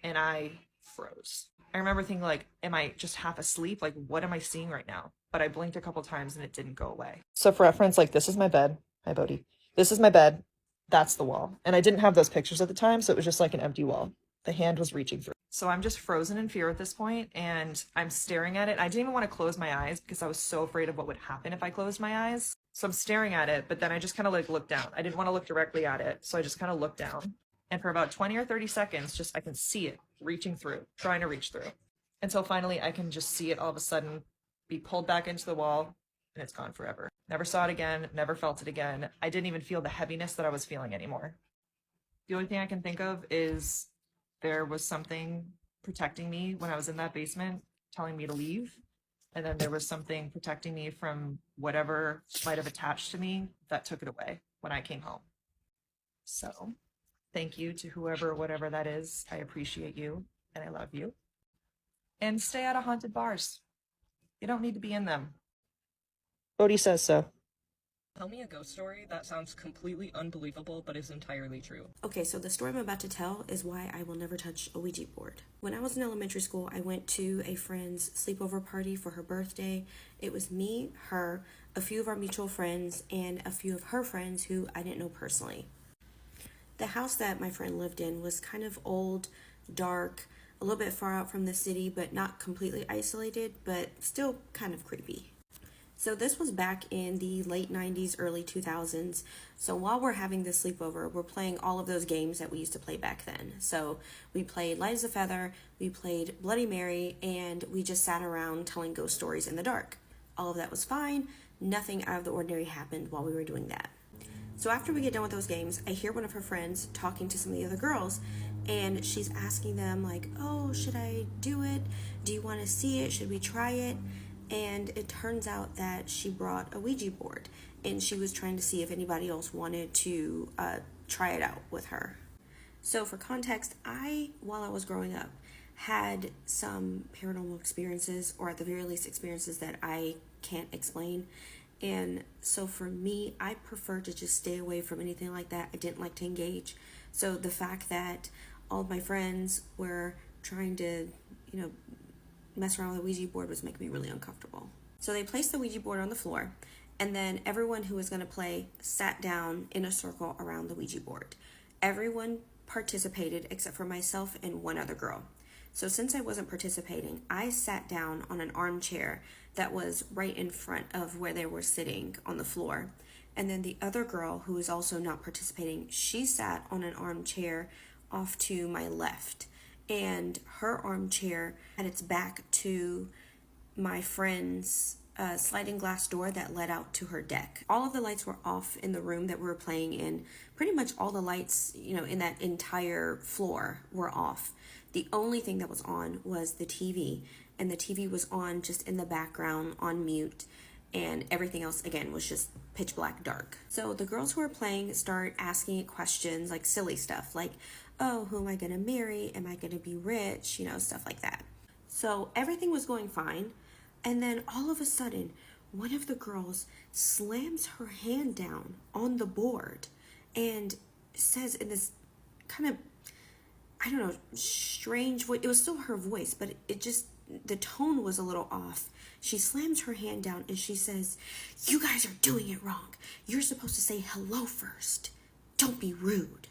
[SPEAKER 18] And I froze. I remember thinking like, am I just half asleep? Like, what am I seeing right now? But I blinked a couple times and it didn't go away. So for reference, like, this is my bed. Hi, Bodhi. This is my bed. That's the wall. And I didn't have those pictures at the time, so it was just like an empty wall. The hand was reaching through. So I'm just frozen in fear at this point, and I'm staring at it. I didn't even want to close my eyes because I was so afraid of what would happen if I closed my eyes. So I'm staring at it, but then I just kind of like looked down. I didn't want to look directly at it, so I just kind of looked down. And for about 20 or 30 seconds, just I can see it reaching through, trying to reach through. Until finally I can just see it all of a sudden be pulled back into the wall, and it's gone forever. Never saw it again, never felt it again. I didn't even feel the heaviness that I was feeling anymore. The only thing I can think of is there was something protecting me when I was in that basement, telling me to leave. And then there was something protecting me from whatever might have attached to me that took it away when I came home. So thank you to whoever, whatever that is. I appreciate you and I love you. And stay out of haunted bars. You don't need to be in them. Bodhi says so.
[SPEAKER 2] Tell me a ghost story that sounds completely unbelievable but is entirely true.
[SPEAKER 19] Okay, so the story I'm about to tell is why I will never touch a Ouija board. When I was in elementary school, I went to a friend's sleepover party for her birthday. It was me, her, a few of our mutual friends, and a few of her friends who I didn't know personally. The house that my friend lived in was kind of old, dark, a little bit far out from the city, but not completely isolated, but still kind of creepy. So this was back in the late 90s, early 2000s. So while we're having this sleepover, we're playing all of those games that we used to play back then. So we played Light as a Feather, we played Bloody Mary, and we just sat around telling ghost stories in the dark. All of that was fine. Nothing out of the ordinary happened while we were doing that. So after we get done with those games, I hear one of her friends talking to some of the other girls, and she's asking them like, oh, should I do it? Do you want to see it? Should we try it? And it turns out that she brought a Ouija board, and she was trying to see if anybody else wanted to try it out with her. So for context, while I was growing up, had some paranormal experiences, or at the very least experiences that I can't explain. And so for me, I prefer to just stay away from anything like that. I didn't like to engage. So the fact that all of my friends were trying to, mess around with the Ouija board was making me really uncomfortable. So they placed the Ouija board on the floor, and then everyone who was going to play sat down in a circle around the Ouija board. Everyone participated except for myself and one other girl. So since I wasn't participating, I sat down on an armchair that was right in front of where they were sitting on the floor. And then the other girl, who was also not participating, she sat on an armchair off to my left. And her armchair had its back to my friend's sliding glass door that led out to her deck. All of the lights were off in the room that we were playing in. Pretty much all the lights, in that entire floor were off. The only thing that was on was the TV, and the TV was on just in the background on mute, and everything else, again, was just pitch black dark. So the girls who were playing start asking it questions, like silly stuff, like, oh, who am I gonna marry? Am I gonna be rich? Stuff like that. So everything was going fine. And then all of a sudden, one of the girls slams her hand down on the board and says in this kind of, strange voice. It was still her voice, but the tone was a little off. She slams her hand down and she says, you guys are doing it wrong. You're supposed to say hello first. Don't be rude.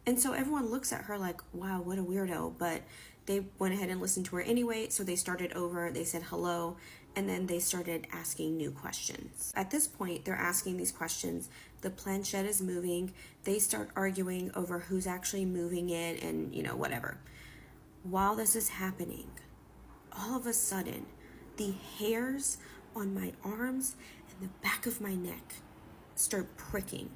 [SPEAKER 19] And so everyone looks at her like, wow, what a weirdo. But they went ahead and listened to her anyway. So they started over, they said hello, and then they started asking new questions. At this point, they're asking these questions. The planchette is moving. They start arguing over who's actually moving it and, whatever. While this is happening, all of a sudden, the hairs on my arms and the back of my neck start pricking.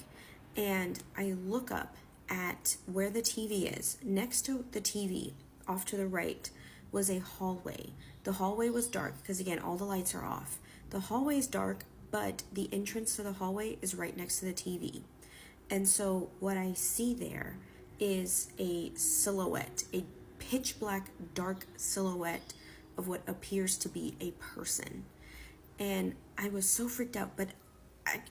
[SPEAKER 19] And I look up at where the TV is. Next to the TV, off to the right, was a hallway. The hallway was dark because, again, all the lights are off. The hallway is dark, but the entrance to the hallway is right next to the TV. And so what I see there is a silhouette, a pitch black, dark silhouette of what appears to be a person. And I was so freaked out, but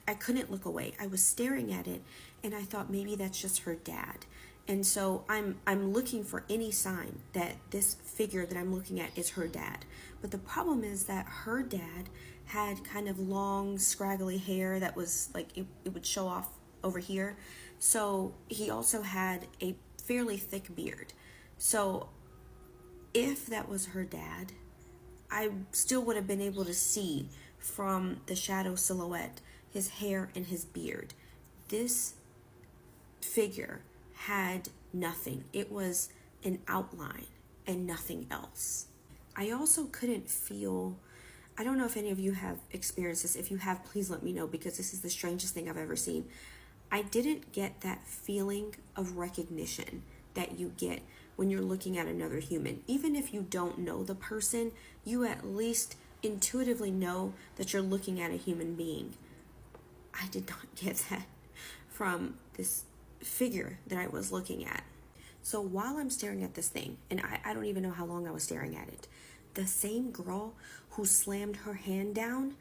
[SPEAKER 19] I couldn't look away. I was staring at it, and I thought maybe that's just her dad. And so I'm looking for any sign that this figure that I'm looking at is her dad. But the problem is that her dad had kind of long, scraggly hair that was like, it would show off over here. So he also had a fairly thick beard. So if that was her dad, I still would have been able to see from the shadow silhouette his hair and his beard. This figure had nothing. It was an outline and nothing else. I also couldn't feel, I don't know if any of you have experienced this. If you have, please let me know, because this is the strangest thing I've ever seen. I didn't get that feeling of recognition that you get when you're looking at another human. Even if you don't know the person, you at least intuitively know that you're looking at a human being. I did not get that from this figure that I was looking at. So while I'm staring at this thing, and I don't even know how long I was staring at it, the same girl who slammed her hand down,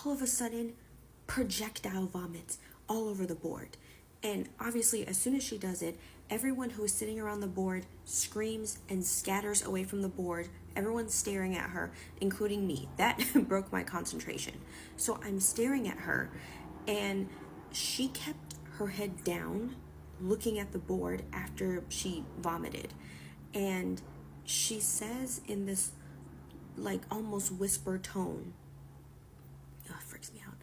[SPEAKER 19] all of a sudden, projectile vomits all over the board. And obviously, as soon as she does it, everyone who is sitting around the board screams and scatters away from the board. Everyone's staring at her, including me. That broke my concentration. So I'm staring at her, and she kept her head down, looking at the board after she vomited. And she says in this like almost whisper tone, oh, it freaks me out.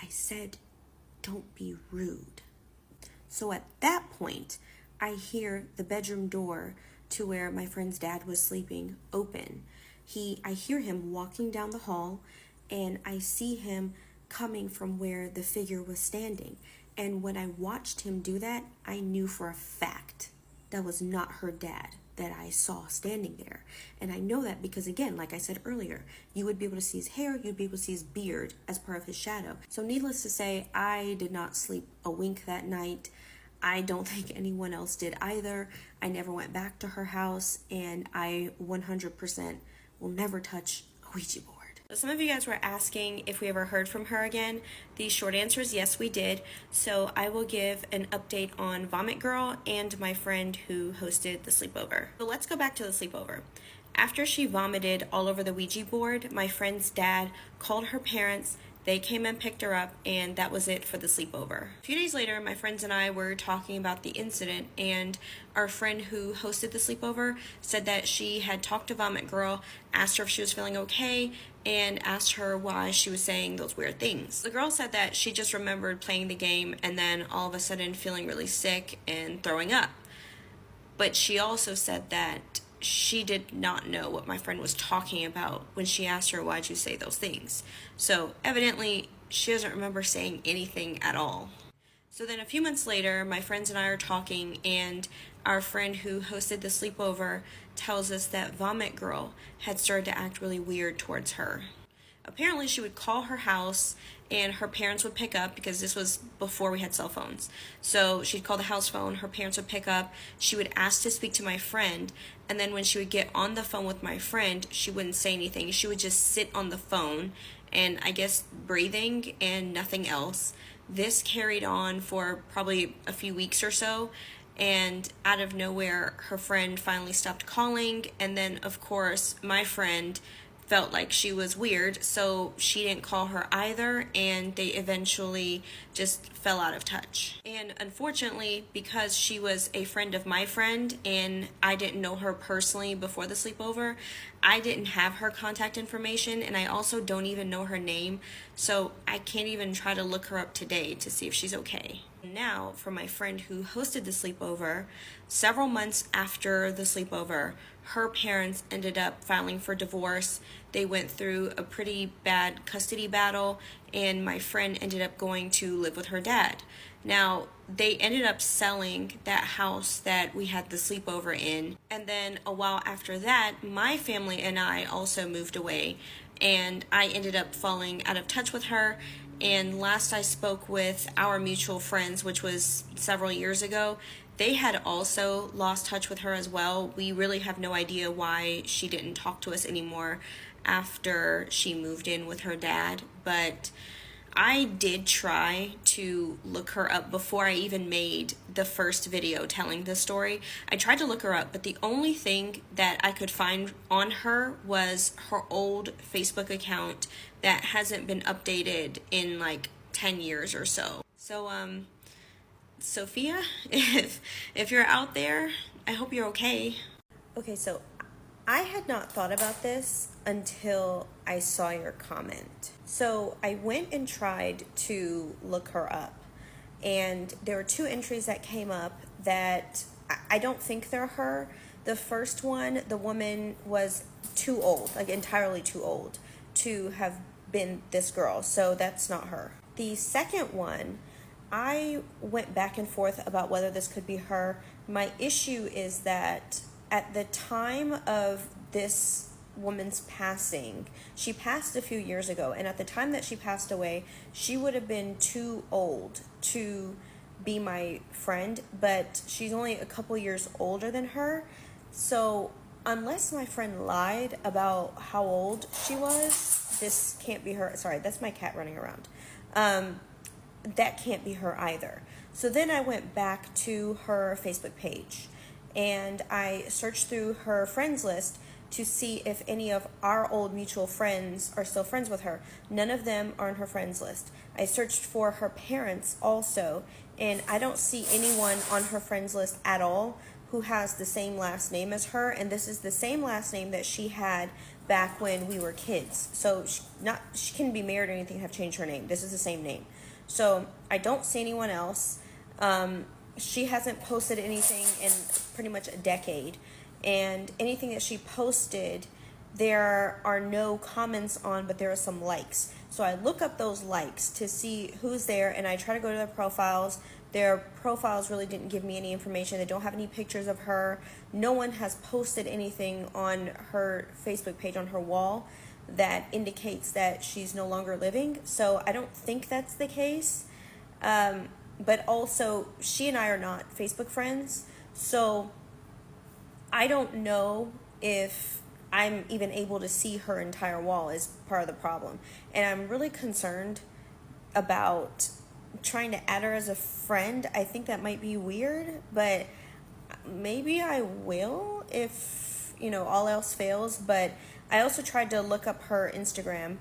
[SPEAKER 19] I said, "Don't be rude." So at that point, I hear the bedroom door to where my friend's dad was sleeping open. I hear him walking down the hall, and I see him coming from where the figure was standing. And when I watched him do that, I knew for a fact that was not her dad that I saw standing there. And I know that because, again, like I said earlier, you would be able to see his hair, you'd be able to see his beard as part of his shadow. So needless to say, I did not sleep a wink that night. I don't think anyone else did either. I never went back to her house, and I 100% will never touch a Ouija board. So some of you guys were asking if we ever heard from her again. The short answer is yes, we did. So I will give an update on Vomit Girl and my friend who hosted the sleepover. So let's go back to the sleepover. After she vomited all over the Ouija board, my friend's dad called her parents. They came and picked her up, and that was it for the sleepover. A few days later, my friends and I were talking about the incident, and our friend who hosted the sleepover said that she had talked to Vomit Girl, asked her if she was feeling okay, and asked her why she was saying those weird things. The girl said that she just remembered playing the game and then all of a sudden feeling really sick and throwing up. But she also said that she did not know what my friend was talking about when she asked her, "Why'd you say those things?" So evidently, she doesn't remember saying anything at all. So then a few months later, my friends and I are talking, and our friend who hosted the sleepover tells us that Vomit Girl had started to act really weird towards her. Apparently, she would call her house, and her parents would pick up, because this was before we had cell phones. So she'd call the house phone, her parents would pick up, she would ask to speak to my friend, and then when she would get on the phone with my friend, she wouldn't say anything. She would just sit on the phone and I guess breathing and nothing else. This carried on for probably a few weeks or so, and out of nowhere, her friend finally stopped calling, and then, of course, my friend felt like she was weird, so she didn't call her either, and they eventually just fell out of touch. And unfortunately, because she was a friend of my friend and I didn't know her personally before the sleepover, I didn't have her contact information, and I also don't even know her name, so I can't even try to look her up today to see if she's okay. Now, for my friend who hosted the sleepover, several months after the sleepover, her parents ended up filing for divorce. They went through a pretty bad custody battle, and my friend ended up going to live with her dad. Now, they ended up selling that house that we had the sleepover in, and then a while after that, my family and I also moved away, and I ended up falling out of touch with her. And last I spoke with our mutual friends, which was several years ago, they had also lost touch with her as well. We really have no idea why she didn't talk to us anymore after she moved in with her dad. But I did try to look her up before I even made the first video telling this story. I tried to look her up, but the only thing that I could find on her was her old Facebook account that hasn't been updated in like 10 years or so. So, Sophia, if you're out there, I hope you're okay. Okay, so I had not thought about this until I saw your comment. So I went and tried to look her up, and there were two entries that came up that I don't think they're her. The first one, the woman was too old, like entirely too old to have been this girl, so that's not her. The second one, I went back and forth about whether this could be her. My issue is that at the time of this woman's passing, she passed a few years ago, and at the time that she passed away, she would have been too old to be my friend, but she's only a couple years older than her. So unless my friend lied about how old she was, this can't be her. Sorry, that's my cat running around. That can't be her either. So then I went back to her Facebook page, and I searched through her friends list to see if any of our old mutual friends are still friends with her. None of them are on her friends list. I searched for her parents also, and I don't see anyone on her friends list at all who has the same last name as her, and this is the same last name that she had back when we were kids. So she couldn't be married or anything, have changed her name. This is the same name. So I don't see anyone else. She hasn't posted anything in pretty much a decade, and anything that she posted, there are no comments on, but there are some likes. So I look up those likes to see who's there, and I try to go to their profiles. Their profiles really didn't give me any information. They don't have any pictures of her. No one has posted anything on her Facebook page, on her wall, that indicates that she's no longer living. So I don't think that's the case. But also, she and I are not Facebook friends, so I don't know if I'm even able to see her entire wall is part of the problem. And I'm really concerned about trying to add her as a friend. I think that might be weird, but maybe I will if, all else fails. But I also tried to look up her Instagram,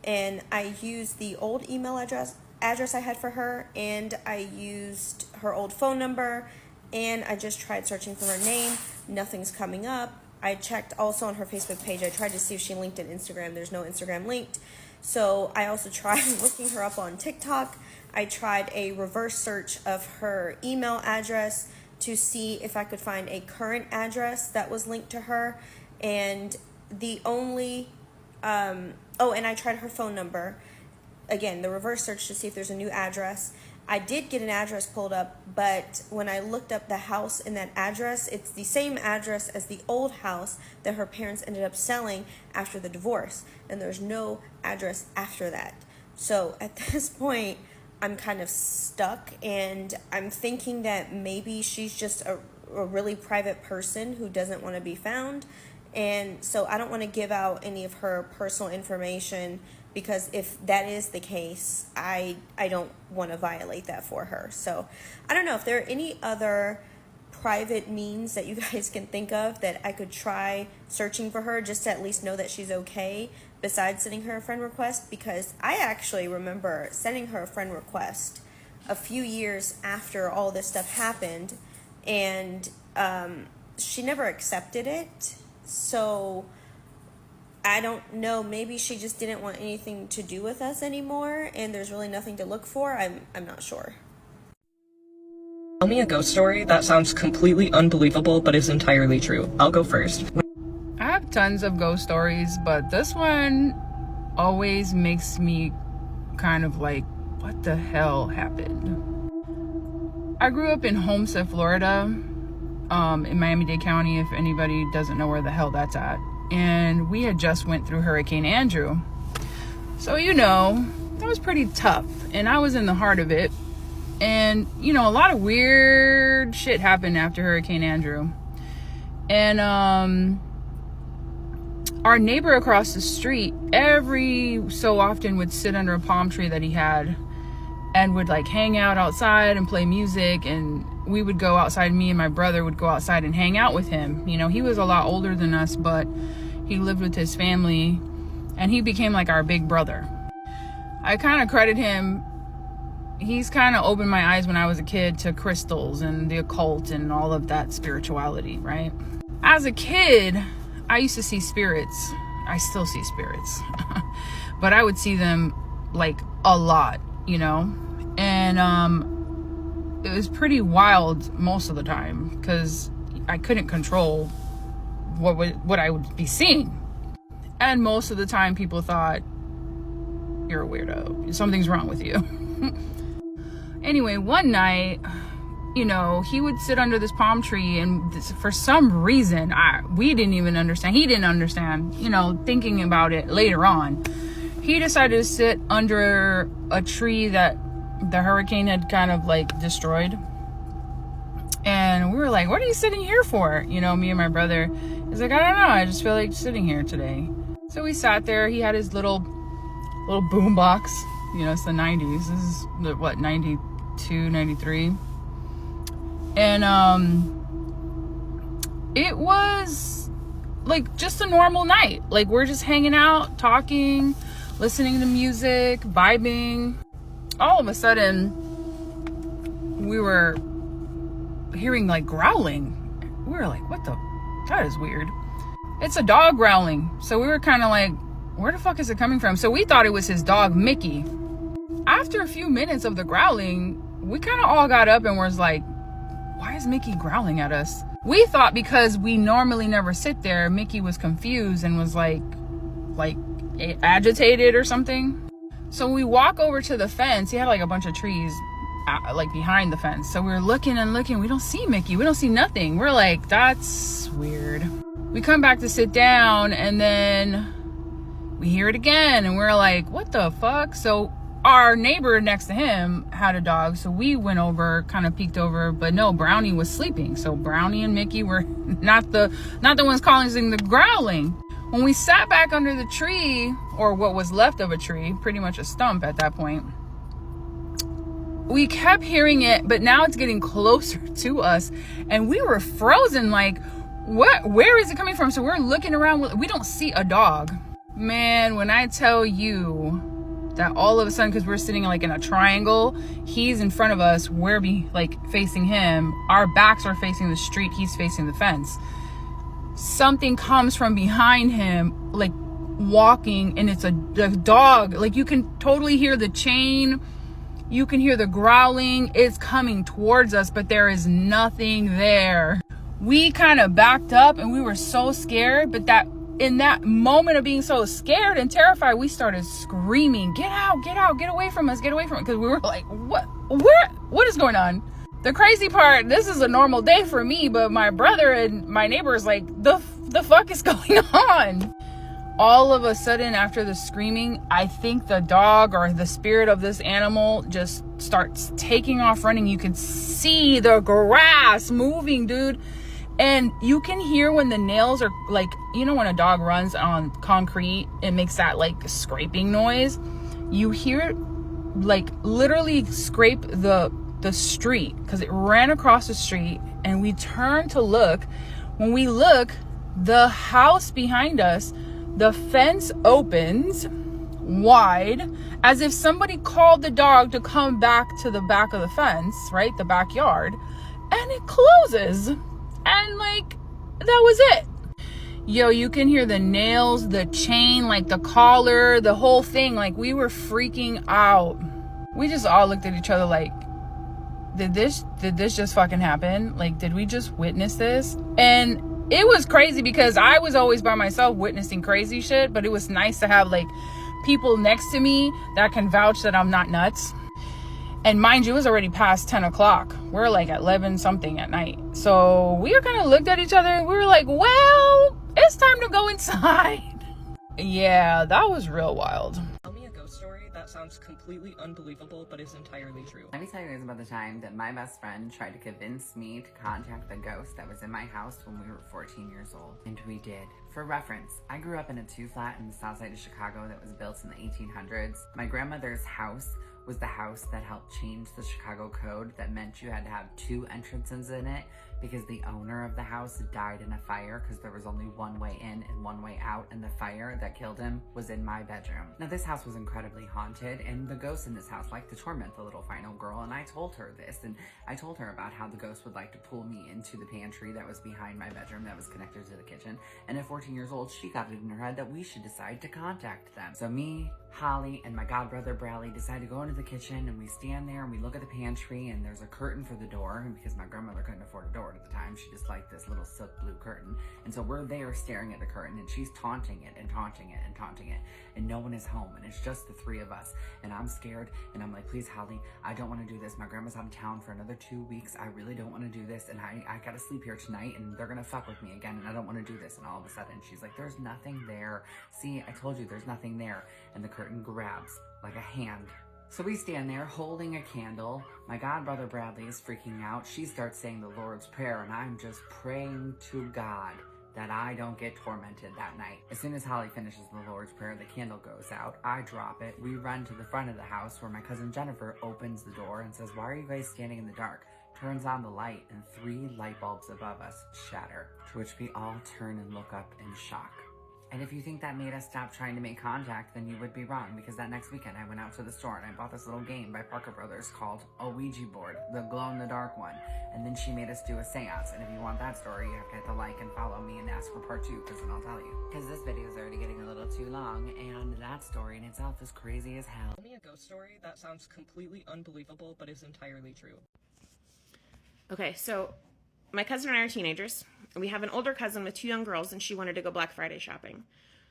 [SPEAKER 19] and I used the old email address I had for her, and I used her old phone number, and I just tried searching for her name. Nothing's coming up. I checked also on her Facebook page. I tried to see if she linked in Instagram. There's no Instagram linked. So I also tried looking her up on TikTok. I tried a reverse search of her email address to see if I could find a current address that was linked to her. And the only, and I tried her phone number. Again, the reverse search to see if there's a new address. I did get an address pulled up, but when I looked up the house in that address, it's the same address as the old house that her parents ended up selling after the divorce, and there's no address after that. So at this point, I'm kind of stuck, and I'm thinking that maybe she's just a really private person who doesn't want to be found, and so I don't want to give out any of her personal information, because if that is the case, I don't want to violate that for her. So I don't know if there are any other private means that you guys can think of that I could try searching for her just to at least know that she's okay, besides sending her a friend request? Because I actually remember sending her a friend request a few years after all this stuff happened, and she never accepted it. So I don't know, maybe she just didn't want anything to do with us anymore and there's really nothing to look for. I'm not sure.
[SPEAKER 2] Tell me a ghost story that sounds completely unbelievable but is entirely true. I'll go first.
[SPEAKER 20] I have tons of ghost stories, but this one always makes me kind of like, what the hell happened? I grew up in Homestead, Florida, in Miami-Dade County, if anybody doesn't know where the hell that's at. And we had just went through Hurricane Andrew. So, you know, that was pretty tough. And I was in the heart of it. And, you know, a lot of weird shit happened after Hurricane Andrew. And our neighbor across the street every so often would sit under a palm tree that he had and would like hang out outside and play music, and we would go outside. Me and my brother would go outside and hang out with him. You know, he was a lot older than us, but he lived with his family and he became like our big brother. I kind of credit him. He's kind of opened my eyes when I was a kid to crystals and the occult and all of that spirituality, right? As a kid, I used to see spirits. I still see spirits, but I would see them like a lot, you know? And it was pretty wild most of the time because I couldn't control what I would be seeing. And most of the time people thought, you're a weirdo, something's wrong with you. Anyway, one night, you know, he would sit under this palm tree, and for some reason, we didn't even understand. He didn't understand, you know, thinking about it later on. He decided to sit under a tree that the hurricane had kind of like destroyed. And we were like, what are you sitting here for? You know, me and my brother. He's like, I don't know, I just feel like sitting here today. So we sat there. He had his little boom box. You know, it's the 90s. This is the, what, 92, 93. And it was like just a normal night. Like, we're just hanging out, talking, listening to music, vibing. All of a sudden, we were hearing like growling. We were like, what the, that is weird. It's a dog growling. So we were kind of like, where the fuck is it coming from? So we thought it was his dog, Mickey. After a few minutes of the growling, we kind of all got up and was like, why is Mickey growling at us? We thought because we normally never sit there, Mickey was confused and was like agitated or something. So we walk over to the fence. He had like a bunch of trees like behind the fence. So we were looking and looking. We don't see Mickey. We don't see nothing. We're like, that's weird. We come back to sit down and then we hear it again. And we're like, what the fuck? So our neighbor next to him had a dog. So we went over, kind of peeked over, but no, Brownie was sleeping. So Brownie and Mickey were not the ones causing the growling. When we sat back under the tree, or what was left of a tree, pretty much a stump at that point, we kept hearing it, but now it's getting closer to us, and we were frozen like, what? Where is it coming from? So we're looking around. We don't see a dog. Man, when I tell you that all of a sudden, because we're sitting like in a triangle, he's in front of us, we're facing him, our backs are facing the street, he's facing the fence. Something comes from behind him, like walking, and it's a dog. Like, you can totally hear the chain, you can hear the growling. It's coming towards us, but there is nothing there. We kind of backed up and we were so scared, but that in that moment of being so scared and terrified, we started screaming, get out, get away from us, because we were like, what is going on? The crazy part, this is a normal day for me, but my brother and my neighbors like, the fuck is going on? All of a sudden, after the screaming, I think the dog or the spirit of this animal just starts taking off running. You can see the grass moving, dude. And you can hear when the nails are like, you know, when a dog runs on concrete, it makes that like scraping noise. You hear it like literally scrape the the street, because it ran across the street, and we turned to look. When we look, the house behind us, the fence opens wide, as if somebody called the dog to come back to the back of the fence, right, the backyard, and it closes, and like, that was it. Yo, you can hear the nails, the chain, like the collar, the whole thing. Like, we were freaking out. We just all looked at each other like, did this just fucking happen? Like, did we just witness this? And it was crazy because I was always by myself witnessing crazy shit, but it was nice to have like people next to me that can vouch that I'm not nuts. And mind you, it was already past 10 o'clock. We're like at 11 something at night. So we kind of looked at each other and we were like, well, it's time to go inside. Yeah, that was real wild.
[SPEAKER 2] Tell me a ghost story that sounds completely unbelievable but is entirely true.
[SPEAKER 21] Let me tell you guys about the time that my best friend tried to convince me to contact the ghost that was in my house when we were 14 years old. And we did. For reference, I grew up in a 2-flat in the south side of Chicago that was built in the 1800s. My grandmother's house was the house that helped change the Chicago code that meant you had to have 2 entrances in it because the owner of the house died in a fire because there was only one way in and one way out, and the fire that killed him was in my bedroom. Now, this house was incredibly haunted, and the ghosts in this house liked to torment the little final girl, and I told her this, and I told her about how the ghost would like to pull me into the pantry that was behind my bedroom that was connected to the kitchen, and at 14 years old, she got it in her head that we should decide to contact them. So me, Holly, and my godbrother Bradley decide to go into the kitchen, and we stand there and we look at the pantry, and there's a curtain for the door, and because my grandmother couldn't afford a door at the time, she just liked this little silk blue curtain. And so we're there staring at the curtain, and she's taunting it and taunting it and taunting it, and no one is home, and it's just the 3 of us, and I'm scared, and I'm like, please, Holly, I don't want to do this. My grandma's out of town for another 2 weeks. I really don't want to do this, and I gotta sleep here tonight, and they're gonna fuck with me again, and I don't want to do this. And all of a sudden she's like, there's nothing there. See, I told you there's nothing there. And the curtain grabs like a hand. So we stand there holding a candle. My godbrother Bradley is freaking out. She starts saying the Lord's Prayer, and I'm just praying to God that I don't get tormented that night. As soon as Holly finishes the Lord's Prayer, the candle goes out. I drop it. We run to the front of the house where my cousin Jennifer opens the door and says, why are you guys standing in the dark? Turns on the light, and 3 light bulbs above us shatter, to which we all turn and look up in shock. And if you think that made us stop trying to make contact, then you would be wrong, because that next weekend I went out to the store and I bought this little game by Parker Brothers called a Ouija board, the glow-in-the-dark one. And then she made us do a seance. And if you want that story, you have to hit the like and follow me and ask for part 2, because then I'll tell you. Because this video is already getting a little too long, and that story in itself is crazy as hell.
[SPEAKER 2] Tell me a ghost story that sounds completely unbelievable but is entirely true.
[SPEAKER 22] Okay, so my cousin and I are teenagers. We have an older cousin with 2 young girls, and she wanted to go Black Friday shopping.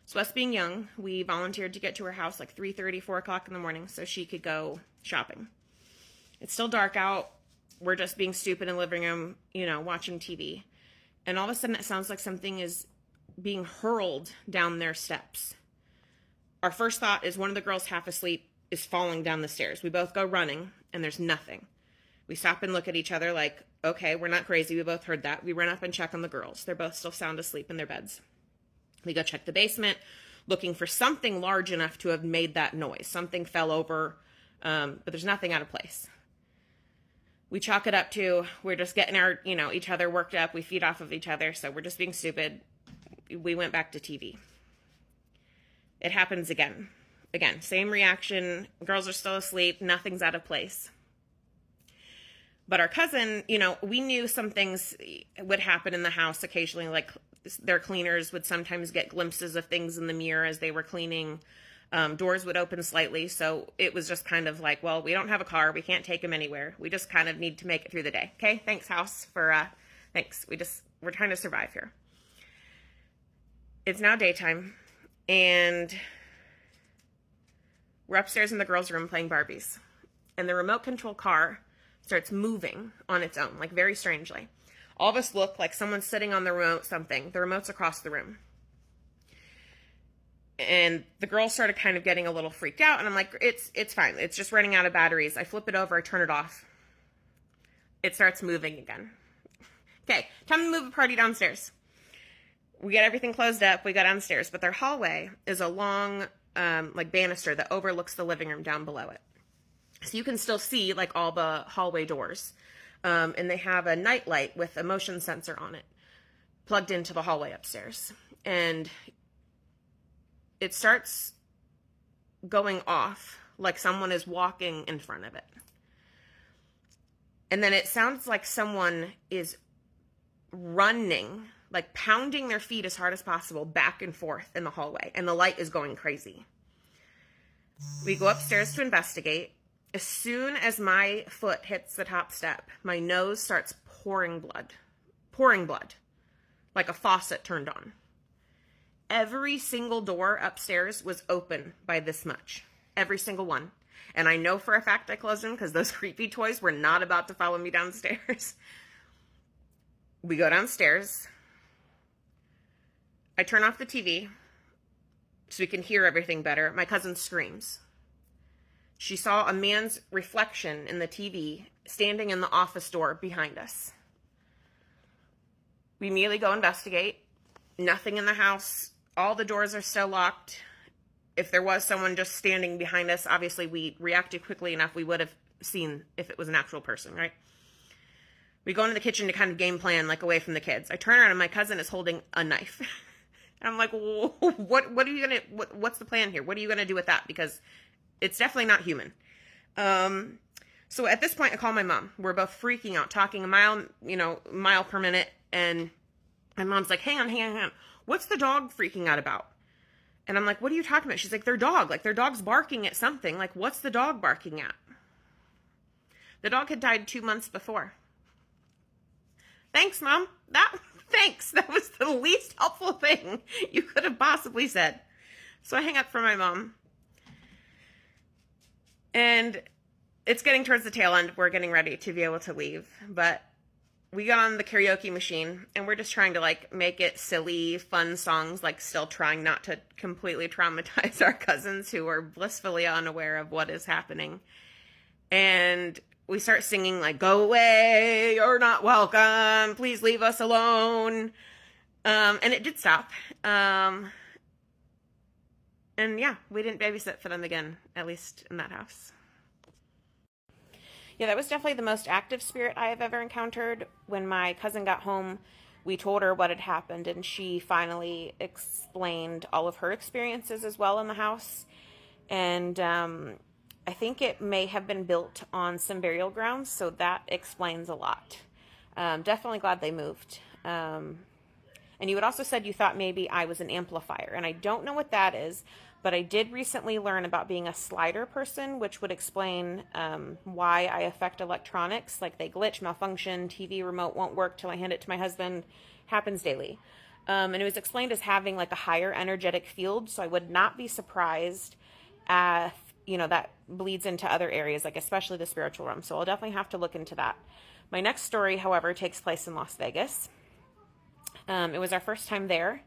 [SPEAKER 22] So us being young, we volunteered to get to her house like 3:30, 4 o'clock in the morning so she could go shopping. It's still dark out. We're just being stupid in the living room, you know, watching TV. And all of a sudden it sounds like something is being hurled down their steps. Our first thought is one of the girls, half asleep, is falling down the stairs. We both go running, and there's nothing. We stop and look at each other like, okay, we're not crazy. We both heard that. We run up and check on the girls. They're both still sound asleep in their beds. We go check the basement, looking for something large enough to have made that noise. Something fell over, but there's nothing out of place. We chalk it up to, we're just getting our, each other worked up. We feed off of each other, so we're just being stupid. We went back to TV. It happens again. Again, same reaction. Girls are still asleep. Nothing's out of place. But our cousin, we knew some things would happen in the house occasionally, like their cleaners would sometimes get glimpses of things in the mirror as they were cleaning. Doors would open slightly. So it was just kind of like, well, we don't have a car. We can't take them anywhere. We just kind of need to make it through the day. Okay. Thanks, house, for, thanks. We're trying to survive here. It's now daytime, and we're upstairs in the girls' room playing Barbies, and the remote control car starts moving on its own, like very strangely. All of us look like someone's sitting on the remote something. The remote's across the room. And the girls started kind of getting a little freaked out, and I'm like, it's fine. It's just running out of batteries. I flip it over, I turn it off. It starts moving again. Okay, time to move the party downstairs. We get everything closed up, we go downstairs, but their hallway is a long, banister that overlooks the living room down below it. So you can still see like all the hallway doors. And they have a night light with a motion sensor on it plugged into the hallway upstairs. And it starts going off like someone is walking in front of it. And then it sounds like someone is running, like pounding their feet as hard as possible back and forth in the hallway. And the light is going crazy. We go upstairs to investigate. As soon as my foot hits the top step, my nose starts pouring blood, like a faucet turned on. Every single door upstairs was open by this much. Every single one. And I know for a fact I closed them because those creepy toys were not about to follow me downstairs. We go downstairs. I turn off the TV so we can hear everything better. My cousin screams. She saw a man's reflection in the TV standing in the office door behind us. We immediately go investigate. Nothing in the house. All the doors are still locked. If there was someone just standing behind us, obviously we reacted quickly enough. We would have seen if it was an actual person, right? We go into the kitchen to kind of game plan, like away from the kids. I turn around and my cousin is holding a knife. And I'm like, well, what's the plan here? What are you going to do with that? Because it's definitely not human. So at this point I call my mom. We're both freaking out, talking a mile per minute. And my mom's like, hang on. What's the dog freaking out about? And I'm like, what are you talking about? She's like, their dog's barking at something. Like, what's the dog barking at? The dog had died 2 months before. Thanks, Mom. Thanks. That was the least helpful thing you could have possibly said. So I hang up from my mom. And it's getting towards the tail end. We're getting ready to be able to leave. But we got on the karaoke machine and we're just trying to like make it silly, fun songs, like still trying not to completely traumatize our cousins who are blissfully unaware of what is happening. And we start singing like, go away, you're not welcome, please leave us alone. And it did stop. And yeah, we didn't babysit for them again, at least in that house. Yeah, that was definitely the most active spirit I have ever encountered. When my cousin got home, we told her what had happened, and she finally explained all of her experiences as well in the house. And I think it may have been built on some burial grounds, so that explains a lot. Definitely glad they moved. And you had also said you thought maybe I was an amplifier, and I don't know what that is, but I did recently learn about being a slider person, which would explain why I affect electronics, like they glitch, malfunction, TV remote won't work till I hand it to my husband, happens daily. And it was explained as having like a higher energetic field, so I would not be surprised if, that bleeds into other areas, like especially the spiritual realm. So I'll definitely have to look into that. My next story, however, takes place in Las Vegas. It was our first time there.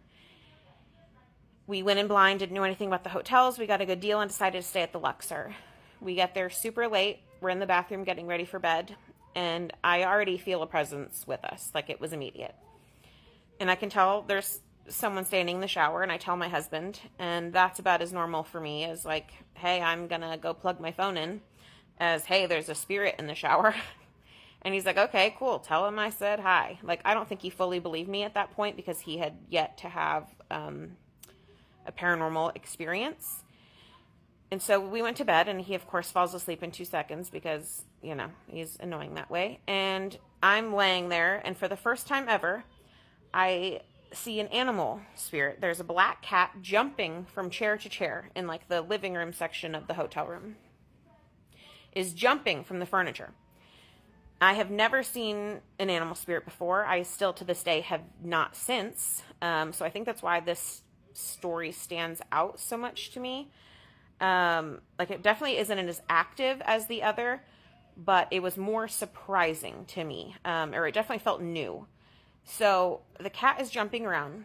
[SPEAKER 22] We went in blind, didn't know anything about the hotels. We got a good deal and decided to stay at the Luxor. We get there super late. We're in the bathroom getting ready for bed. And I already feel a presence with us, like it was immediate. And I can tell there's someone standing in the shower, and I tell my husband. And that's about as normal for me as like, hey, I'm going to go plug my phone in, as, hey, there's a spirit in the shower. And he's like, okay, cool. Tell him I said hi. Like, I don't think he fully believed me at that point because he had yet to have a paranormal experience. And so we went to bed, and he, of course, falls asleep in 2 seconds because, he's annoying that way. And I'm laying there, and for the first time ever, I see an animal spirit. There's a black cat jumping from chair to chair in, like, the living room section of the hotel room. Is jumping from the furniture. I have never seen an animal spirit before. I still, to this day, have not since. So I think that's why this story stands out so much to me. Like, it definitely isn't as active as the other, but it was more surprising to me, or it definitely felt new. So the cat is jumping around,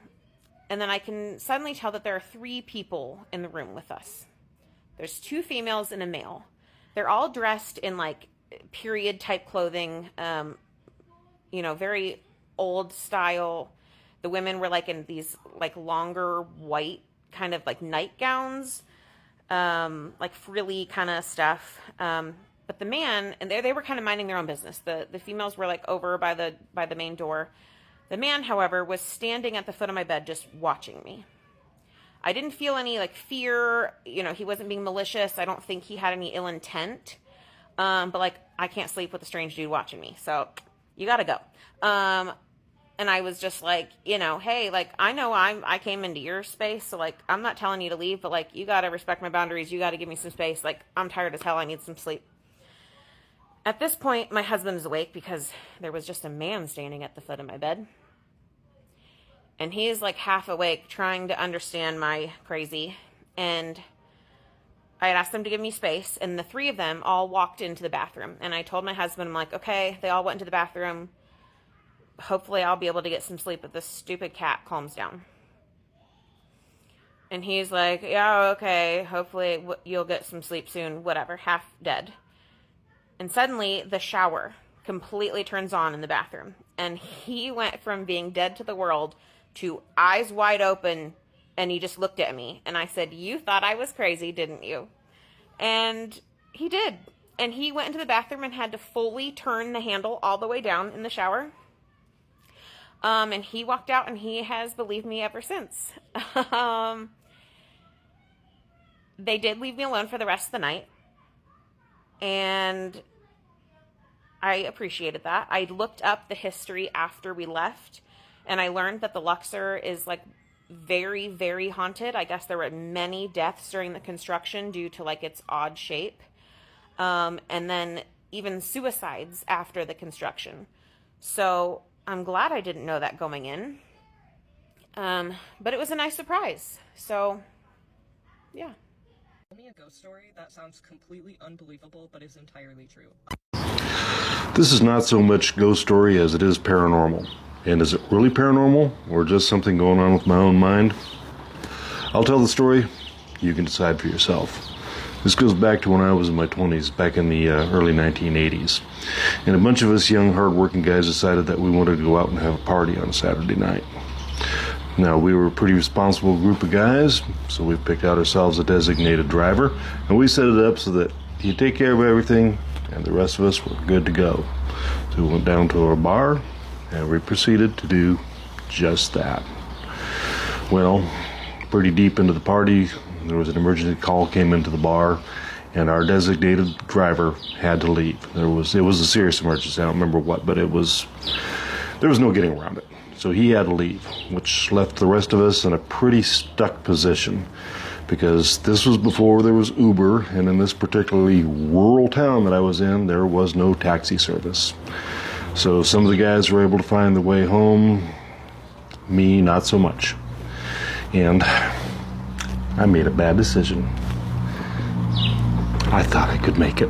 [SPEAKER 22] and then I can suddenly tell that there are 3 people in the room with us. There's 2 females and a male. They're all dressed in like period type clothing, very old style. The women were like in these like longer white kind of like nightgowns, like frilly kind of stuff. The But the man, and they were kind of minding their own business. The females were like over by the main door. The man, however, was standing at the foot of my bed just watching me. I didn't feel any like fear. You know, he wasn't being malicious. I don't think he had any ill intent. But like, I can't sleep with a strange dude watching me. So you got to go. And I was just like, you know, hey, like, I know I came into your space. So like, I'm not telling you to leave, but like, you got to respect my boundaries. You got to give me some space. Like, I'm tired as hell. I need some sleep. At this point, my husband is awake because there was just a man standing at the foot of my bed. And he's like half awake, trying to understand my crazy. And I had asked them to give me space, and the three of them all walked into the bathroom. And I told my husband, I'm like, okay, they all went into the bathroom. Hopefully I'll be able to get some sleep if this stupid cat calms down. And he's like, yeah, okay, hopefully you'll get some sleep soon, whatever, half dead. And suddenly the shower completely turns on in the bathroom. And he went from being dead to the world to eyes wide open, and he just looked at me. And I said, you thought I was crazy, didn't you? And he did. And he went into the bathroom and had to fully turn the handle all the way down in the shower. And he walked out, and he has believed me ever since. They did leave me alone for the rest of the night. And I appreciated that. I looked up the history after we left, and I learned that the Luxor is like very, very haunted. I guess there were many deaths during the construction due to like its odd shape. And then even suicides after the construction. So I'm glad I didn't know that going in. But it was a nice surprise. So, yeah.
[SPEAKER 2] Tell me a ghost story that sounds completely unbelievable but is entirely true.
[SPEAKER 3] This is not so much ghost story as it is paranormal. And is it really paranormal or just something going on with my own mind? I'll tell the story. You can decide for yourself. This goes back to when I was in my 20s, back in the early 1980s. And a bunch of us young, hard-working guys decided that we wanted to go out and have a party on a Saturday night. Now, we were a pretty responsible group of guys, so we picked out ourselves a designated driver, and we set it up so that he'd take care of everything, and the rest of us were good to go. So we went down to our bar, and we proceeded to do just that. Well, pretty deep into the party, there was an emergency call came into the bar, and our designated driver had to leave. It was a serious emergency. I don't remember what, but there was no getting around it. So he had to leave, which left the rest of us in a pretty stuck position, because this was before there was Uber, and in this particularly rural town that I was in, there was no taxi service. So some of the guys were able to find their way home, me not so much. And I made a bad decision. I thought I could make it.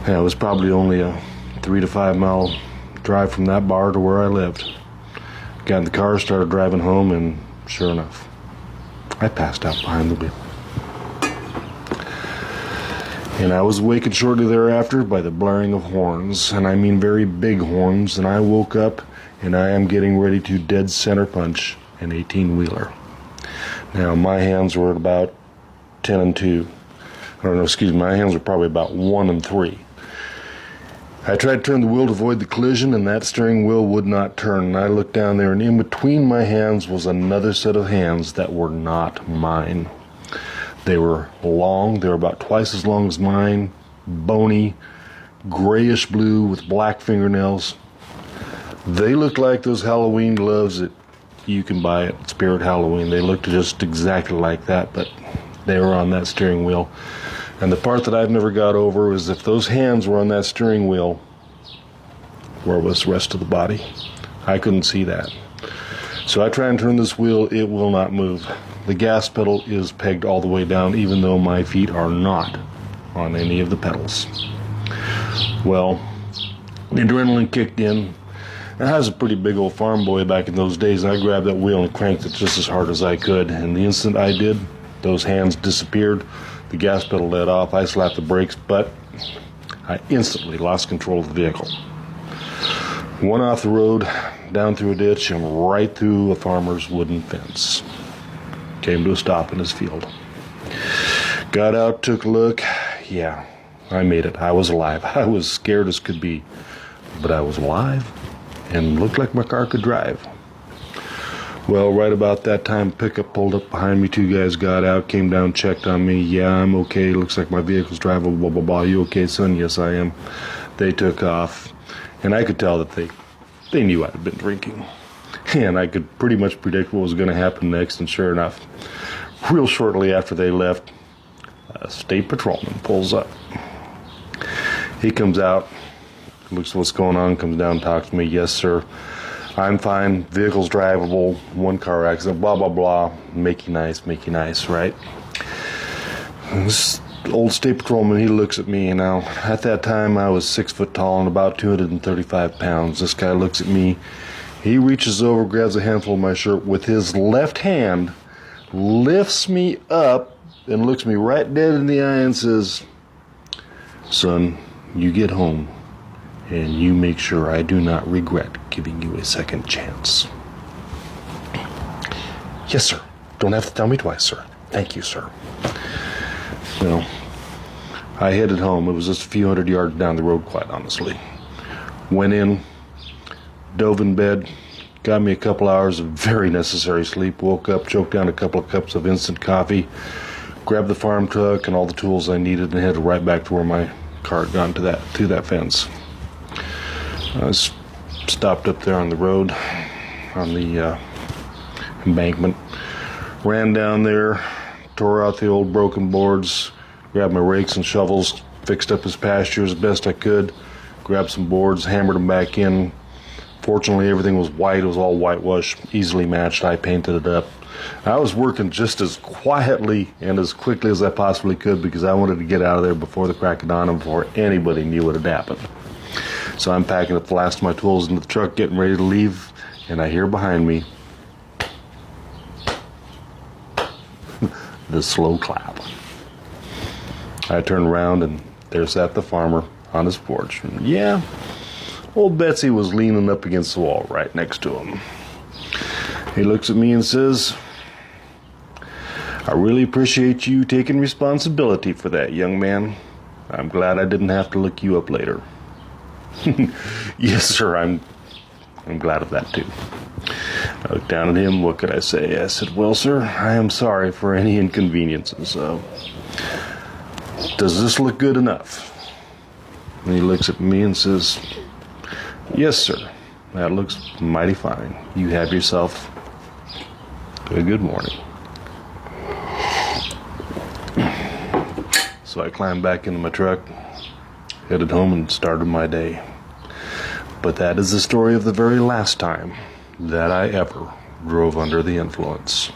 [SPEAKER 3] And it was probably only a 3 to 5 mile drive from that bar to where I lived. Got in the car, started driving home, and sure enough, I passed out behind the wheel. And I was awakened shortly thereafter by the blaring of horns, and I mean very big horns, and I woke up and I am getting ready to dead center punch an 18-wheeler. Now, my hands were at about 10 and 2. My hands were probably about 1 and 3. I tried to turn the wheel to avoid the collision, and that steering wheel would not turn. And I looked down there, and in between my hands was another set of hands that were not mine. They were long. They were about twice as long as mine, bony, grayish blue with black fingernails. They looked like those Halloween gloves that you can buy at Spirit Halloween. They looked just exactly like that, but they were on that steering wheel. And the part that I've never got over is if those hands were on that steering wheel, where was the rest of the body? I couldn't see that. So I try and turn this wheel, it will not move. The gas pedal is pegged all the way down, even though my feet are not on any of the pedals. Well, the adrenaline kicked in. I was a pretty big old farm boy back in those days, and I grabbed that wheel and cranked it just as hard as I could. And the instant I did, those hands disappeared. The gas pedal let off. I slapped the brakes, but I instantly lost control of the vehicle. Went off the road, down through a ditch, and right through a farmer's wooden fence. Came to a stop in his field. Got out, took a look. Yeah, I made it. I was alive. I was scared as could be. But I was alive and looked like my car could drive. Well, right about that time, pickup pulled up behind me. 2 guys got out, came down, checked on me. Yeah, I'm okay. Looks like my vehicle's drivable, blah, blah, blah. You okay, son? Yes, I am. They took off. And I could tell that they knew I'd been drinking. And I could pretty much predict what was going to happen next. And sure enough, real shortly after they left, a state patrolman pulls up. He comes out, looks at what's going on, comes down, talks to me. Yes, sir. I'm fine. Vehicle's drivable. 1 car accident. Blah, blah, blah. Make you nice, right? This old state patrolman, he looks at me, Now, at that time, I was 6 foot tall and about 235 pounds. This guy looks at me. He reaches over, grabs a handful of my shirt with his left hand, lifts me up, and looks me right dead in the eye and says, son, you get home, and you make sure I do not regret giving you a second chance. Yes, sir. Don't have to tell me twice, sir. Thank you, sir. Well, I headed home. It was just a few hundred yards down the road, quite honestly. Went in, dove in bed, got me a couple hours of very necessary sleep, woke up, choked down a couple of cups of instant coffee, grabbed the farm truck and all the tools I needed, and headed right back to where my car had gone to that fence. I was stopped up there on the road, on the embankment, ran down there, tore out the old broken boards, grabbed my rakes and shovels, fixed up his pasture as best I could, grabbed some boards, hammered them back in. Fortunately, everything was white. It was all whitewash, easily matched. I painted it up. I was working just as quietly and as quickly as I possibly could because I wanted to get out of there before the crack of dawn and before anybody knew what had happened. So I'm packing up the last of my tools into the truck, getting ready to leave, and I hear behind me the slow clap. I turn around, and there sat the farmer on his porch. And yeah, old Betsy was leaning up against the wall right next to him. He looks at me and says, I really appreciate you taking responsibility for that, young man. I'm glad I didn't have to look you up later. Yes, sir, I'm glad of that, too. I looked down at him. What could I say? I said, well, sir, I am sorry for any inconveniences. Does this look good enough? And he looks at me and says, yes, sir, that looks mighty fine. You have yourself a good morning. So I climbed back into my truck, headed home, and started my day. But that is the story of the very last time that I ever drove under the influence.